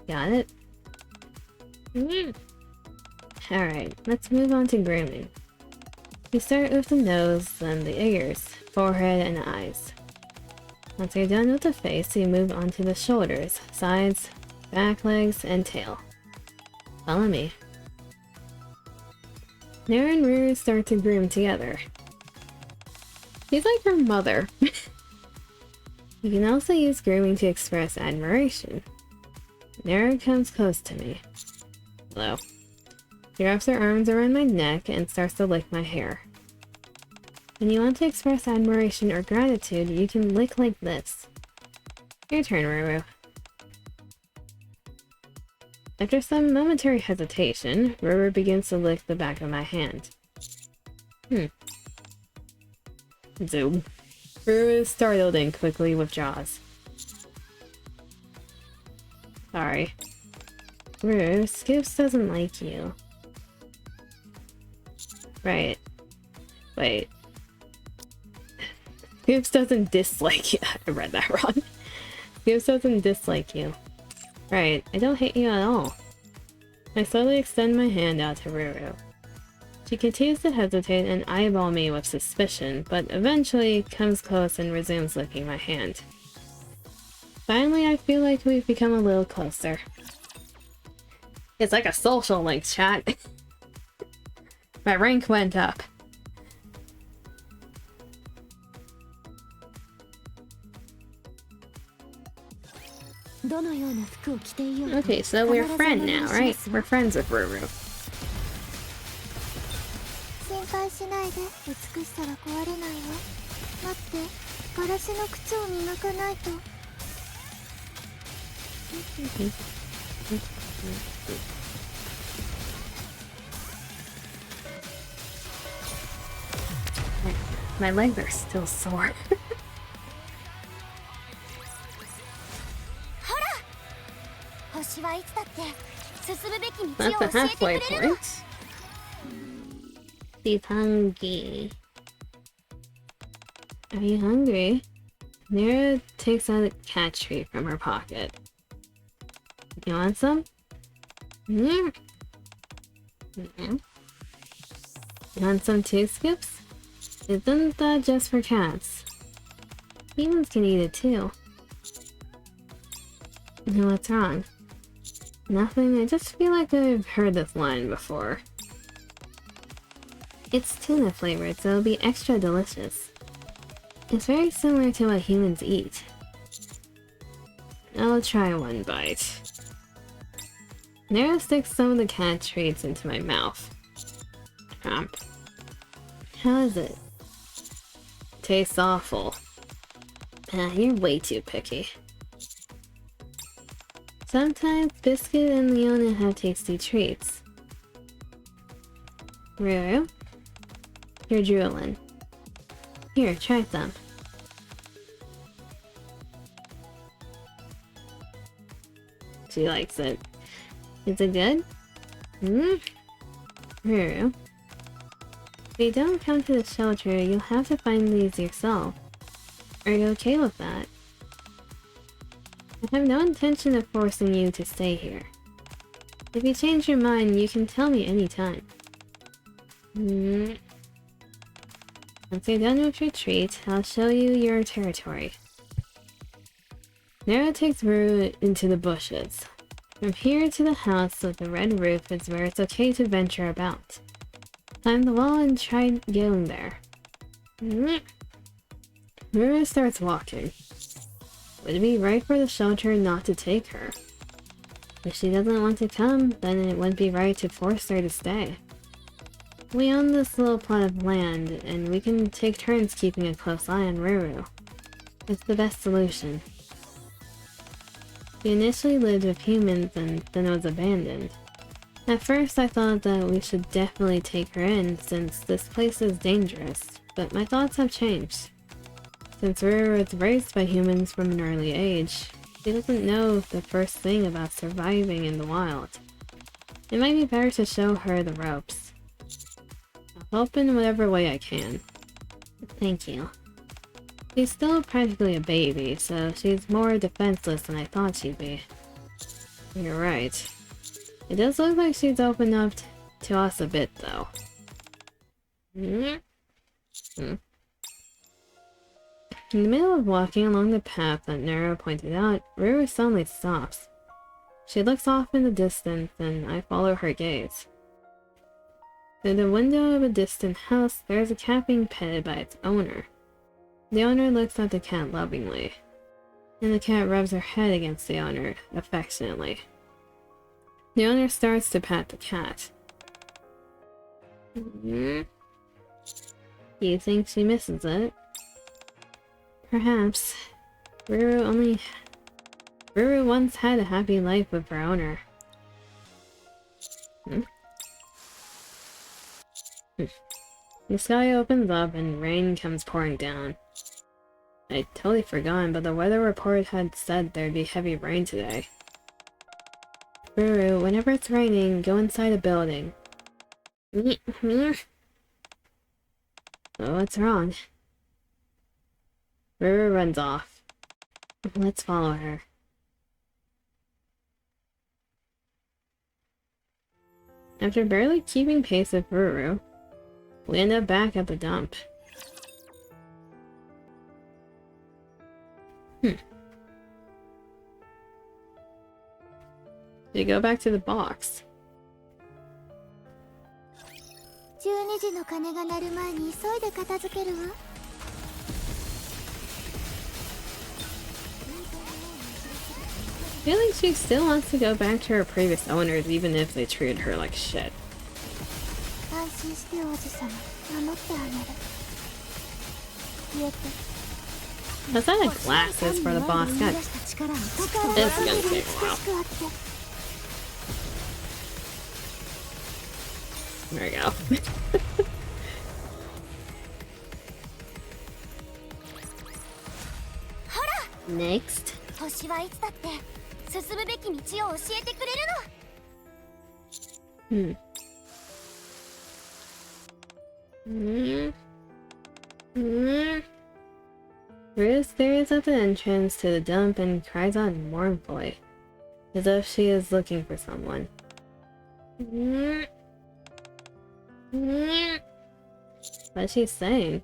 [SPEAKER 1] Got it? Alright, let's move on to grooming. You start with the nose, then the ears, forehead, and eyes. Once you're done with the face, you move on to the shoulders, sides, back legs, and tail. Follow me. Nara and Ruru start to groom together. She's like her mother. You can also use grooming to express admiration. Nara comes close to me. Hello. She wraps her arms around my neck and starts to lick my hair. When you want to express admiration or gratitude, you can lick like this. Your turn, Ruru. After some momentary hesitation, Ruru begins to lick the back of my hand. Zoom. Ruru is startled and quickly withdraws. Sorry. Ruru, Scoops doesn't like you. Right. Wait. Scoops doesn't dislike you. I read that wrong. Scoops doesn't dislike you. Right, I don't hate you at all. I slowly extend my hand out to Ruru. She continues to hesitate and eyeball me with suspicion, but eventually comes close and resumes licking my hand. Finally, I feel like we've become a little closer. It's like a social link, chat. My rank went up. Okay, so we're friends now, right? We're friends with Ruru. My legs are still sore. That's the halfway point. She's hungry. Are you hungry? Nara takes out a cat treat from her pocket. You want some? You want some too, Skips? Isn't that just for cats? Humans can eat it too. What's wrong? Nothing, I just feel like I've heard this line before. It's tuna flavored, so it'll be extra delicious. It's very similar to what humans eat. I'll try one bite. Nara sticks some of the cat treats into my mouth. How is it? Tastes awful. You're way too picky. Sometimes Biscuit and Leona have tasty treats. Ruru? You're drooling. Here, try some. She likes it. Is it good? Ruru? If you don't come to the shelter, you'll have to find these yourself. Are you okay with that? I have no intention of forcing you to stay here. If you change your mind, you can tell me anytime. Once you're done with your treat, I'll show you your territory. Nara takes Ruru into the bushes. From here to the house with the red roof is where it's okay to venture about. Climb the wall and try getting there. Ruru starts walking. Would it be right for the shelter not to take her? If she doesn't want to come, then it wouldn't be right to force her to stay. We own this little plot of land, and we can take turns keeping a close eye on Ruru. It's the best solution. She initially lived with humans and then was abandoned. At first I thought that we should definitely take her in since this place is dangerous, but my thoughts have changed. Since Ruru was raised by humans from an early age, she doesn't know the first thing about surviving in the wild. It might be better to show her the ropes. I'll help in whatever way I can. Thank you. She's still practically a baby, so she's more defenseless than I thought she'd be. You're right. It does look like she's opened up to us a bit, though. In the middle of walking along the path that Nero pointed out, Ruru suddenly stops. She looks off in the distance, and I follow her gaze. Through the window of a distant house, there is a cat being petted by its owner. The owner looks at the cat lovingly, and the cat rubs her head against the owner affectionately. The owner starts to pat the cat. Do you think she misses it? Perhaps. Ruru once had a happy life with her owner. The sky opens up and rain comes pouring down. I'd totally forgotten, but the weather report had said there'd be heavy rain today. Ruru, whenever it's raining, go inside a building. Oh, what's wrong? Ruru runs off. Let's follow her. After barely keeping pace with Ruru, we end up back at the dump. We go back to the box.
[SPEAKER 2] 12時の鐘が鳴る前に急いで片付けるわ。
[SPEAKER 1] I feel like she still wants to go back to her previous owners even if they treated her like shit.
[SPEAKER 2] 安心して王子様、守ってあげる。言えて。
[SPEAKER 1] Let's add glasses for the boss. God, this is gonna take a while. There we go. Next.
[SPEAKER 2] 星はいつだって進むべき道を教えてくれるの。
[SPEAKER 1] Ruru stares at the entrance to the dump and cries out mournfully, as if she is looking for someone. What's she saying?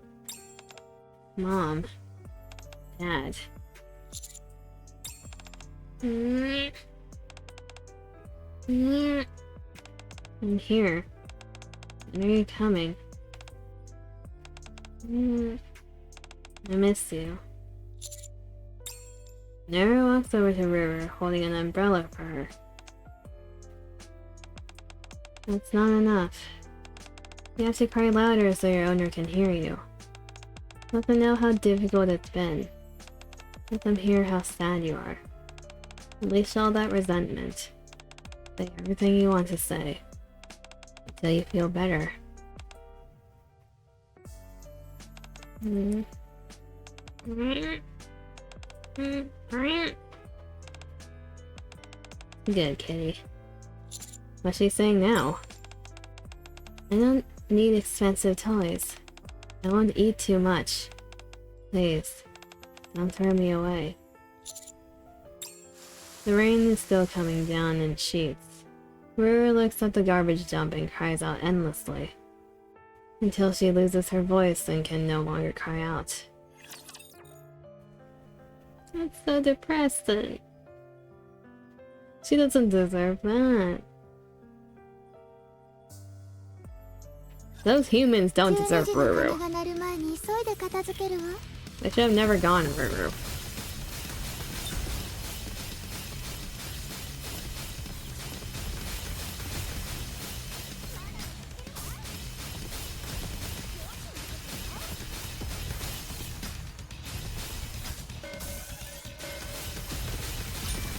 [SPEAKER 1] Mom. Dad. I'm here. When are you coming? I miss you. Nero walks over to Ruru, holding an umbrella for her. That's not enough. You have to cry louder so your owner can hear you. Let them know how difficult it's been. Let them hear how sad you are. Release all that resentment. Say everything you want to say. Until you feel better. Good, kitty. What's she saying now? I don't need expensive toys. I won't eat too much. Please, don't throw me away. The rain is still coming down in sheets. Ruru looks at the garbage dump and cries out endlessly. Until she loses her voice and can no longer cry out. That's so depressing. She doesn't deserve that. Those humans don't deserve Ruru. They should have never gone Ruru.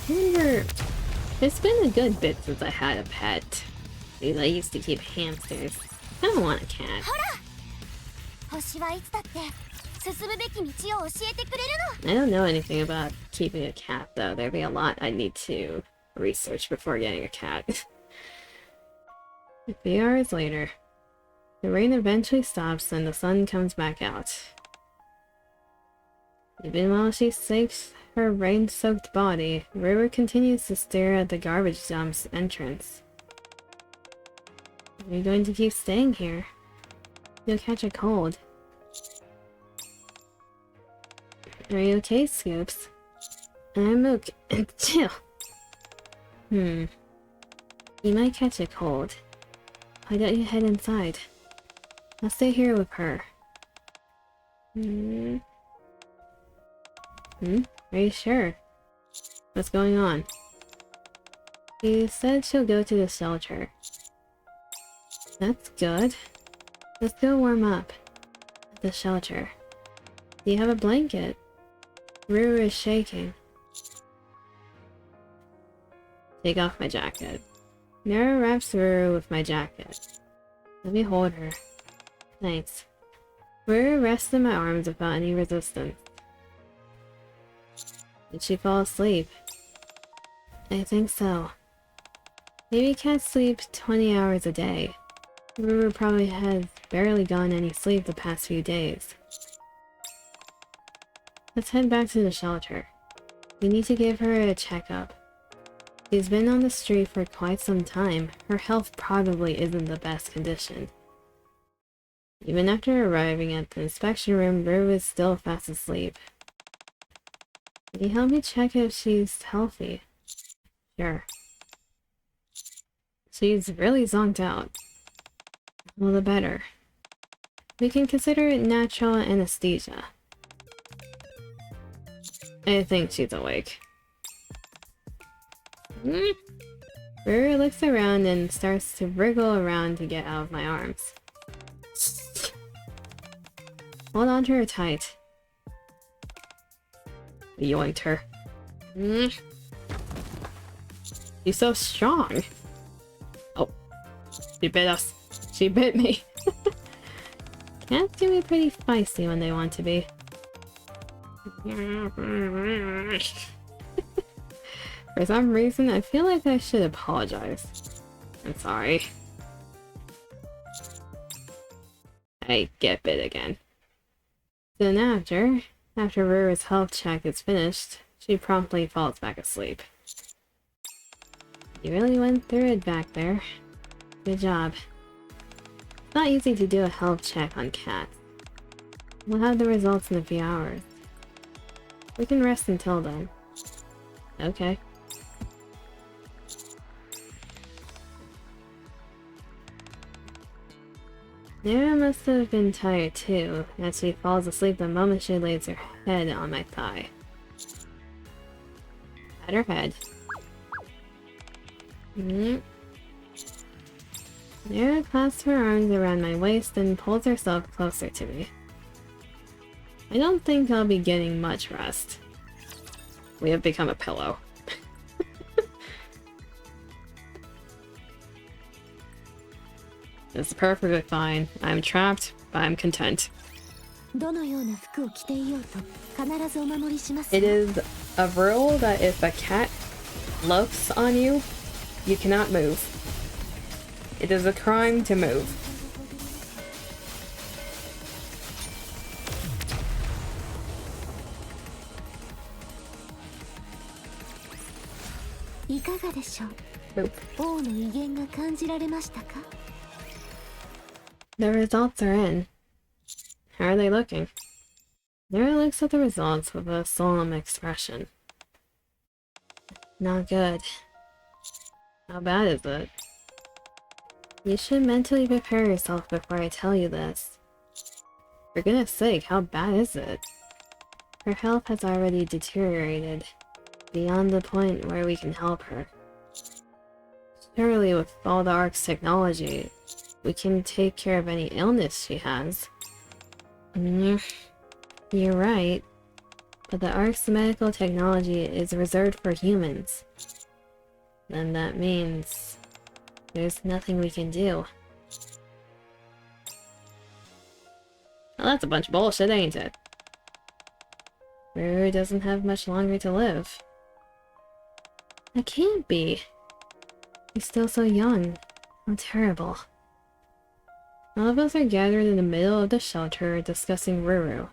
[SPEAKER 1] I wonder... It's been a good bit since I had a pet. Dude, I used to keep hamsters. I don't want a cat. I don't know anything about keeping a cat, though. There'd be a lot I'd need to research before getting a cat. A few hours later, the rain eventually stops and the sun comes back out. Even while she shakes her rain-soaked body, River continues to stare at the garbage dump's entrance. Are you going to keep staying here? You'll catch a cold. Are you okay, Scoops? I'm okay. Chill. You might catch a cold. Why don't you head inside? I'll stay here with her. Are you sure? What's going on? She said she'll go to the shelter. That's good. Let's go warm up at the shelter. Do you have a blanket? Ruru is shaking. Take off my jacket. Nara wraps Ruru with my jacket. Let me hold her. Thanks. Ruru rests in my arms without any resistance. Did she fall asleep? I think so. Maybe cats sleep 20 hours a day. Ruru probably has barely gotten any sleep the past few days. Let's head back to the shelter. We need to give her a checkup. She's been on the street for quite some time. Her health probably isn't the best condition. Even after arriving at the inspection room, Ruru is still fast asleep. Can you help me check if she's healthy? Sure. She's really zonked out. All the better. We can consider it natural anesthesia. I think she's awake. Ruru looks around and starts to wriggle around to get out of my arms. Hold on to her tight. Yoinked her. She's so strong. Oh, she bit us. She bit me. Cats can be pretty feisty when they want to be. For some reason, I feel like I should apologize. I'm sorry. I get bit again. Soon after Ruru's health check is finished, she promptly falls back asleep. You really went through it back there. Good job. It's not easy to do a health check on cats. We'll have the results in a few hours. We can rest until then. Okay. Nara must have been tired too, as she falls asleep the moment she lays her head on my thigh. At her head. Nara clasps her arms around my waist and pulls herself closer to me. I don't think I'll be getting much rest. We have become a pillow. It's perfectly fine. I'm trapped, but I'm content. It is a rule that if a cat looks on you, you cannot move. It is a crime to move. Boop. The results are in. How are they looking? Nara looks at the results with a solemn expression. Not good. How bad is it? You should mentally prepare yourself before I tell you this. For goodness sake, how bad is it? Her health has already deteriorated, beyond the point where we can help her. Surely with all the Ark's technology, we can take care of any illness she has. You're right. but the Ark's medical technology is reserved for humans. Then that means there's nothing we can do. Well, that's a bunch of bullshit, ain't it? Ruru doesn't have much longer to live. That can't be. He's still so young. How terrible. All of us are gathered in the middle of the shelter discussing Ruru.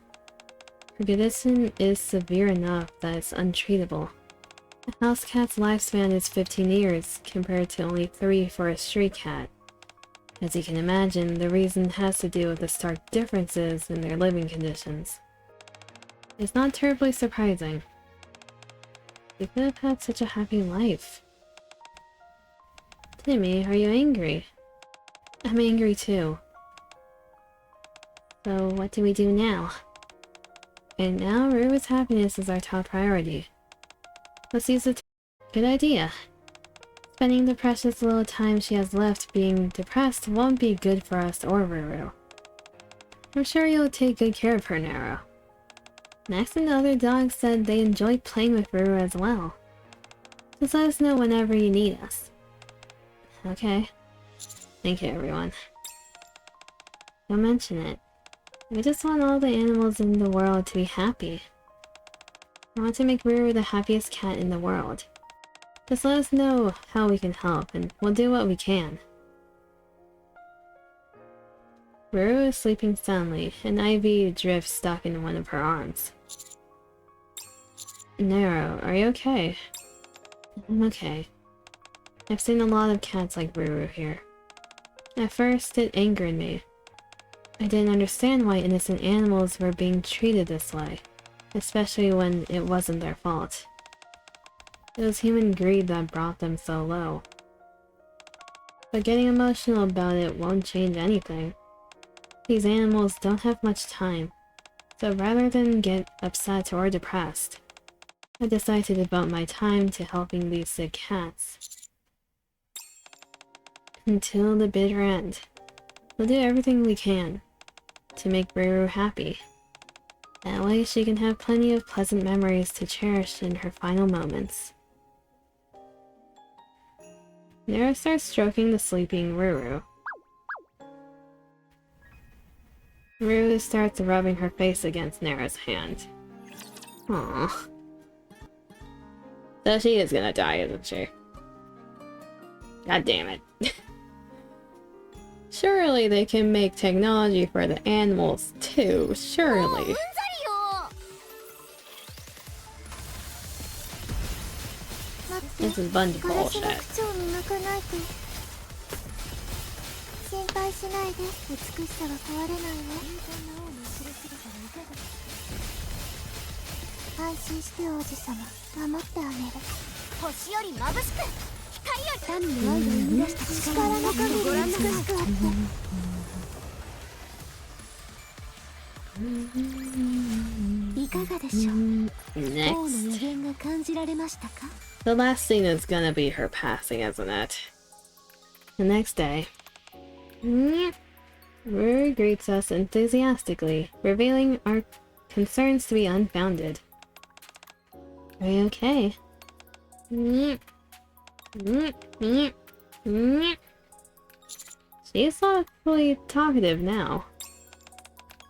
[SPEAKER 1] Her condition is severe enough that it's untreatable. A house cat's lifespan is 15 years, compared to only 3 for a street cat. As you can imagine, the reason has to do with the stark differences in their living conditions. It's not terribly surprising. They could have had such a happy life. Timmy, are you angry? I'm angry too. So what do we do now? And now Ruru's happiness is our top priority. Let's use it. Good idea. Spending the precious little time she has left being depressed won't be good for us or Ruru. I'm sure you'll take good care of her, Nero. Max and the other dogs said they enjoyed playing with Ruru as well. Just let us know whenever you need us. Okay. Thank you, everyone. Don't mention it. We just want all the animals in the world to be happy. I want to make Ruru the happiest cat in the world. Just let us know how we can help, and we'll do what we can. Ruru is sleeping soundly, and Ivy drifts stuck in one of her arms. Nero, are you okay? I'm okay. I've seen a lot of cats like Ruru here. At first, it angered me. I didn't understand why innocent animals were being treated this way, especially when it wasn't their fault. It was human greed that brought them so low. But getting emotional about it won't change anything. These animals don't have much time, so rather than get upset or depressed, I decided to devote my time to helping these sick cats. Until the bitter end, we'll do everything we can to make Ruru happy. That way she can have plenty of pleasant memories to cherish in her final moments. Nero starts stroking the sleeping Ruru. Ruru starts rubbing her face against Nero's hand. Aww. So she is gonna die, isn't she? God damn it. Surely they can make technology for the animals too, surely. This is a bunch of bullshit. Next. The last scene is gonna be her passing, isn't it? The next day, Ruru greets us enthusiastically, revealing our concerns to be unfounded. Are you okay? She's awfully talkative now.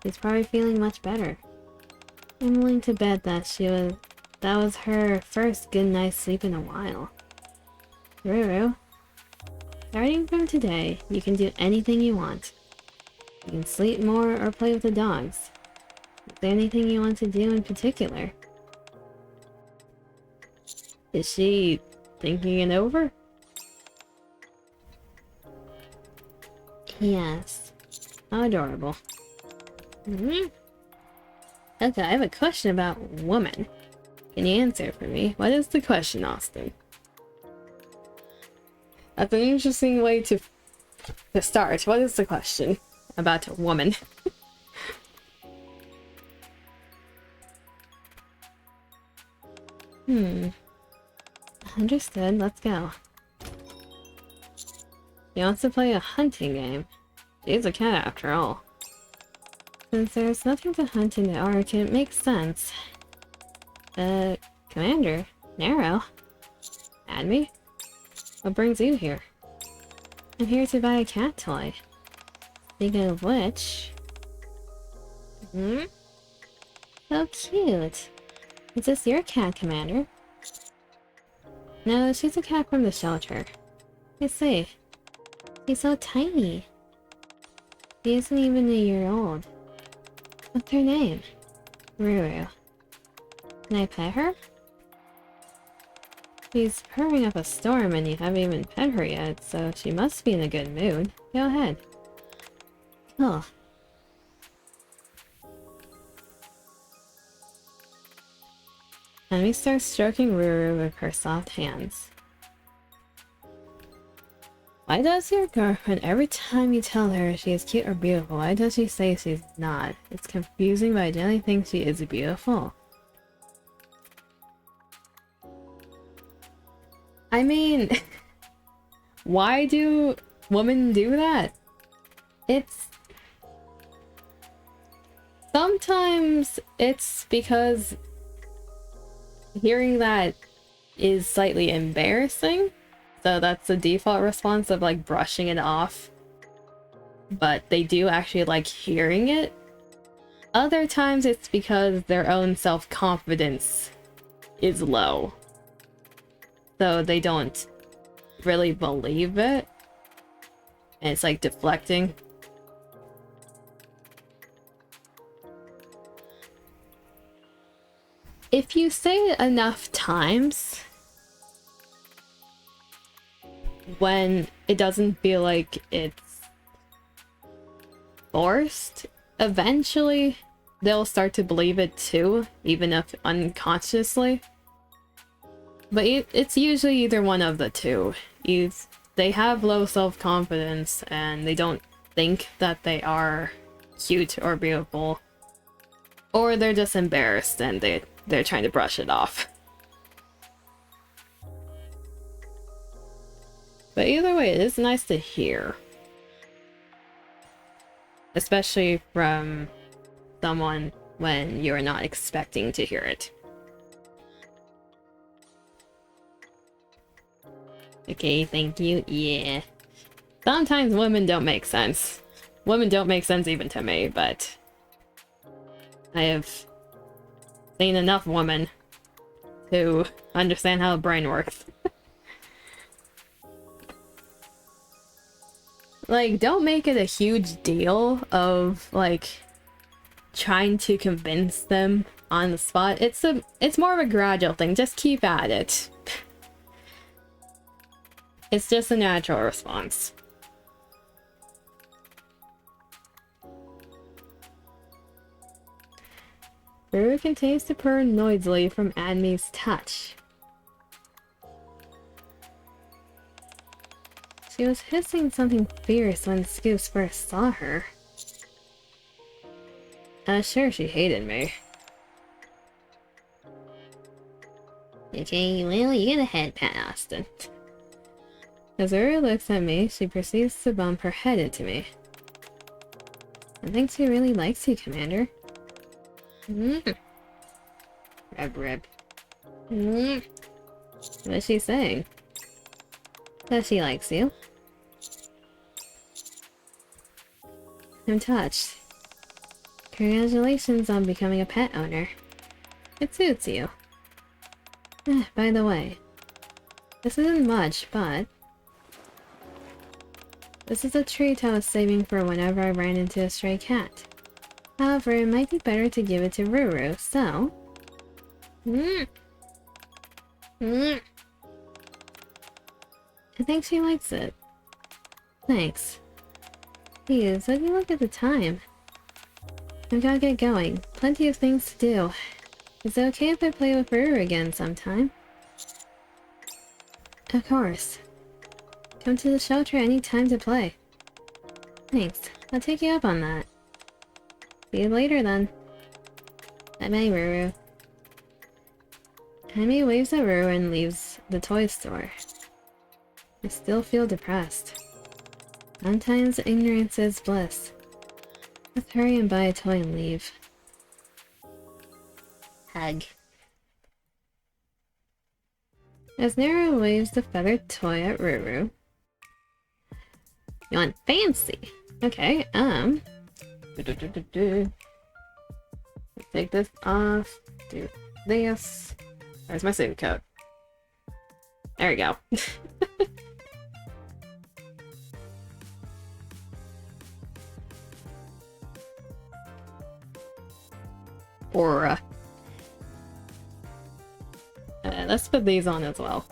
[SPEAKER 1] She's probably feeling much better. I'm willing to bet that that was her first good night's sleep in a while. Ruru, starting from today, you can do anything you want. You can sleep more or play with the dogs. Is there anything you want to do in particular? Is she thinking it over? Yes. How adorable. Okay, I have a question about woman. Can you answer for me? What is the question, Austin? That's an interesting way to start. What is the question about a woman? Understood. Let's go. She wants to play a hunting game. She's a cat after all. Since there's nothing to hunt in the Ark, it makes sense. Commander? Narrow? Add me? What brings you here? I'm here to buy a cat toy. Speaking of which... Hmm? So cute. Is this your cat, Commander? No, she's a cat from the shelter. I see. She's so tiny. She isn't even a year old. What's her name? Ruru. Can I pet her? She's purring up a storm and you haven't even pet her yet, so she must be in a good mood. Go ahead. Oh. Emi starts stroking Ruru with her soft hands. Why does your girlfriend, every time you tell her she is cute or beautiful, why does she say she's not? It's confusing, but I generally think she is beautiful. I mean, why do women do that? Sometimes it's because hearing that is slightly embarrassing. So that's the default response of like brushing it off. But they do actually like hearing it. Other times it's because their own self-confidence is low. So they don't really believe it. And it's like deflecting. If you say it enough times, when it doesn't feel like it's forced, eventually they'll start to believe it too, even if unconsciously. But it's usually either one of the two. They have low self-confidence and they don't think that they are cute or beautiful. Or they're just embarrassed and they're trying to brush it off. But either way, it is nice to hear. Especially from someone when you're not expecting to hear it. Okay, thank you. Yeah. Sometimes women don't make sense. Women don't make sense even to me, but I have seen enough women to understand how the brain works. Like, don't make it a huge deal of, like, trying to convince them on the spot. It's more of a gradual thing. Just keep at it. It's just a natural response. Ruru continues to purr noisily from Admi's touch. She was hissing something fierce when Scoops first saw her. Sure, she hated me. Okay, well, you get ahead, Pat Austin. As Ruru looks at me, she proceeds to bump her head into me. I think she really likes you, Commander. Rub. What's she saying? That she likes you. I'm touched. Congratulations on becoming a pet owner. It suits you. By the way, this isn't much, but this is a treat I was saving for whenever I ran into a stray cat. However, it might be better to give it to Ruru, so... I think she likes it. Thanks. Please, let me look at the time. I've gotta get going. Plenty of things to do. Is it okay if I play with Ruru again sometime? Of course. Come to the shelter any time to play. Thanks. I'll take you up on that. See you later then. Bye-bye, Ruru. Jaime waves at Ruru and leaves the toy store. I still feel depressed. Sometimes ignorance is bliss. Let's hurry and buy a toy and leave. Hug. As Nero waves the feathered toy at Ruru. You want fancy? Okay, take this off, do this. Where's my save code? There we go. Aura. Let's put these on as well.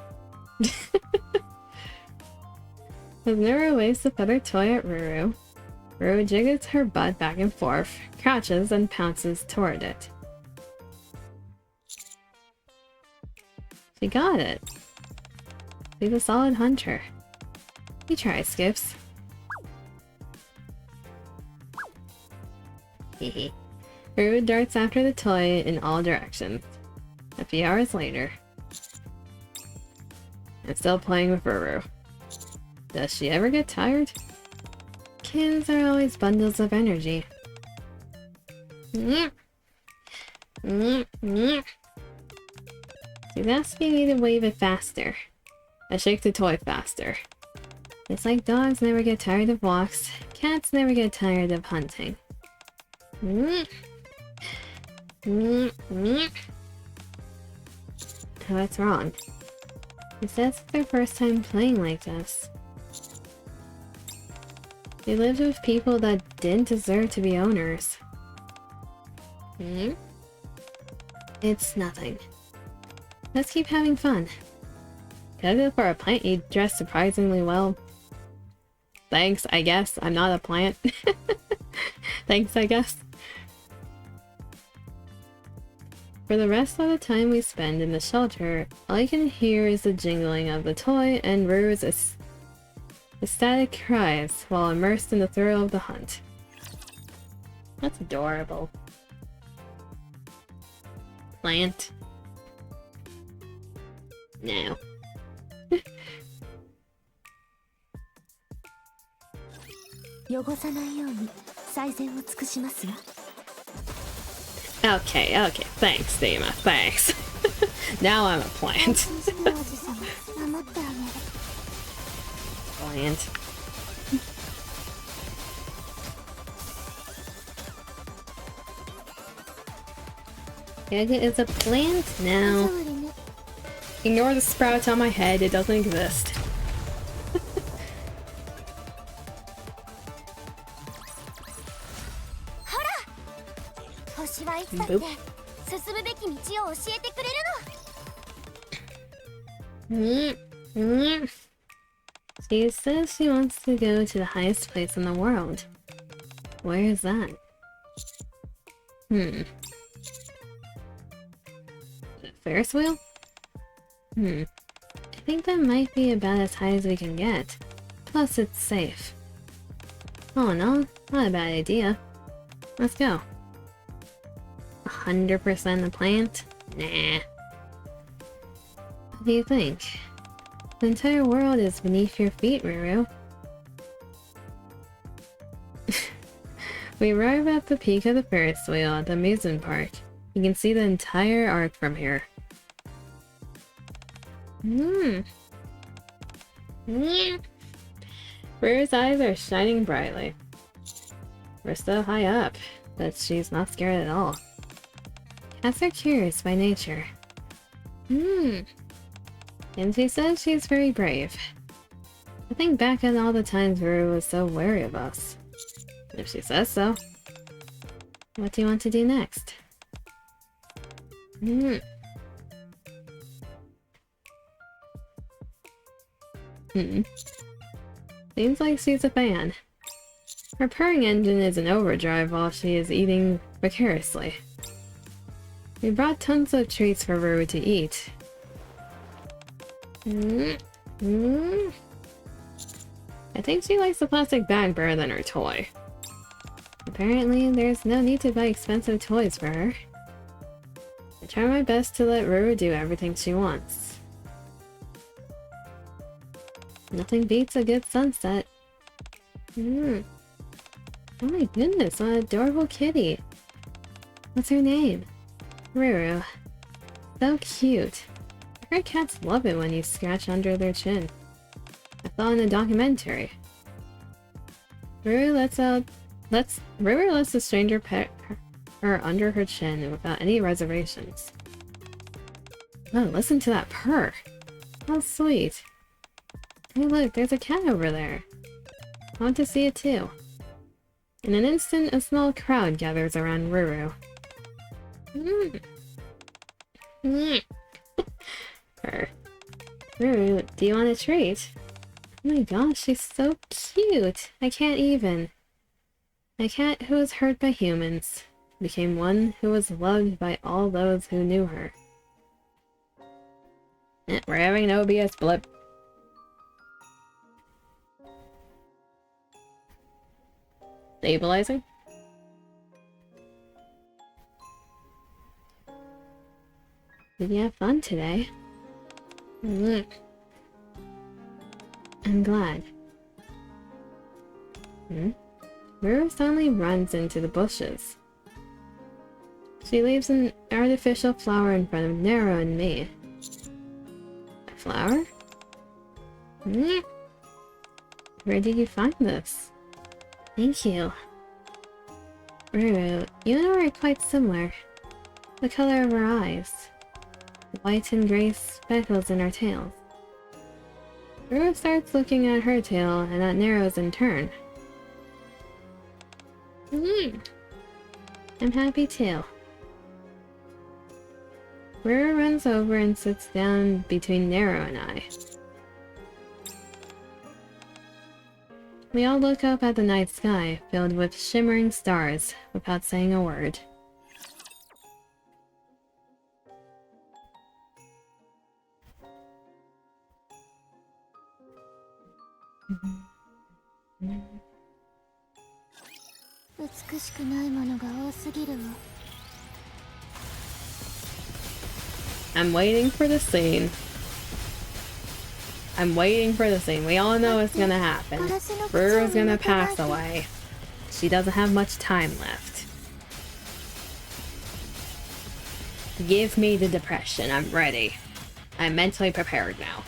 [SPEAKER 1] As Nero waves the feathered toy at Ruru, Ruru jiggles her butt back and forth, crouches, and pounces toward it. She got it. She's a solid hunter. You try, Skips. Hehe. Ruru darts after the toy in all directions. A few hours later. I'm still playing with Ruru. Does she ever get tired? Kids are always bundles of energy. She's asking me to wave it faster. I shake the toy faster. It's like dogs never get tired of walks, cats never get tired of hunting. What's wrong? She says it's their first time playing like this. They lived with people that didn't deserve to be owners. It's nothing. Let's keep having fun. Could I go for a plant? You dress surprisingly well. Thanks, I guess. I'm not a plant. Thanks, I guess. For the rest of the time we spend in the shelter, all I can hear is the jingling of the toy and Ruru's ecstatic cries while immersed in the thrill of the hunt. That's adorable. Plant. No. Okay, okay, thanks, Dima, thanks. Now I'm a plant. Plant. Yaga is a plant now. Ignore the sprout on my head, it doesn't exist. Boop. She says she wants to go to the highest place in the world. Where is that? Ferris wheel? I think that might be about as high as we can get. Plus it's safe. Oh no, not a bad idea. Let's go. 100% a plant? Nah. What do you think? The entire world is beneath your feet, Ruru. We arrive at the peak of the Ferris wheel at the amusement park. You can see the entire arc from here. Ruru's eyes are shining brightly. We're so high up, but she's not scared at all. Cats are curious by nature. And she says she's very brave. I think back on all the times Ruru was so wary of us. If she says so. What do you want to do next? Seems like she's a fan. Her purring engine is in overdrive while she is eating vicariously. We brought tons of treats for Ruru to eat. I think she likes the plastic bag better than her toy. Apparently, there's no need to buy expensive toys for her. I try my best to let Ruru do everything she wants. Nothing beats a good sunset. Oh my goodness, what an adorable kitty. What's her name? Ruru. So cute. Heard cats love it when you scratch under their chin. I saw in a documentary. Ruru lets the stranger pet her under her chin without any reservations. Oh, listen to that purr! How sweet! Hey look, there's a cat over there! I want to see it too. In an instant, a small crowd gathers around Ruru. Purr. Ruru, do you want a treat? Oh my gosh, she's so cute! I can't even. A cat who was hurt by humans became one who was loved by all those who knew her. We're having an OBS blip. Stabilizing? Did you have fun today? I'm glad. Ruru suddenly runs into the bushes. She leaves an artificial flower in front of Nero and me. A flower? Where did you find this? Thank you. Ruru, you and I are quite similar. The color of our eyes. White and gray speckles in our tails. Ruru starts looking at her tail and at Nero's in turn. I'm happy too. Ruru runs over and sits down between Nero and I. We all look up at the night sky, filled with shimmering stars, without saying a word. I'm waiting for the scene. I'm waiting for the scene. We all know it's gonna happen. Ruru's gonna pass away. She doesn't have much time left. Give me the depression. I'm ready. I'm mentally prepared now.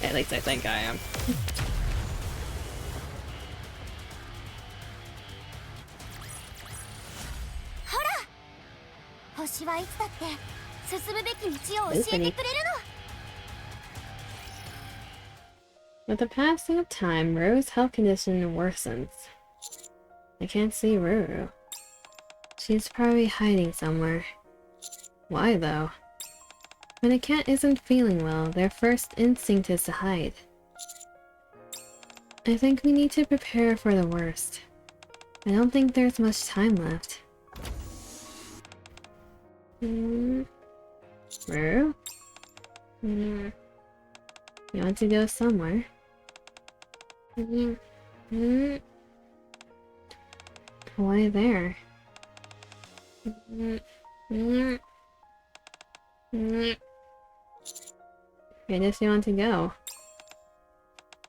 [SPEAKER 1] At least I think I am. With the passing of time, Ruru's health condition worsens. I can't see Ruru. She's probably hiding somewhere. Why though? When a cat isn't feeling well, their first instinct is to hide. I think we need to prepare for the worst. I don't think there's much time left. Ruru? You want to go somewhere? Why there? Where does she want to go?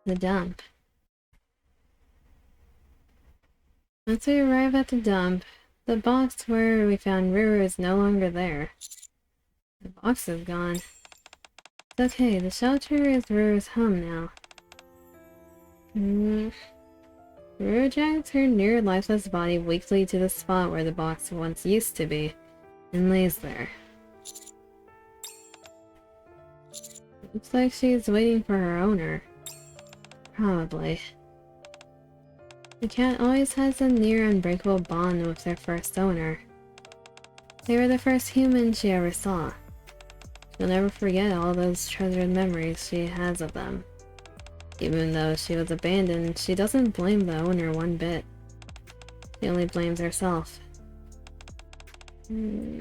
[SPEAKER 1] The dump. Once we arrive at the dump, the box where we found Ruru is no longer there. The box is gone. It's okay, the shelter is Ruru's home now. Ruru drags her near lifeless body weakly to the spot where the box once used to be, and lays there. Looks like she's waiting for her owner. Probably. The cat always has a near unbreakable bond with their first owner. They were the first humans she ever saw. She'll never forget all those treasured memories she has of them. Even though she was abandoned, she doesn't blame the owner one bit. She only blames herself. Ruru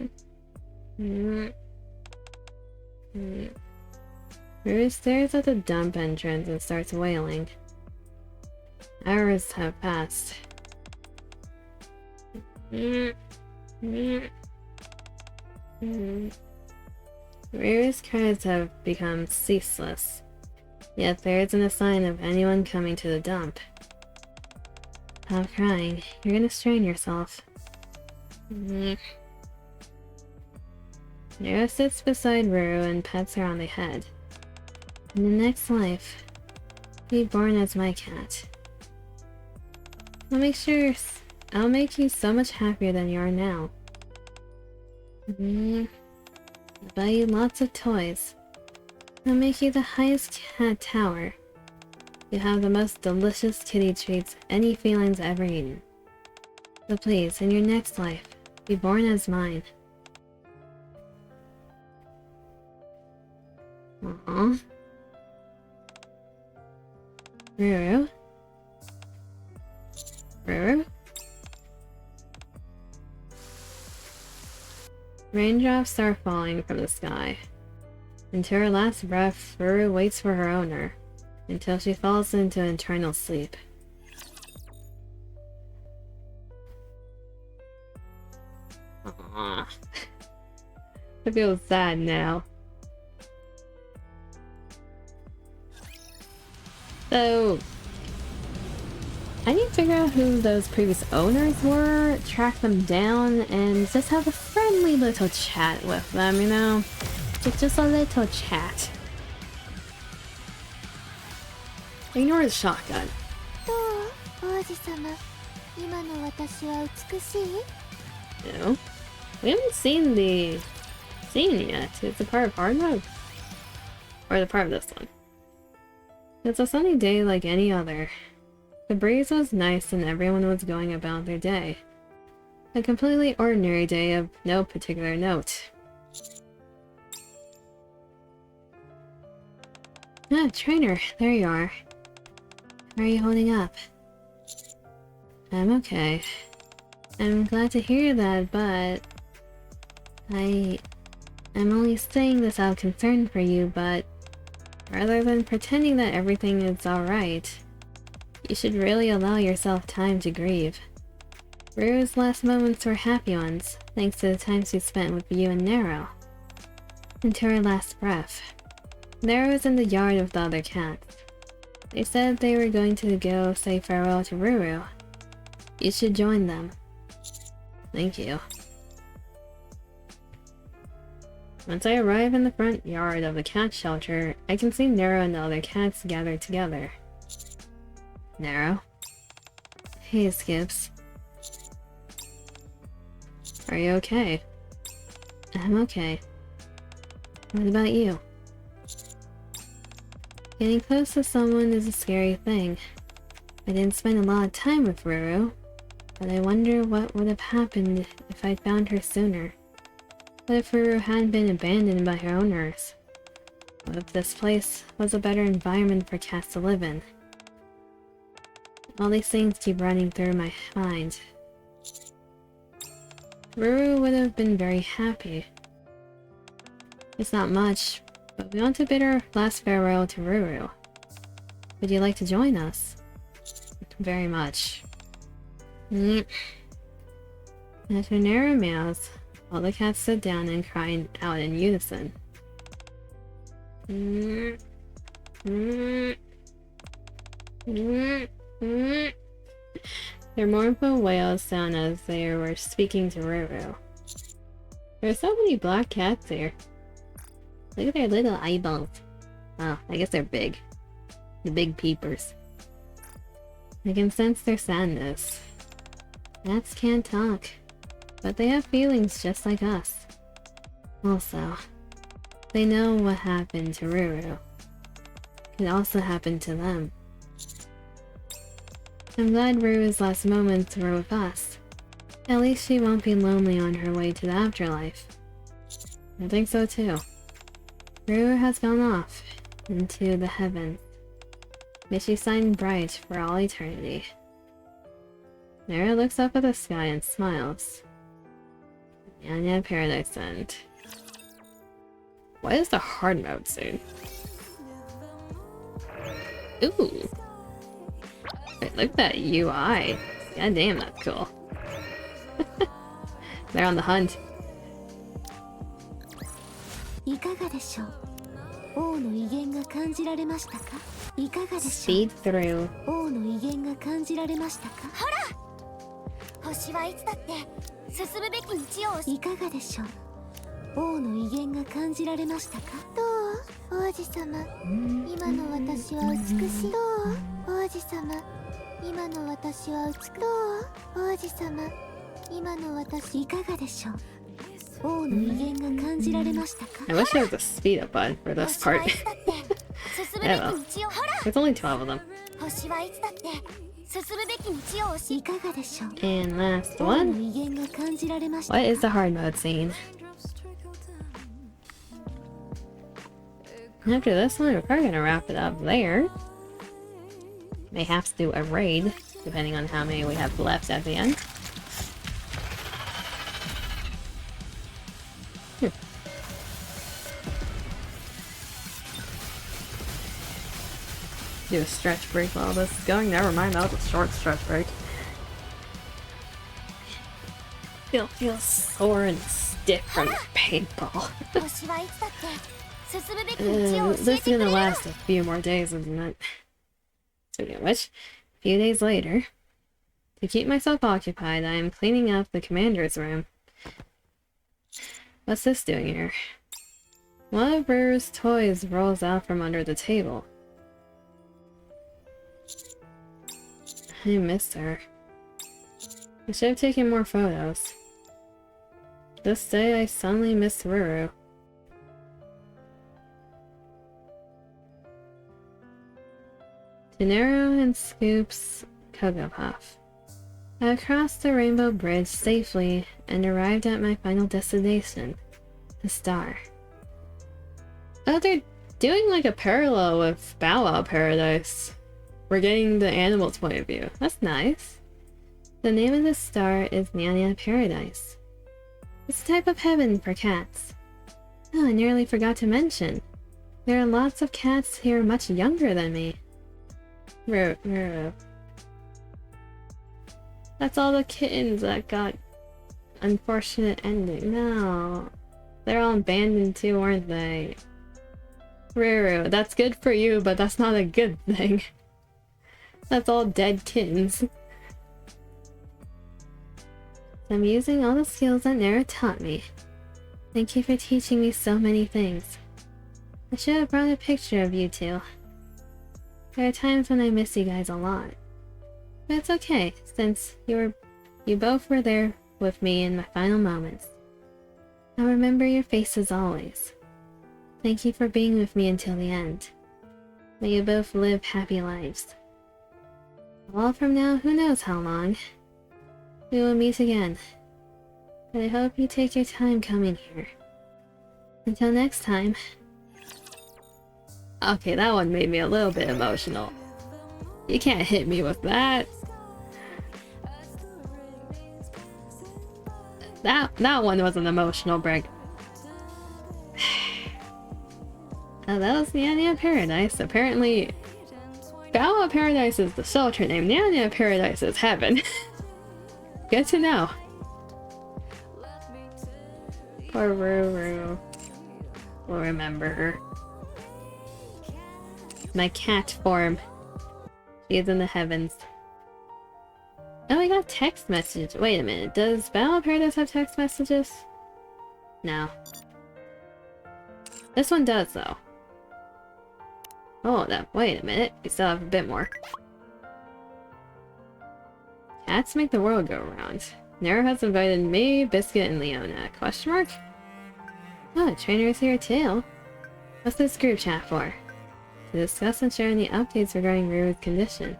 [SPEAKER 1] stares at the dump entrance and starts wailing. Hours have passed. Ruru's cries have become ceaseless. Yet there isn't a sign of anyone coming to the dump. Stop crying. You're gonna strain yourself. Nero sits beside Ruru and pets her on the head. In the next life, be born as my cat. I'll make you so much happier than you are now. I'll buy you lots of toys. I'll make you the highest cat tower. You have the most delicious kitty treats any feline's ever eaten. So please, in your next life, be born as mine. Aww. Ruru? Ruru? Raindrops are falling from the sky. Until her last breath, Ruru waits for her owner, until she falls into eternal sleep. Aww. I feel sad now. So, I need to figure out who those previous owners were, track them down, and just have a friendly little chat with them, you know? Just a little chat. Ignore the shotgun. No. We haven't seen the scene yet. It's a part of hard mode. Or the part of this one. It's a sunny day like any other. The breeze was nice and everyone was going about their day. A completely ordinary day of no particular note. Ah, trainer, there you are. How are you holding up? I'm okay. I'm glad to hear that, but... I'm only saying this out of concern for you, but... rather than pretending that everything is alright, you should really allow yourself time to grieve. Ruru's last moments were happy ones, thanks to the time she spent with you and Nero. Until her last breath. Nero was in the yard with the other cats. They said they were going to go say farewell to Ruru. You should join them. Thank you. Once I arrive in the front yard of the cat shelter, I can see Nero and the other cats gathered together. Nero? Hey, Skips. Are you okay? I'm okay. What about you? Getting close to someone is a scary thing. I didn't spend a lot of time with Ruru, but I wonder what would have happened if I'd found her sooner. What if Ruru hadn't been abandoned by her owners? What if this place was a better environment for cats to live in? All these things keep running through my mind. Ruru would have been very happy. It's not much, but we want to bid our last farewell to Ruru. Would you like to join us? Very much. After Nero meows, all the cats sit down and cry out in unison. Their mournful wails sound as they were speaking to Ruru. There are so many black cats here. Look at their little eyeballs. Oh, I guess they're big. The big peepers. I can sense their sadness. Cats can't talk, but they have feelings just like us. Also, they know what happened to Ruru. It also happened to them. I'm glad Ruru's last moments were with us. At least she won't be lonely on her way to the afterlife. I think so too. Ruru has gone off into the heavens. May she shine bright for all eternity. Nero looks up at the sky and smiles. Anya Paradise End. What is the hard mode soon? Ooh! Wait, look at that UI. God damn, that's cool. They're on the hunt. Speed through.
[SPEAKER 2] 星はいつだって進むべき道をいかがでしょう王の威厳が感じられましたか？どう王子様、今の私は美しい。どう王子様、今の私は美しい。どう王子様、今の私いかがでしょう？王の威厳が感じられましたか？
[SPEAKER 1] I wish there was a speed up button for this part. Yeah, well, there's only 12 of them.
[SPEAKER 2] 星はいつだって進むべき道をいかがでしょう？
[SPEAKER 1] And last one.
[SPEAKER 2] 威厳が感じられました。
[SPEAKER 1] What is the hard mode scene? After this one, we're probably gonna wrap it up there. May have to do a raid, depending on how many we have left at the end. Do a stretch break while this is going. Never mind, that was a short stretch break. Feel sore and stiff from paintball. This is gonna last a few more days, isn't it? Speaking of which, a few days later, to keep myself occupied, I am cleaning up the commander's room. What's this doing here? One of Brewer's toys rolls out from under the table. I missed her. I should have taken more photos. This day I suddenly missed Ruru. Gennaro and Scoop's Cocoa Puff. I crossed the Rainbow Bridge safely and arrived at my final destination, the star. Oh, they're doing like a parallel with Bow Wow Paradise. We're getting the animal's point of view. That's nice. The name of the star is Nyanya Paradise. It's a type of heaven for cats. Oh, I nearly forgot to mention. There are lots of cats here much younger than me. That's all the kittens that got unfortunate ending. No. They're all abandoned too, aren't they? Ruru, that's good for you, but that's not a good thing. That's all dead kittens. I'm using all the skills that Nara taught me. Thank you for teaching me so many things. I should have brought a picture of you two. There are times when I miss you guys a lot. But it's okay, since you both were there with me in my final moments. I'll remember your faces always. Thank you for being with me until the end. May you both live happy lives. Well, from now, who knows how long. We will meet again. But I hope you take your time coming here. Until next time. Okay, that one made me a little bit emotional. You can't hit me with that. That one was an emotional break. Oh, that was Nyanya Paradise. Apparently, Bow Wow Paradise is the shelter name. Nyanya Paradise is heaven. Good to know. Poor Ruru. We'll remember her. My cat form. She is in the heavens. Oh, we got text messages. Wait a minute. Does Bow Wow Paradise have text messages? No. This one does, though. Oh, wait a minute. We still have a bit more. Cats make the world go round. Nero has invited me, Biscuit, and Leona. Question mark? Oh, the trainer is here too. What's this group chat for? To discuss and share any updates regarding Ruru's condition.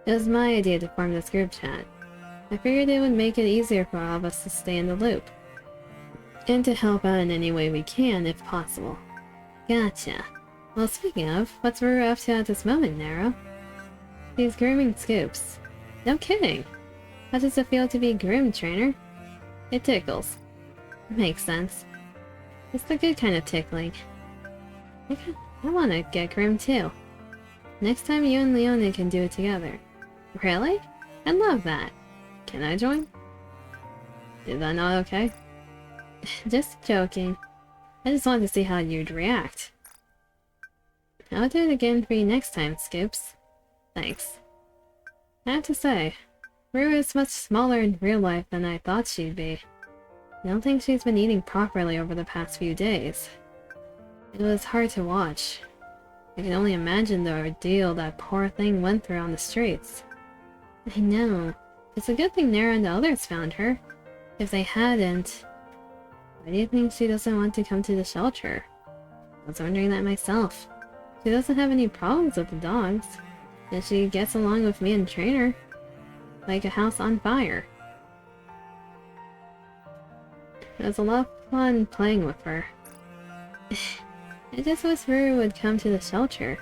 [SPEAKER 1] It was my idea to form this group chat. I figured it would make it easier for all of us to stay in the loop. And to help out in any way we can, if possible. Gotcha. Well, speaking of, what's Ruru up to at this moment, Nero? He's grooming Scoops. No kidding! How does it feel to be groomed, trainer? It tickles. Makes sense. It's the good kind of tickling. I want to get groomed too. Next time you and Leona can do it together. Really? I love that. Can I join? Is that not okay? Just joking. I just wanted to see how you'd react. I'll do it again for you next time, Scoops. Thanks. I have to say, Ruru is much smaller in real life than I thought she'd be. I don't think she's been eating properly over the past few days. It was hard to watch. I can only imagine the ordeal that poor thing went through on the streets. I know. It's a good thing Nara and the others found her. If they hadn't... Why do you think she doesn't want to come to the shelter? I was wondering that myself. She doesn't have any problems with the dogs. And she gets along with me and Trainer. Like a house on fire. It was a lot of fun playing with her. I just wish Ruru would come to the shelter.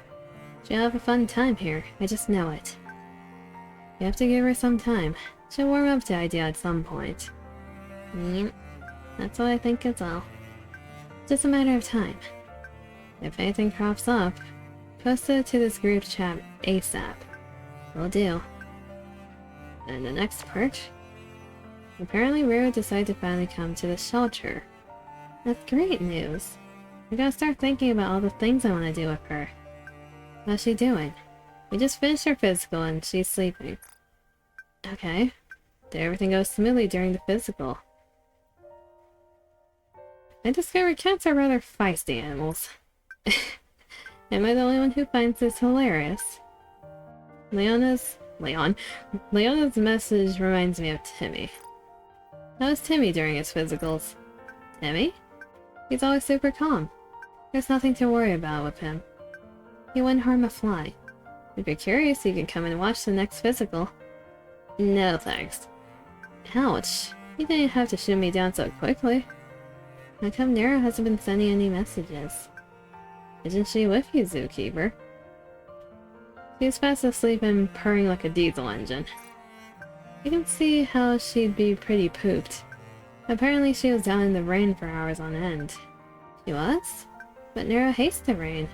[SPEAKER 1] She'll have a fun time here, I just know it. You have to give her some time. She'll warm up to the idea at some point. Yep, that's what I think as well. Just a matter of time. If anything crops up, post it to this group chat ASAP. Will do. And the next part? Apparently Ruru decided to finally come to the shelter. That's great news. I gotta start thinking about all the things I want to do with her. How's she doing? We just finished her physical and she's sleeping. Okay. Did everything go smoothly during the physical? I discovered cats are rather feisty animals. Am I the only one who finds this hilarious? Leona's message reminds me of Timmy. How was Timmy during his physicals? Timmy? He's always super calm. There's nothing to worry about with him. He wouldn't harm a fly. If you're curious, you can come and watch the next physical. No thanks. Ouch. You didn't have to shoot me down so quickly. How come Nara hasn't been sending any messages? Isn't she with you, Zookeeper? She's fast asleep and purring like a diesel engine. You can see how she'd be pretty pooped. Apparently she was down in the rain for hours on end. She was? But Nara hates the rain.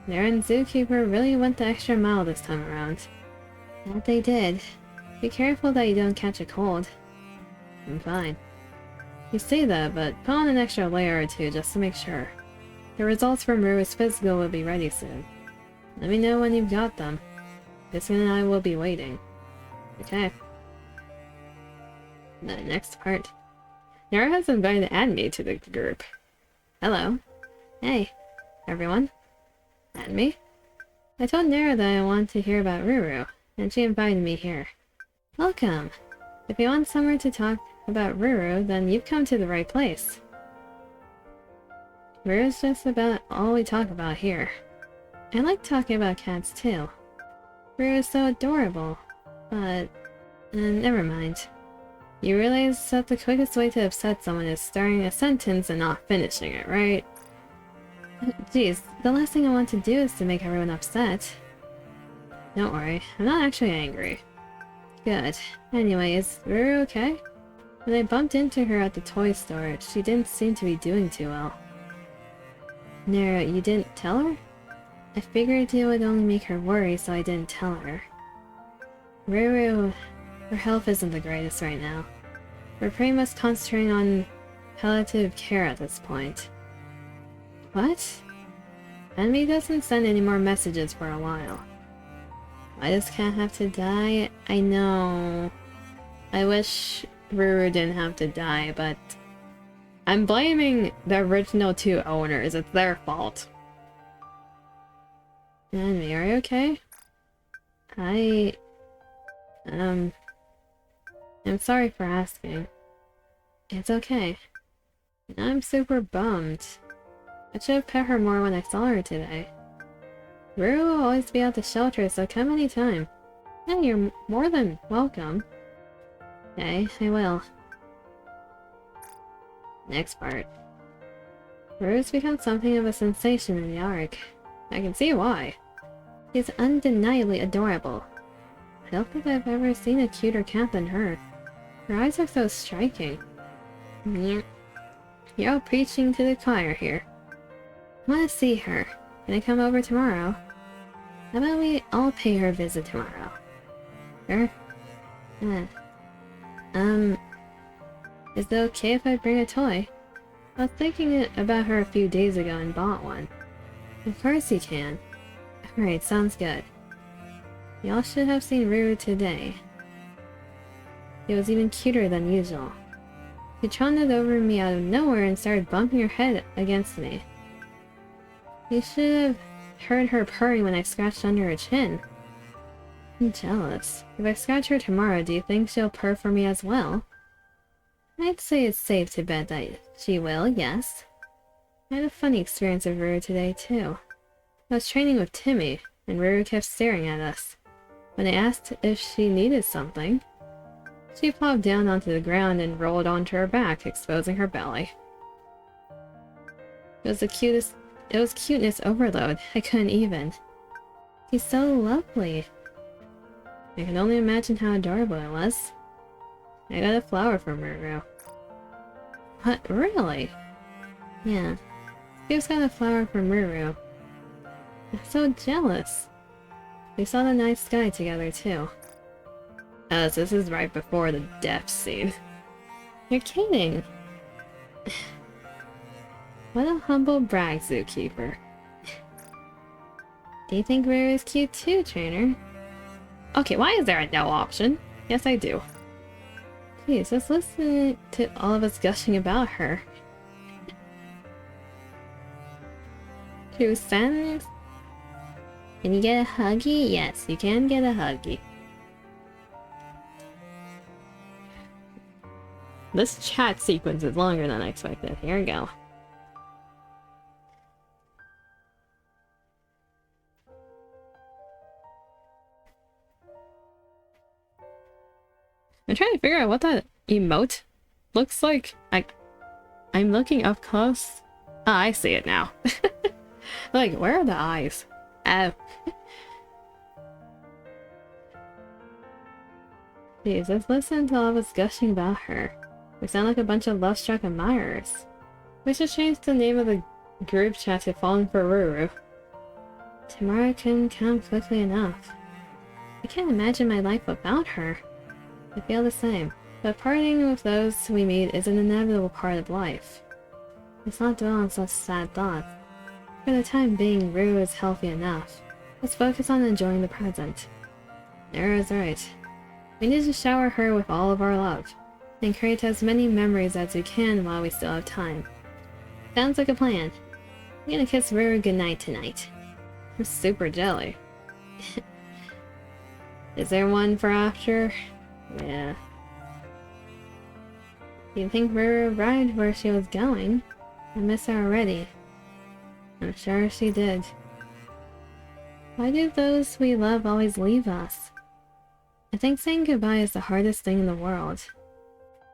[SPEAKER 1] Nara and Zookeeper really went the extra mile this time around. That they did. Be careful that you don't catch a cold. I'm fine. You say that, but put on an extra layer or two just to make sure. The results from Ruru's physical will be ready soon. Let me know when you've got them. Biscuit and I will be waiting. Okay. The next part. Nara has invited to add me to the group. Hello. Hey, everyone. Add me? I told Nara that I want to hear about Ruru, and she invited me here. Welcome. If you want somewhere to talk about Ruru, then you've come to the right place. Ruru's just about all we talk about here. I like talking about cats too. Ruru is so adorable, but... never mind. You realize that the quickest way to upset someone is starting a sentence and not finishing it, right? Jeez, the last thing I want to do is to make everyone upset. Don't worry, I'm not actually angry. Good. Anyway, is Ruru okay? When I bumped into her at the toy store, she didn't seem to be doing too well. Nara, you didn't tell her? I figured it would only make her worry, so I didn't tell her. Ruru... her health isn't the greatest right now. We're pretty much concentrating on palliative care at this point. What? Enemy doesn't send any more messages for a while. Why does cat have to die? I know. I wish Ruru didn't have to die, but... I'm blaming the original two owners. It's their fault. Enemy, are you okay? I'm sorry for asking. It's okay. I'm super bummed. I should have pet her more when I saw her today. Ruru will always be at the shelter, so come anytime. Yeah, you're more than welcome. Okay, I will. Next part. Ruru's become something of a sensation in the arc. I can see why. She's undeniably adorable. I don't think I've ever seen a cuter cat than her. Her eyes are so striking. You're all preaching to the choir here. I want to see her. Can I come over tomorrow? How about we all pay her a visit tomorrow? Sure? Is it okay if I bring a toy? I was thinking about her a few days ago and bought one. Of course you can. Alright, sounds good. Y'all should have seen Ruru today. It was even cuter than usual. She trundled over me out of nowhere and started bumping her head against me. You should have heard her purring when I scratched under her chin. I'm jealous. If I scratch her tomorrow, do you think she'll purr for me as well? I'd say it's safe to bet that she will, yes. I had a funny experience with Ruru today, too. I was training with Timmy, and Ruru kept staring at us. When I asked if she needed something, she plopped down onto the ground and rolled onto her back, exposing her belly. It was cuteness overload. I couldn't even. She's so lovely. I can only imagine how adorable it was. I got a flower from Ruru. What? Really? Yeah. Steve's got a flower from Ruru. I'm so jealous. We saw the night sky together too. So this is right before the death scene. You're kidding! What a humble brag, zookeeper. Do you think Ruru is cute too, trainer? Okay, why is there a no option? Yes, I do. Jeez, just listen to all of us gushing about her. True sadness? Can you get a huggy? Yes, you can get a huggy. This chat sequence is longer than I expected. Here we go. I'm trying to figure out what that emote looks like. I'm looking up close. Ah, I see it now. Like, where are the eyes? Jesus, listen to all of us gushing about her. We sound like a bunch of love-struck admirers. We should change the name of the group chat to Falling for Ruru. Tomorrow couldn't come quickly enough. I can't imagine my life without her. I feel the same, but parting with those we meet is an inevitable part of life. Let's not dwell on such sad thoughts. For the time being, Ruru is healthy enough. Let's focus on enjoying the present. Nara's right. We need to shower her with all of our love, and create as many memories as we can while we still have time. Sounds like a plan. I'm gonna kiss Ruru goodnight tonight. I'm super jelly. Is there one for after? Yeah. You think Ruru arrived where she was going? I miss her already. I'm sure she did. Why do those we love always leave us? I think saying goodbye is the hardest thing in the world.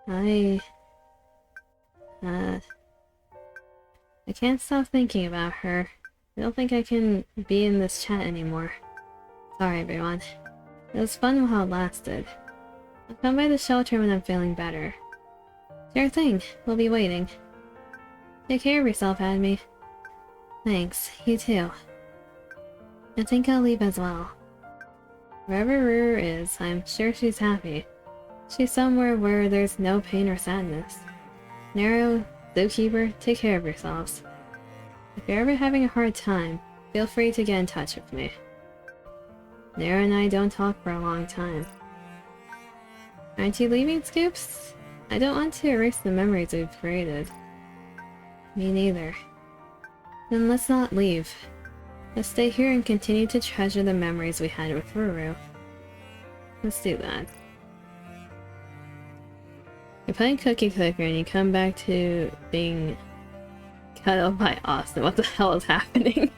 [SPEAKER 1] I can't stop thinking about her. I don't think I can be in this chat anymore. Sorry everyone. It was fun while it lasted. I'll come by the shelter when I'm feeling better. Sure thing, we'll be waiting. Take care of yourself, Admi. Thanks, you too. I think I'll leave as well. Wherever Ruru is, I'm sure she's happy. She's somewhere where there's no pain or sadness. Nero, Zookeeper, take care of yourselves. If you're ever having a hard time, feel free to get in touch with me. Nero and I don't talk for a long time. Aren't you leaving, Scoops? I don't want to erase the memories we've created. Me neither. Then let's not leave. Let's stay here and continue to treasure the memories we had with Ruru. Let's do that. You're playing Cookie Clicker and you come back to being cuddled by Austin. What the hell is happening?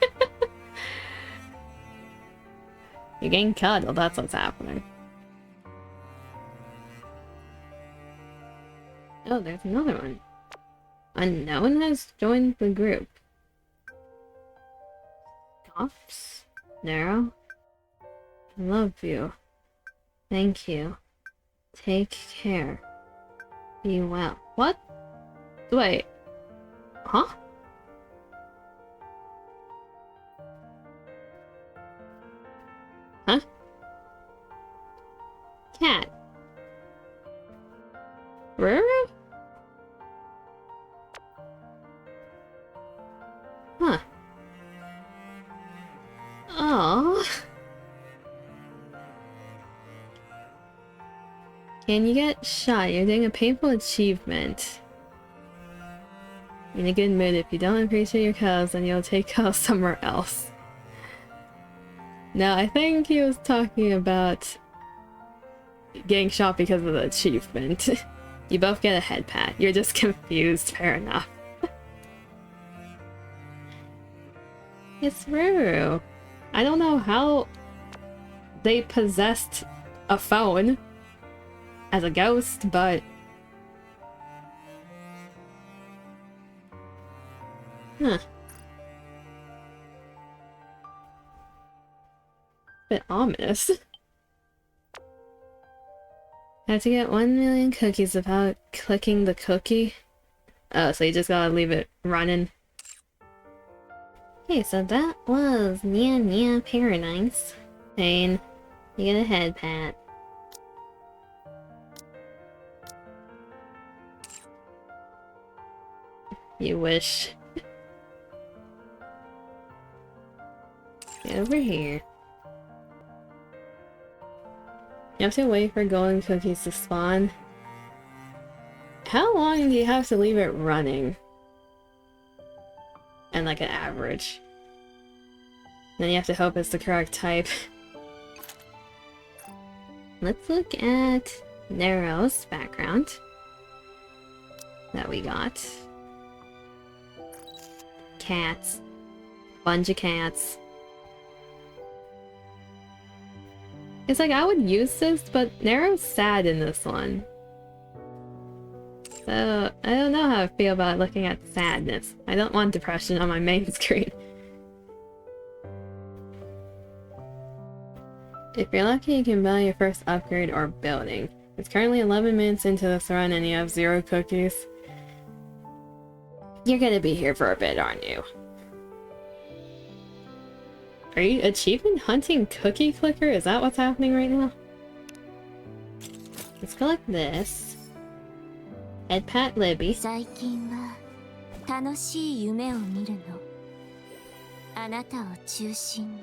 [SPEAKER 1] You're getting cuddled, that's what's happening. Oh, there's another one. Unknown has joined the group. Cops? Nero? I love you. Thank you. Take care. Be well. What? Wait. Huh? Huh? Cat. Ruru? Huh. Oh. Can you get shot? You're doing a painful achievement. In a good mood. If you don't appreciate your cows, then you'll take cows somewhere else. No, I think he was talking about getting shot because of the achievement. You both get a head pat. You're just confused. Fair enough. It's Ruru. I don't know how they possessed a phone as a ghost, but... Huh. Bit ominous. Have to get 1 million cookies without clicking the cookie. Oh, so you just gotta leave it running. Okay, so that was Nia Nia Paradise. Pain, you get a head pat. You wish. Get over here. You have to wait for golden cookies to spawn. How long do you have to leave it running? And like an average. Then you have to hope it's the correct type. Let's look at Nero's background that we got. Cats. Bunch of cats. It's like, I would use this, but Nero's sad in this one. So, I don't know how I feel about looking at sadness. I don't want depression on my main screen. If you're lucky, you can buy your first upgrade or building. It's currently 11 minutes into this run and you have 0 cookies. You're gonna be here for a bit, aren't you? Are you achievement hunting cookie clicker? Is that what's happening right now? Let's go like this. Head pat Libby.
[SPEAKER 2] 最近は楽しい夢を見るの。あなたを中心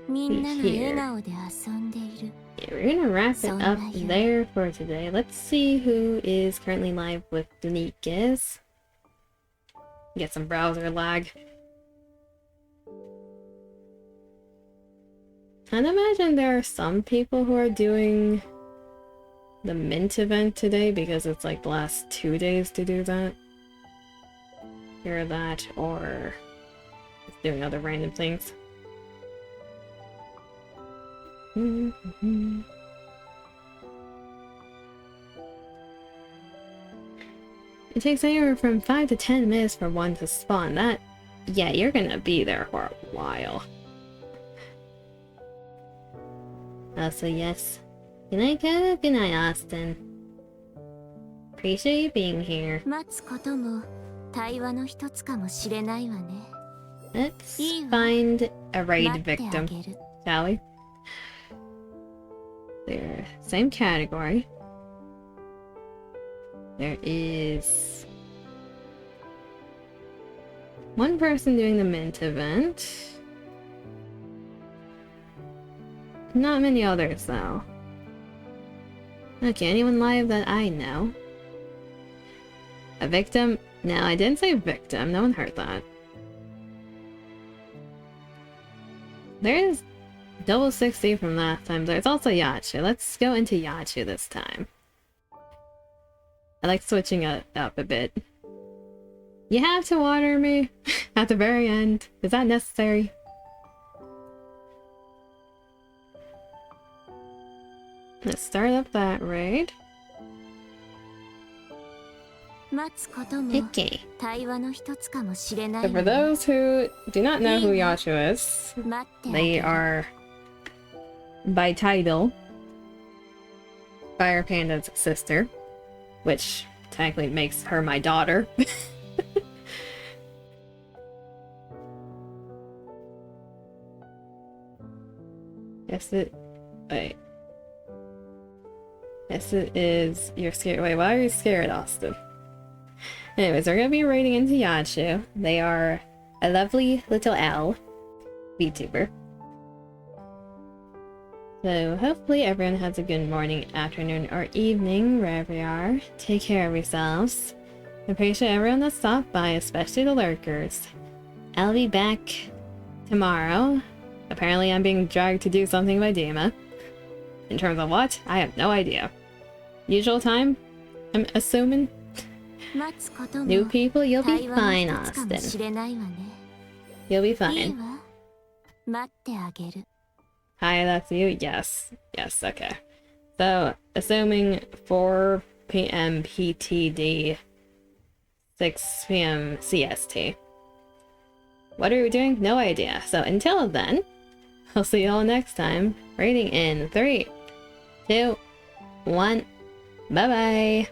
[SPEAKER 2] にみんなが笑顔で遊んでいる。
[SPEAKER 1] Yeah, we're gonna wrap it up there for today. Let's see who is currently live with the NIKKEs. Get some browser lag. I'd imagine there are some people who are doing the mint event today because it's like the last 2 days to do that. Or that, or just doing other random things. It takes anywhere from 5 to 10 minutes for one to spawn. That, yeah, you're gonna be there for a while. So yes. Good night, Kevin. Good night, Austin. Appreciate you being here.
[SPEAKER 2] 待つことも対話の一つかもしれないわね。
[SPEAKER 1] Let's find a raid victim, shall we? There, same category. There is one person doing the mint event. Not many others though. Okay, anyone live that I know? A victim? No, I didn't say victim. No one heard that. There's double 60 from last time. There's also Yachu. Let's go into Yachu this time. I like switching it up a bit. You have to water me at the very end. Is that necessary? Let's start up that raid. NIKKE. So for those who do not know who Yachu is, they are, by title, Fire Panda's sister, which technically makes her my daughter. Wait. Yes, it is. You're scared. Wait, why are you scared, Austin? Anyways, we're gonna be raiding into Yachu. They are a lovely little owl VTuber. So hopefully everyone has a good morning, afternoon, or evening wherever you are. Take care of yourselves. I appreciate everyone that stopped by, especially the lurkers. I'll be back tomorrow. Apparently I'm being dragged to do something by Dima. In terms of what? I have no idea. Usual time? I'm assuming? New people, you'll be fine, Austin. You'll be fine. Hi, that's you? Yes. Yes, okay. So, assuming 4 p.m. PTD, 6 p.m. CST. What are we doing? No idea. So until then, I'll see you all next time. Rating in 3, 2, 1. Bye-bye.